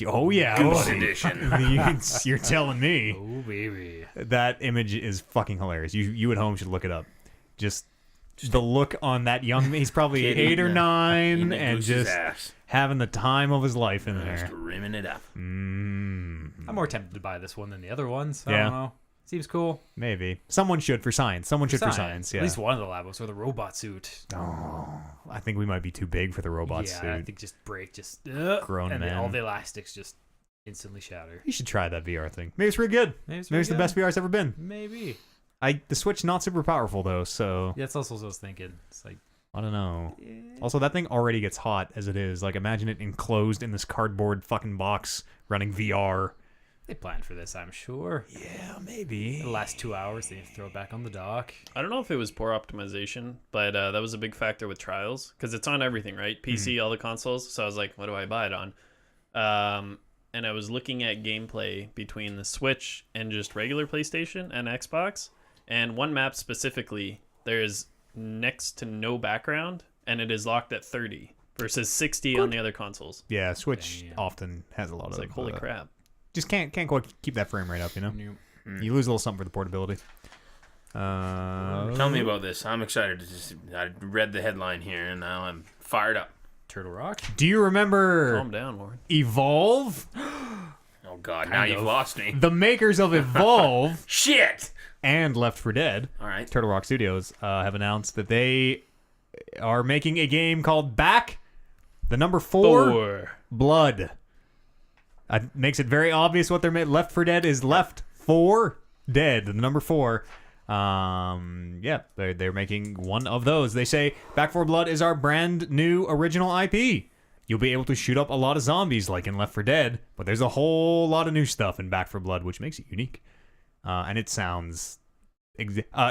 Oh yeah. Goose Oh. edition. You're telling me. Oh baby. That image is fucking hilarious. You at home should look it up. Just the look on that young man. He's probably Kid 8 or eating 9 In the and goose's just ass. having the time of his life in Just there. rimming it up. Mm, I'm more tempted to buy this one than the other ones. I Yeah. don't know. Seems cool. maybe. Someone should for science. Someone should for science, yeah. At least one of the Labos or the robot suit. Oh, I think we might be too big for the robot yeah, suit. I think just break, Grown and then man. all the elastics just instantly shatter. You should try that VR thing. Maybe it's really good. Maybe it's Maybe it's the really best good. VR it's ever been. Maybe. The Switch not super powerful though, so Yeah, that's also what I was thinking. It's like, I don't know. Also, that thing already gets hot as it is. Like, imagine it enclosed in this cardboard fucking box running VR. they planned for this, I'm sure. Yeah, maybe. The last 2 hours, they throw it back on the dock. I don't know if it was poor optimization, but that was a big factor with Trials because it's on everything, right? PC, all the consoles. So I was like, what do I buy it on? And I was looking at gameplay between the Switch and just regular PlayStation and Xbox. And one map specifically, there's next to no background, and it is locked at 30 versus 60 on the other consoles. Yeah, Switch Damn. often has a lot It's of like, holy crap. Just can't quite keep that frame rate up, you know? You lose a little something for the portability. Tell me about this. I'm excited. I read the headline here, and now I'm fired up. Turtle Rock? Do you remember Calm down, Warren. Evolve? Oh, God. Now Kind you've of. lost me. The makers of Evolve Shit! and Left 4 Dead, All right. Turtle Rock Studios, have announced that they are making a game called Back, the number 4, Blood. Makes it very obvious what they're made. Left 4 Dead is Left 4 Dead, the number 4. Yeah, they're making one of those. They say Back 4 Blood is our brand new original IP. You'll be able to shoot up a lot of zombies like in Left 4 Dead, but there's a whole lot of new stuff in Back 4 Blood, which makes it unique. And it sounds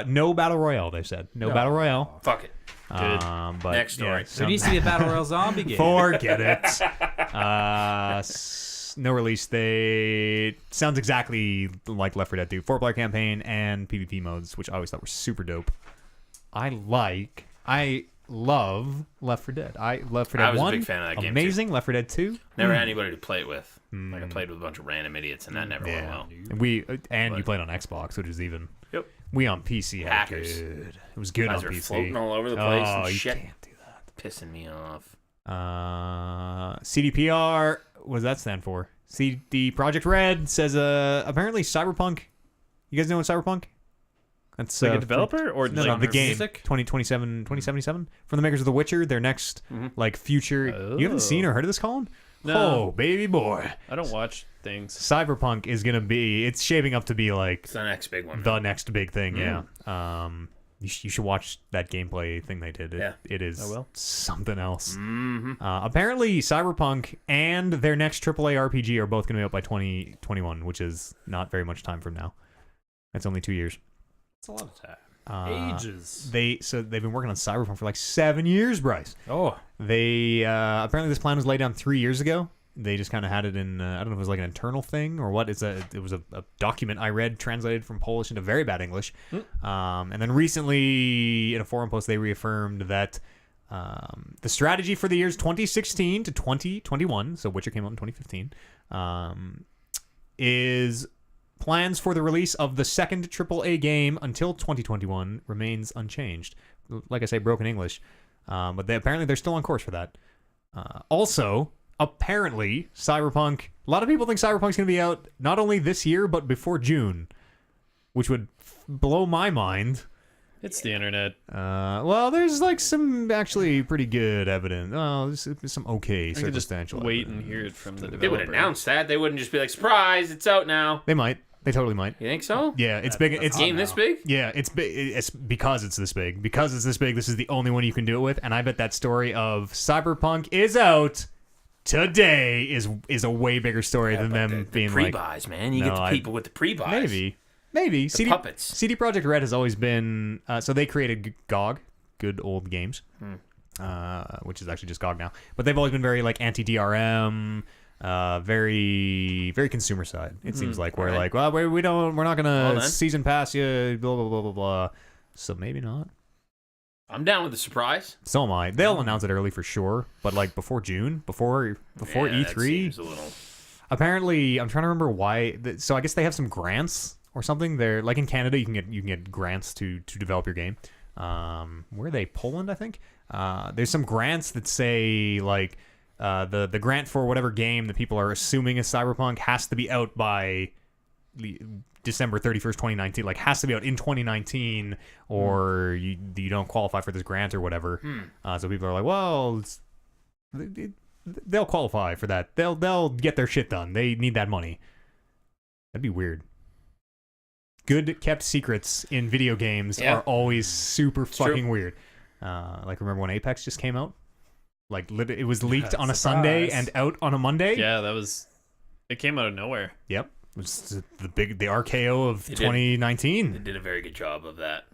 no battle royale. They said no battle royale. Fuck it. Good. But Next story. yeah, There needs to be a Battle Royale zombie game. forget it. No release. They sounds exactly like Left 4 Dead 2. 4-player campaign and PvP modes, which I always thought were super dope. I love Left 4 Dead. Left 4 Dead 1. I was a big fan of that game, amazing. Left 4 Dead 2. Never had anybody to play it with. Like I played with a bunch of random idiots, and that never went well. And you played on Xbox, which is even. Yep. We on PC had Hackers. it good. It was good Guys on are PC. floating all over the place Oh, and you shit. can't do that. Pissing me off. CDPR. What does that stand for? CD Project Red says apparently Cyberpunk. You guys know what Cyberpunk? That's Like a developer or no, like the game music? 2077 from the makers of The Witcher. Their next like future. You haven't seen or heard of this, Colin? No. Oh, baby boy. I don't watch things. Cyberpunk is gonna be. It's shaping up to be like It's the next big one. the next big thing. Yeah. You should watch that gameplay thing they did. It is I will. something else. Mm-hmm. Apparently, Cyberpunk and their next AAA RPG are both going to be out by 2021, which is not very much time from now. That's only 2 years. It's a lot of time. Ages. They've been working on Cyberpunk for like 7 years, Bryce. Oh. They apparently this plan was laid down 3 years ago. They just kind of had it in. I don't know if it was like an internal thing or what. It was a document I read translated from Polish into very bad English. And then recently in a forum post they reaffirmed that the strategy for the years 2016 to 2021, so Witcher came out in 2015, is plans for the release of the second AAA game until 2021 remains unchanged. Like I say, broken English. But apparently they're still on course for that. Also, apparently, Cyberpunk... A lot of people think Cyberpunk's going to be out not only this year, but before June. Which would blow my mind. It's the internet. Well, there's like some actually pretty good evidence. Oh, there's some okay I could just circumstantial wait evidence. and hear it from the developer. They would announce that. They wouldn't just be like, surprise, it's out now. They might. They totally might. You think so? Yeah, it's big. It's Game this big? Yeah, it's big. It's because it's this big. Because it's this big, this is the only one you can do it with. And I bet that story of Cyberpunk is out today is a way bigger story than them the being like pre-buys, man. You No, get the people with the pre-buys. maybe. puppets. CD Projekt Red has always been so they created GOG, Good Old Games, which is actually just GOG now. But they've always been very like anti-DRM. Very very consumer side. It seems like we're like, well, we're not gonna season pass you, blah blah blah blah blah. So maybe not. I'm down with the surprise. So am I. They'll announce it early for sure, but like before June, before Yeah, E3. that seems a little... Apparently, I'm trying to remember why. So I guess they have some grants or something. They're like in Canada, you can get grants to develop your game. Where are they? Poland, I think. There's some grants that say like. The grant for whatever game that people are assuming is Cyberpunk has to be out by December 31st, 2019. Like, has to be out in 2019 or you don't qualify for this grant or whatever. So people are like, well, they'll qualify for that. They'll get their shit done. They need that money. That'd be weird. Good kept secrets in video games are always super fucking weird. Like, remember when Apex just came out? Like it was leaked on a Sunday and out on a Monday. Yeah, it came out of nowhere. Yep, it was the RKO of 2019. They did a very good job of that.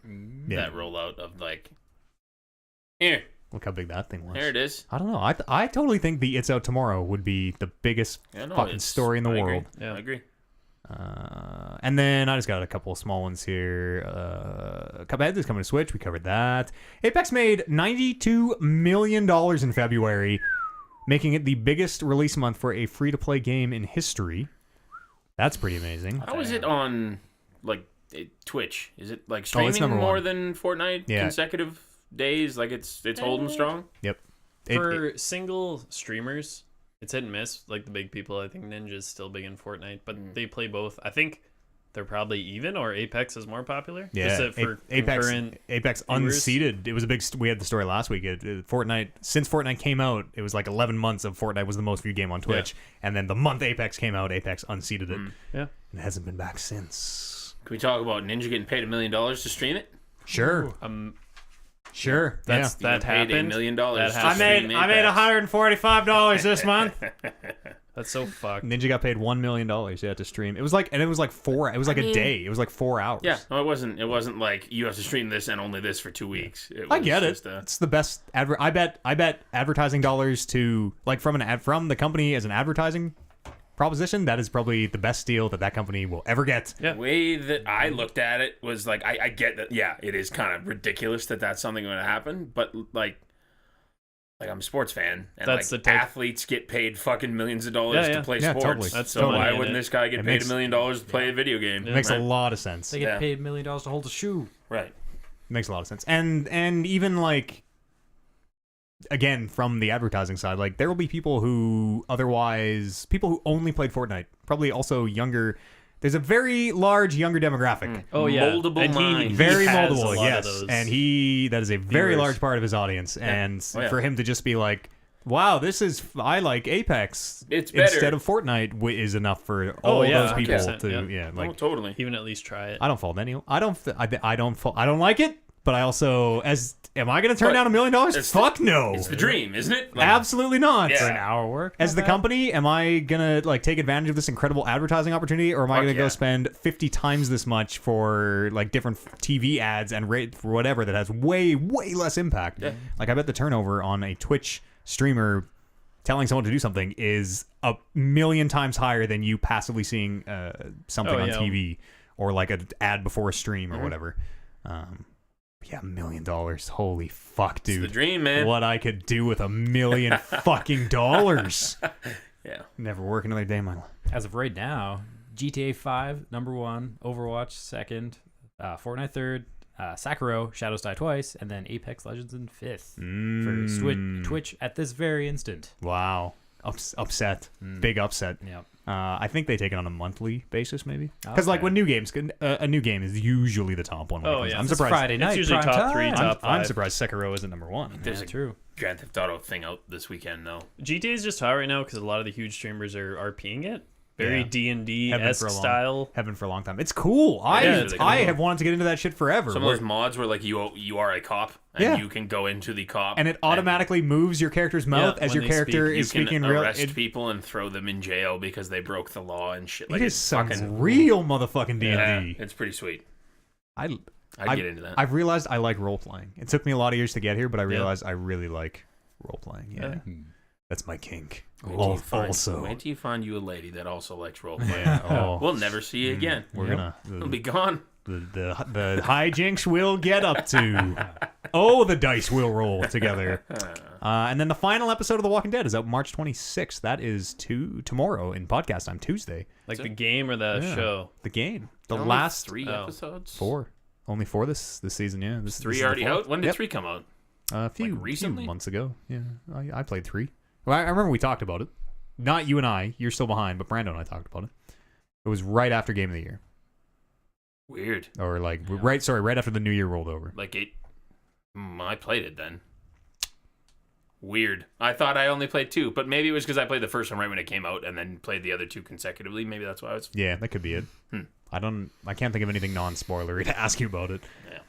Yeah. That rollout of like, here, Look how big that thing was. there it is. I don't know. I totally think the It's Out Tomorrow would be the biggest fucking story in the world. Yeah. I agree. And then I just got a couple of small ones here. Cuphead is coming to Switch. We covered that. Apex made $92 million in February, making it the biggest release month for a free-to-play game in history. That's pretty amazing. How is it on like Twitch? Is it like streaming number more one. than Fortnite consecutive days? Like it's holding strong? Yep. For single streamers, it's hit and miss. Like the big people, I think Ninja's still big in Fortnite, but they play both. I think they're probably even, or Apex is more popular. Yeah, Just for Apex viewers. unseated. It was a big. We had the story last week. Fortnite, since Fortnite came out, it was like 11 months of Fortnite was the most viewed game on Twitch, and then the month Apex came out, Apex unseated it. Yeah, and it hasn't been back since. Can we talk about Ninja getting paid $1 million to stream it? Sure. Sure. that Paid happened. $1 million. That to happened. stream I made Apex. $145 this month. That's so fucked. Ninja got paid $1 million. To stream. It was like a day. It was like 4 hours. Yeah, no, it wasn't. It wasn't like you have to stream this and only this for 2 weeks. It was I get it. just It's the best. I bet advertising dollars to like from the company as an advertising proposition, that is probably the best deal that company will ever get. Yeah. The way that I looked at it was like, I get that, yeah, it is kind of ridiculous that that's something going to happen, but like I'm a sports fan, and That's like the type- athletes get paid fucking millions of dollars Yeah, to yeah. play Yeah, sports. totally. That's So the why money in wouldn't it. this guy get It paid makes- $1 million to play a video game? It makes a Right. lot of sense. They get Yeah. paid $1 million to hold a shoe. Right. Makes a lot of sense. And even like, again, from the advertising side, like there will be people who only played Fortnite, probably also younger. There's a very large younger demographic. Oh yeah, Moldable and mind. Very has moldable, a lot yes. of those. And that is a very viewers. large part of his audience. And Oh, yeah. for him to just be like, wow, I like Apex It's better. instead of Fortnite is enough for all yeah, those people 100%, to, yeah. like, Oh, totally. even at least try it. I don't fault anyone. I don't like it, but I also, am I going to turn But down $1 million? it's Fuck no. It's the dream, isn't it? Like, Absolutely not. Yeah. For an hour work. As not the bad. company, am I gonna like take advantage of this incredible advertising opportunity, or am I Fuck gonna go yeah. spend 50 times this much for like different TV ads and rate for whatever that has way less impact? Yeah. Like I bet the turnover on a Twitch streamer telling someone to do something is 1,000,000 times higher than you passively seeing something Oh, on yeah. TV or like an ad before a stream or whatever. Yeah, $1 million. Holy fuck, it's the dude! dream, man. What I could do with $1 million fucking dollars. Yeah. Never work another day in my life. As of right now, GTA 5 number 1, Overwatch second, Fortnite third, Sekiro Shadows Die Twice, and then Apex Legends in fifth for Twitch at this very instant. Wow. Upset. Big upset. Yep. I think they take it on a monthly basis, maybe. Okay. Because like when new games, a new game is usually the top one. when it Oh, comes yeah. out. I'm It's surprised. Friday night. It's usually prime top 3, time. top 5. I'm surprised Sekiro isn't number one. There's Yeah, a true. Grand Theft Auto thing out this weekend, though. GTA is just hot right now because a lot of the huge streamers are RPing it. Very Yeah. D&D Heaven esque for a long- style. Heaven for a long time. It's cool. I it's really I cool. have wanted to get into that shit forever. Some of those mods where like you are a cop and Yeah. you can go into the cop and it automatically moves your character's mouth as when your they character speak. you is can speaking real. arrest people and throw them in jail because they broke the law and shit. Like It is it's some fucking real motherfucking D&D. yeah, it's pretty sweet. I'd get into that. I've realized I like role playing. It took me a lot of years to get here, but I Yeah. realized I really like role playing. Yeah, Yeah. that's my kink. Wait till you find- Also, wait till you find you a lady that also likes role playing. yeah, oh, We'll never see you again. we're Yep. It'll gonna be gone. the hijinks will get up to. Oh, the dice will roll together. And then the final episode of The Walking Dead is out March 26th. That is tomorrow in podcast time, Tuesday. Like the game or the Yeah. show. The game, the Only last 3 oh. episodes. 4, only 4 this season. Yeah, this 3 is the already 4th. out. When did Yep. 3 come out? A few recently? months ago. Yeah, I played 3. Well, I remember we talked about it. Not you and I. You're still behind, but Brando and I talked about it. It was right after Game of the Year, Weird. or like right after the New Year rolled over. Like it. I played it then. Weird. I thought I only played 2, but maybe it was because I played the first one right when it came out and then played the other 2 consecutively. Maybe that's why I was. Yeah, that could be it. I can't think of anything non-spoilery to ask you about it.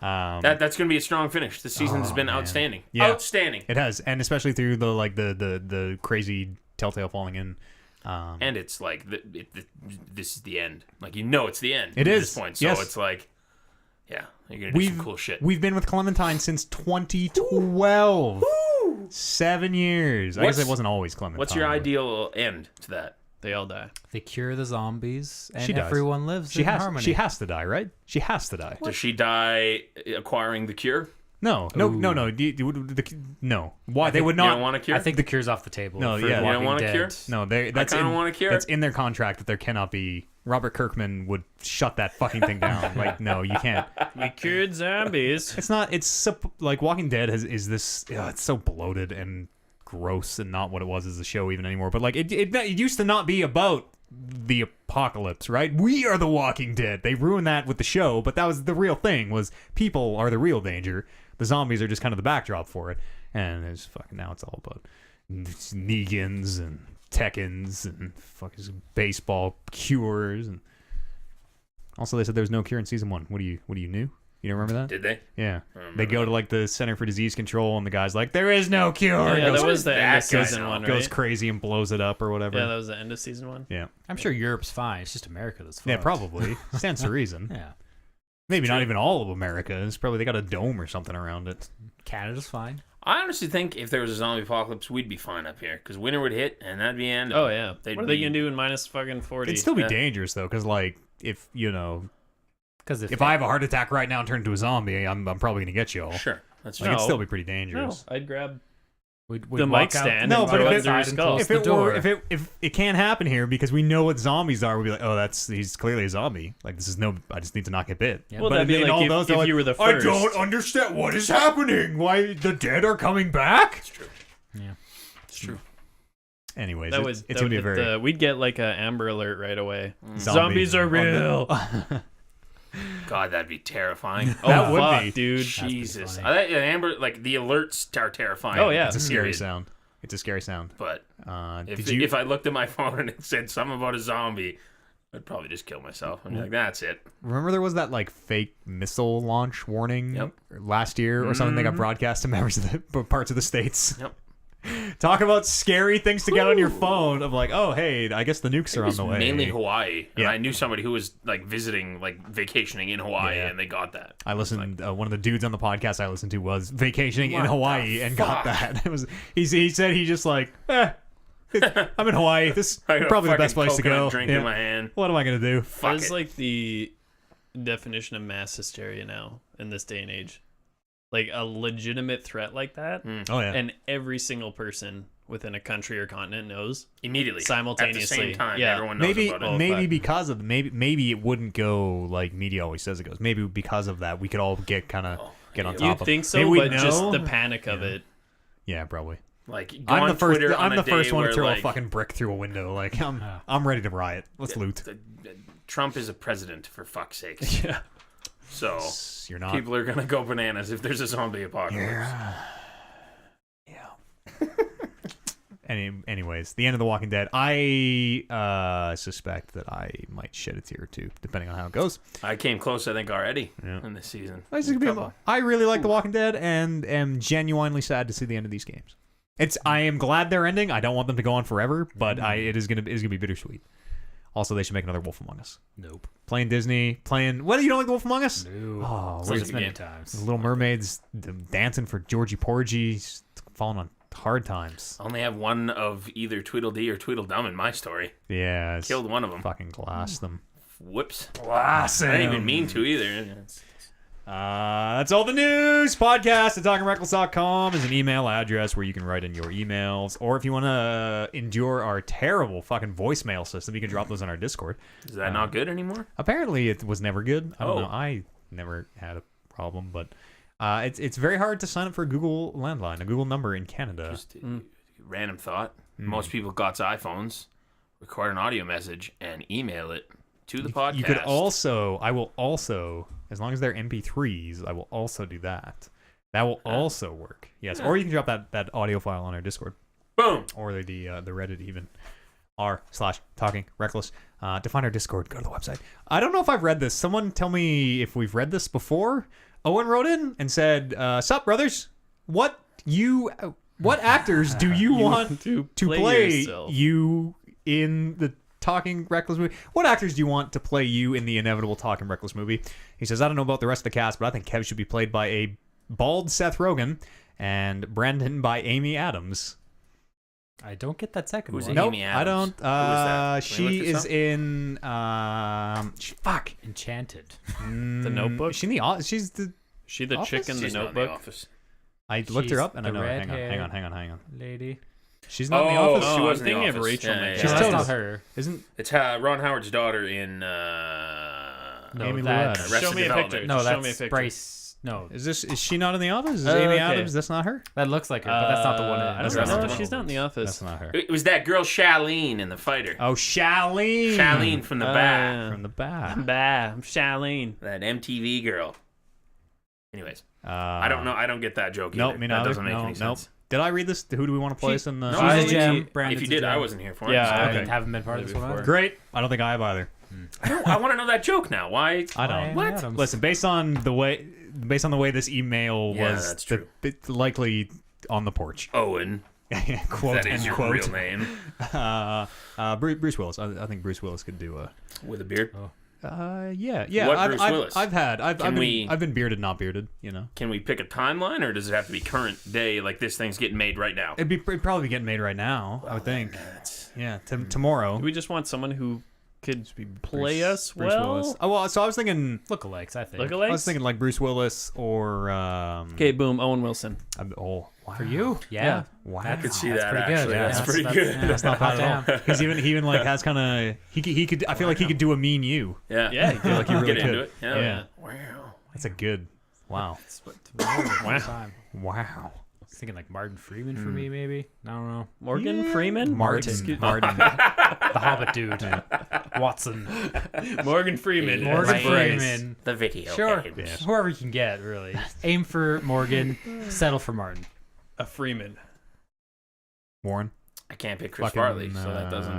That's going to be a strong finish. This season's been man. outstanding. Yeah. Outstanding. It has, and especially through the crazy Telltale falling in. And it's like this is the end. Like it's the end. It at is, this point. So yes. it's like, yeah, you're gonna do some cool shit. We've been with Clementine since 2012. 7 years. I guess it wasn't always Clementine. What's your but ideal end to that? They all die. They cure the zombies, and She does. everyone lives She in has. harmony. She has to die, right? She has to die. Does she die acquiring the cure? No. No. Why they would You not? don't want a cure? I think the cure's off the table. No, for yeah. The You don't Walking want a Dead. cure? No, that's kinda in, want a cure. That's in their contract that there cannot be. Robert Kirkman would shut that fucking thing down. Like, no, you can't. We cured zombies. It's not. It's like Walking Dead is this. It's so bloated and gross and not what it was as a show even anymore. But like it used to not be about the apocalypse, right? We are the Walking Dead. They ruined that with the show, but that was the real thing. Was people are the real danger. The zombies are just kind of the backdrop for it. And it's fucking now it's all about Negans and Tekkens and fucking baseball cures and also they said there was no cure in season 1. What do you knew? You don't remember that? Did they? Yeah. I remember They go to like the Center for Disease Control and the guy's like, there is no cure. Oh, yeah, goes, that was the end of that guy season now? 1, goes right? crazy and blows it up or whatever. Yeah, that was the end of season 1. Yeah. I'm sure Europe's fine. It's just America that's fucked. Yeah, probably. Stands to reason. Yeah. Maybe not even all of America. It's probably they got a dome or something around it. Canada's fine. I honestly think if there was a zombie apocalypse, we'd be fine up here because winter would hit and that'd be the end. Oh yeah. They'd What are they be- gonna do in minus fucking 40? It'd still be Yeah. dangerous though, because like if you know, Because if I have a heart attack right now and turn into a zombie, I'm probably gonna get you all. Sure, that's Like true. it'd No. still be pretty No, dangerous. I'd grab we'd the walk mic out- stand. No, and but throw if it it- through your skull. close If the it door. were, if it can't happen here because we know what zombies are, we'd be like, oh, he's clearly a zombie. Like this is no, I just need to not get bit. Yeah. Well, But that'd be in like all if, those, if they're like, you were the I first. don't understand what is happening. Why the dead are coming back? It's true. Yeah. It's true. Anyways, That was it's gonna be a very we'd get like a Amber Alert right away. zombie- Zombies are real. God, that'd be terrifying. Oh, That would fuck, be. dude. Jesus, funny. Amber, like the alerts are terrifying. Oh, yeah. It's a scary Period. sound. It's a scary sound. But Did if I looked at my phone and it said something about a zombie, I'd probably just kill myself. I'd be like, that's it. remember there was that like fake missile launch warning Yep. last year or something that got broadcast to members of the parts of the states? Yep. Talk about scary things to get on your phone of like, oh hey, I guess the nukes are It on was the way. mainly Hawaii, and Yeah. I knew somebody who was like visiting, like vacationing in Hawaii, Yeah. and they got that. I listened. One of the dudes on the podcast I listened to was vacationing in What Hawaii the and got fuck? that. It was he said he just like, I'm in Hawaii. This I got a probably the best fucking place to coconut go. Drink Yeah. in my hand. What am I gonna do? Fuck That is it. like the definition of mass hysteria now in this day and age. Like a legitimate threat like that, Oh yeah. and every single person within a country or continent knows. Immediately, Simultaneously. at the same time. Yeah. Everyone knows Maybe about it. Oh, maybe fuck. because of maybe it wouldn't go like media always says it goes. Maybe because of that we could all get get on yeah. top You'd of. think so, Maybe we'd but just know. the panic of it. Yeah, probably. Like, go I'm on the first. Twitter on I'm a the first day one to where, throw like, a fucking brick through a window. Like I'm ready to riot. Let's loot. Trump is a president, for fuck's sake. Yeah. So You're not. people are gonna go bananas if there's a zombie apocalypse. Yeah. Anyways, the end of The Walking Dead. I suspect that I might shed a tear or two, depending on how it goes. I came close, I think, already Yeah. in this season. I really like The Walking Dead and am genuinely sad to see the end of these games. I am glad they're ending. I don't want them to go on forever, but it is gonna be bittersweet. Also, they should make another Wolf Among Us. Nope. Playing Disney, what? You don't like The Wolf Among Us? No. Oh, Played was it a many game. times. The Little Mermaids dancing for Georgie Porgy, falling on hard times. I only have one of either Tweedledee or Tweedledum in my story. Yeah, it's Killed one of them. fucking glass them. Whoops. Glass I didn't even mean to either. That's all the news. Podcast at talkingreckless.com is an email address where you can write in your emails. Or if you want to endure our terrible fucking voicemail system, you can drop those on our Discord. Is that not good anymore? Apparently, it was never good. I don't Oh. know. I never had a problem, but it's very hard to sign up for a Google landline, a Google number in Canada. Just random thought. Most people got iPhones, record an audio message, and email it to the podcast. You could also, I will also, as long as they're MP3s, I will also do that. That will also work. Yes, or you can drop that audio file on our Discord. Boom. Or the Reddit even. r/Talking Reckless. To find our Discord, go to the website. I don't know if I've read this. Someone tell me if we've read this before. Owen wrote in and said, "Sup, brothers? What actors do you want to to play play yourself." you in the Talking Reckless movie? What actors do you want to play you in the inevitable Talking Reckless movie?" He says, "I don't know about the rest of the cast, but I think Kev should be played by a bald Seth Rogen and Brendan by Amy Adams." I don't get that second Who's one. it? Nope, Amy I Adams. don't. Who is that? Can we She look this is up? in. Fuck. Enchanted. The Notebook? Is she in the? She's the. She the Office? chick in the She's not in Notebook. the office. I looked her She's up and I the know. red Hang hair. on. Lady. She's not in the office. she Oh, was I'm in the thinking of office. Rachel Yeah, McAdams. yeah, She's No, yeah. that's told not us. her. Isn't It's Ron Howard's daughter in No, Amy that's Lou Adams. Arrested Show me a Development. picture. no, Just show that's me a picture. Bryce. No, is she not in the office? Is Oh, Amy okay. Adams? That's not her. that looks like her, but that's not the one. I don't That's know. not No, the she's not in the office. That's not her. It was that girl Charlene in The Fighter. Oh, Charlene. Charlene from the back. From the back. Bah, I'm Charlene. That MTV girl. Anyways, I I don't know. I don't get that joke Nope, either. me That neither. doesn't make No, any nope. sense. Did I read this? Who do we want to place in the? No, She's a if gem. you- Brandon's if you a did, I gem. wasn't here for it. Yeah, so- I Okay. haven't been part of this one. Before. Great. I don't think I have either. I want to know that joke now. Why? I don't. Amy What? Adams. Listen, based on the way this email Yeah, was, that's true. it's likely on the porch. Owen. Quote That is end your quote. real name. Bruce Willis. I think Bruce Willis could do a. With a beard. Yeah. What I've, Bruce I've, Willis? I've been bearded, not bearded. You know, Can we pick a timeline, or does it have to be current day, like this thing's getting made right now? it'd probably be getting made right now. I would think. Yeah, tomorrow. We just want someone who could play us Bruce well. Willis. Oh well, so I was thinking. Lookalikes, I think. Lookalikes? I was thinking like Bruce Willis or. Okay, boom, Owen Wilson. Wow. For you? Yeah. Wow. I could see That's that, pretty good. actually. Yeah, That's pretty good. yeah, That's not bad at Damn. all. Because he even like has kind of he could. I feel like he could do a mean you. Yeah. Yeah, I feel like he really Get could. into it. Yeah. Yeah. Wow. That's a good. Wow. Wow. Time. Wow. I was thinking like Martin Freeman for me, maybe. I don't know. Morgan Freeman? Martin. Martin. The Hobbit dude. Watson. Morgan Freeman. Morgan Right. Freeman. The video. Sure. games. Whoever you can get, really. Aim for Morgan. Settle for Martin. A Freeman. Warren. I can't pick Chris Fucking, Farley, so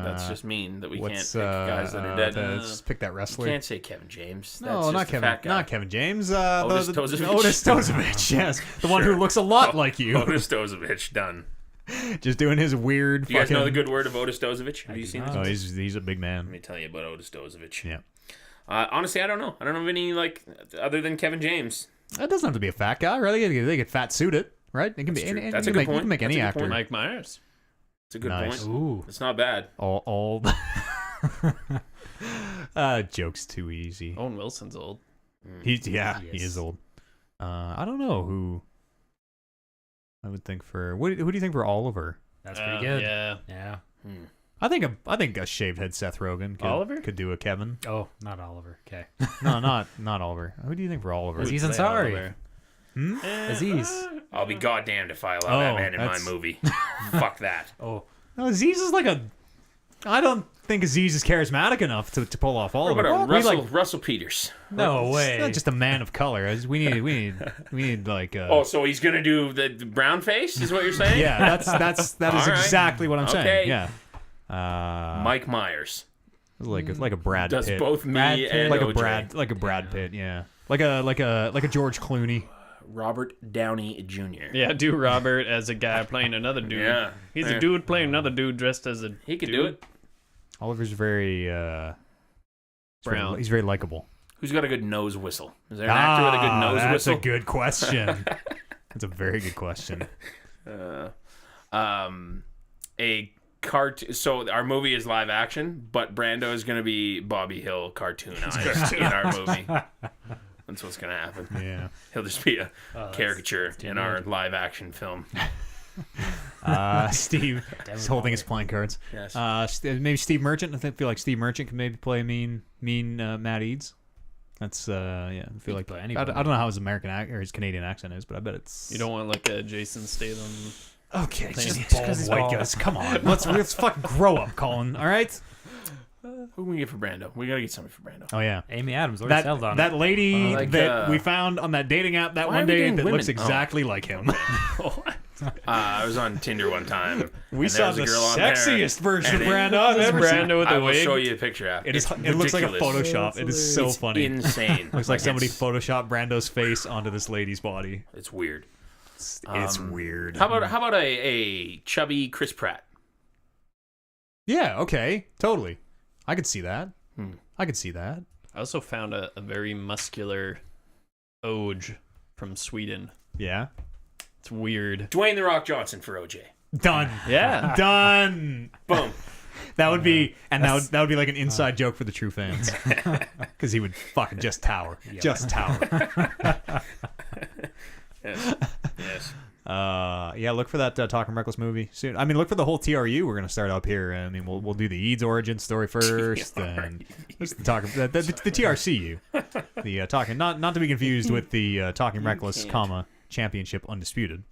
that's just mean that we can't What's pick guys that are dead. let's pick that You wrestler. can't say Kevin James. That's No, just not a Kevin. fat guy. Not Kevin James. Otis the Tozovich. Otis Tozovich. Yes, the one who looks a lot like you. Otis Dozovich, done. Just doing his weird. Do you guys fucking... know the good word of Otis Dozovich? Have you seen this? Oh, he's a big Let man. me tell you about Otis Dozovich. Yeah. Honestly, I don't know. I don't know of any, like, other than Kevin James. That doesn't have to be a fat guy, right? They could fat suit it, right? It can That's be. true. And That's you a can good make, point. You can make That's any a good actor. point. Mike Myers. It's a good Nice. point. Ooh. It's not bad. All jokes too easy. Owen Wilson's old. He Yes. is old. I don't know who. I would think for who do you think for Oliver? That's pretty good. Yeah. Yeah. I think a shaved head Seth Rogen Oliver? could do a Kevin. Oh, not Oliver. Okay. No, not Oliver. Who do you think for Oliver? Aziz Play Ansari. Oliver. Aziz. I'll be goddamned if I allow Oh, that man in my that's- movie. Fuck that. Oh. No, Aziz is like a. I don't think Aziz is charismatic enough to pull off What Oliver. about We Russell Peters? No He's way. not just a man of color. We need like. Oh, so he's gonna do the brown face? Is what you're saying? Yeah, that is All right. exactly what I'm Okay. saying. Yeah. Mike Myers Like a Brad does Pitt. both me Brad Pitt. and like OJ. a Brad Pitt, yeah. Like a George Clooney. Robert Downey Jr. Yeah, do Robert as a guy playing another dude. Yeah. He's Yeah. a dude playing another dude dressed as a He could dude. do it. Oliver's very Brown. He's very likable. Who's got a good nose whistle? Is there an actor with a good nose that's whistle? a good question. That's a very good question. A cartoon. So our movie is live action, but Brando is going to be Bobby Hill cartoonized in our movie. That's what's going to happen. Yeah. He'll just be a caricature in our live action film. Steve is holding his playing cards. Yes. Maybe Steve Merchant. I feel like Steve Merchant can maybe play mean Matt Eads. That's I feel like play I anybody. don't know how his American or his Canadian accent is, but I bet it's. You don't want like a Jason Statham. Okay, Thing. just Just bald 'cause he's white bald. guys. Come on, let's fucking grow up, Colin. All right. Who can we get for Brando? We got to get somebody for Brando. Oh yeah. Amy Adams already settled on That it. lady Like, that we found on that dating app that why one are we day doing that looks women? Oh. exactly like him. I was on Tinder one time. We and saw there the was a girl on there, sexiest version of and Brando I've This is ever seen. Brando with I a will wig. show you a picture after. It looks like a Photoshop. It is so It's funny. insane. Looks like somebody it's, photoshopped Brando's face onto this lady's body. it's weird. It's weird. How about a chubby Chris Pratt? Yeah. Okay. Totally. I could see that. I could see that. I also found a very muscular Oj from Sweden. Yeah. It's weird. Dwayne the Rock Johnson for OJ. Done. Yeah. Done. Boom. That would be, and that would be like an inside joke for the true fans, because he would fucking just tower, just tower. Yes. Yeah. Look for that Talking Reckless movie soon. I mean, look for the whole TRU. We're gonna start up here. I mean, we'll do the Eads origin story first, and just the TRCU, the talking not to be confused with the Talking Reckless, Championship Undisputed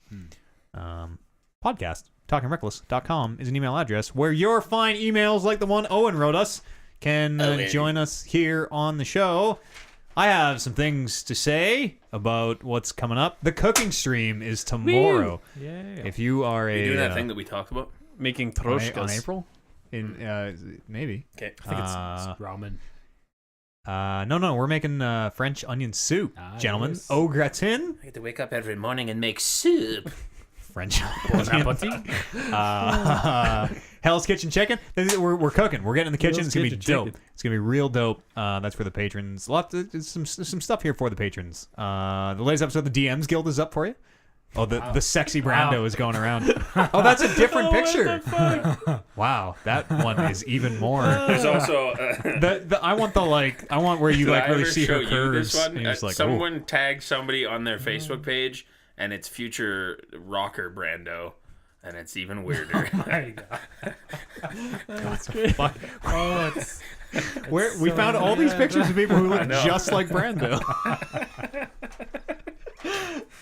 podcast. TalkingReckless.com is an email address where your fine emails, like the one Owen wrote us, can join us here on the show. I have some things to say about what's coming up. The cooking stream is tomorrow. Yeah. If you are You a doing that thing that we talked about? Making on troshkas. on April, in maybe. Okay. I think it's ramen. No, we're making French onion soup, gentlemen. Yes. Au gratin. I get to wake up every morning and make soup. French. Bon appetit. Hell's Kitchen Chicken. We're cooking. We're getting in the kitchen. Hell's It's gonna be Kitchen dope. Chicken. It's gonna be real dope. That's for the patrons. Some stuff here for the patrons. The latest episode of the DMs Guild is up for you. Oh, the sexy Brando is going around. Oh, that's a different picture. Wow, that one is even more. There's also I want where you did like I really ever see show her you curves. this one? And you're just like, Someone tagged somebody on their Facebook page, and it's future rocker Brando, and it's even weirder. That's great. fuck. Oh, it's Where we found all these pictures of people who look just like Brando.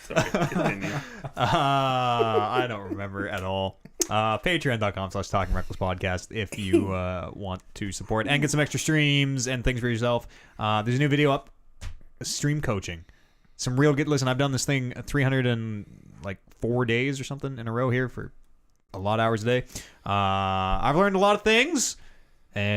Sorry, continue. I don't remember at all. Patreon.com/Talking Reckless Podcast if you want to support and get some extra streams and things for yourself. There's a new video up, stream coaching. Some real good. Listen, I've done this thing 304 days or something in a row here for a lot of hours a day. I've learned a lot of things,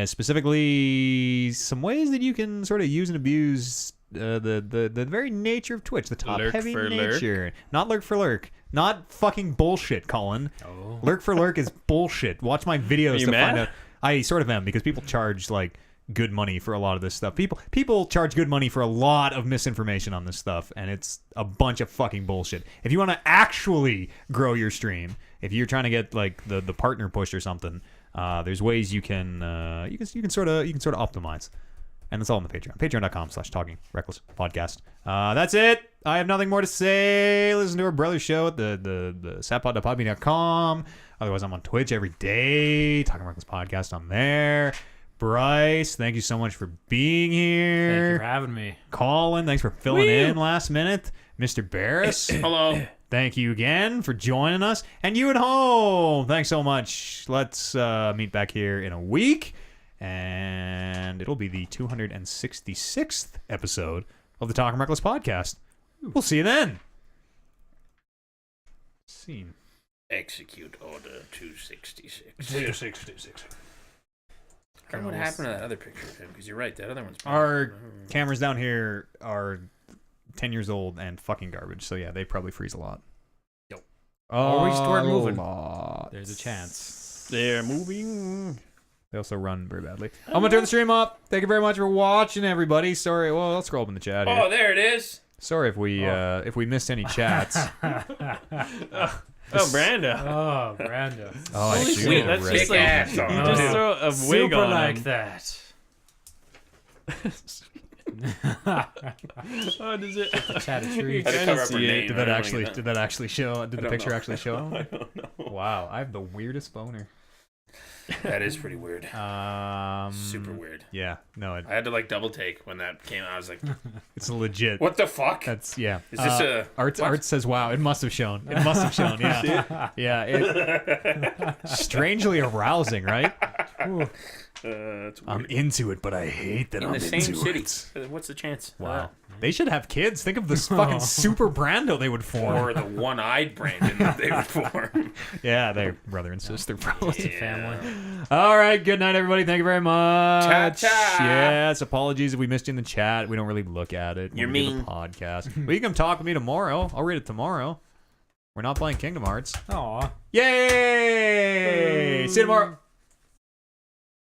specifically some ways that you can sort of use and abuse the very nature of Twitch, the top heavy nature. Not lurk for lurk. Not fucking bullshit, Colin. Oh. Lurk for lurk is bullshit. Watch my videos to find out. I sort of am, because people charge like good money for a lot of this stuff. People charge good money for a lot of misinformation on this stuff, and it's a bunch of fucking bullshit. If you want to actually grow your stream, if you're trying to get like the partner push or something, there's ways you can sort of optimize. And that's all on the Patreon. Patreon.com/Talking Reckless Podcast. That's it. I have nothing more to say. Listen to our brother's show at the satpod.podbean.com. Otherwise, I'm on Twitch every day. Talking Reckless Podcast on there. Bryce, thank you so much for being here. Thank you for having me. Colin, thanks for filling in last minute. Mr. Barris, Hello. thank you again for joining us. And you at home, thanks so much. Let's meet back here in a week. And it'll be the 266th episode of the Talking Reckless Podcast. We'll see you then. Scene. Execute Order 266. 266. What happened to that other picture of him? Because you're right, that other one's... Our cameras down here are 10 years old and fucking garbage. So yeah, they probably freeze a lot. Yep. Always start moving. Lot. There's a chance. They're moving. They also run very badly. I'm going to turn the stream up. Thank you very much for watching, everybody. Sorry. Well, I'll scroll up in the chat here. Oh, there it is. Sorry if we missed any chats. Oh, Brando. Oh, Brando. Oh, I Holy do shit, have that's red just like, ass on you him. just Oh. throw a wig Super on like him. that. Oh, does it? Chat a tree. You Had to kinda cover up her see name. it. Did that actually show? Did the don't picture know. actually show? I don't know. Wow, I have the weirdest boner. That is pretty weird. Super weird. Yeah, no, I had to like double take when that came out. I was like, it's legit. what the fuck? That's Is this a... Art says, "Wow, it must have shown. It must have shown." Yeah, yeah. Strangely arousing, right? That's I'm weird. into it, but I hate that In I'm the same into city. it. What's the chance? Wow. They should have kids. Think of this fucking super Brando they would form. Or the one-eyed Brandon that they would form. Yeah, they're brother and sister, probably. Yeah. Family. All right, good night, everybody. Thank you very much. Ta-ta. Yes, apologies if we missed you in the chat. We don't really look at it. You're when we do mean. the podcast. But you can come talk with me tomorrow. I'll read it tomorrow. We're not playing Kingdom Hearts. Aw. Yay! See you tomorrow.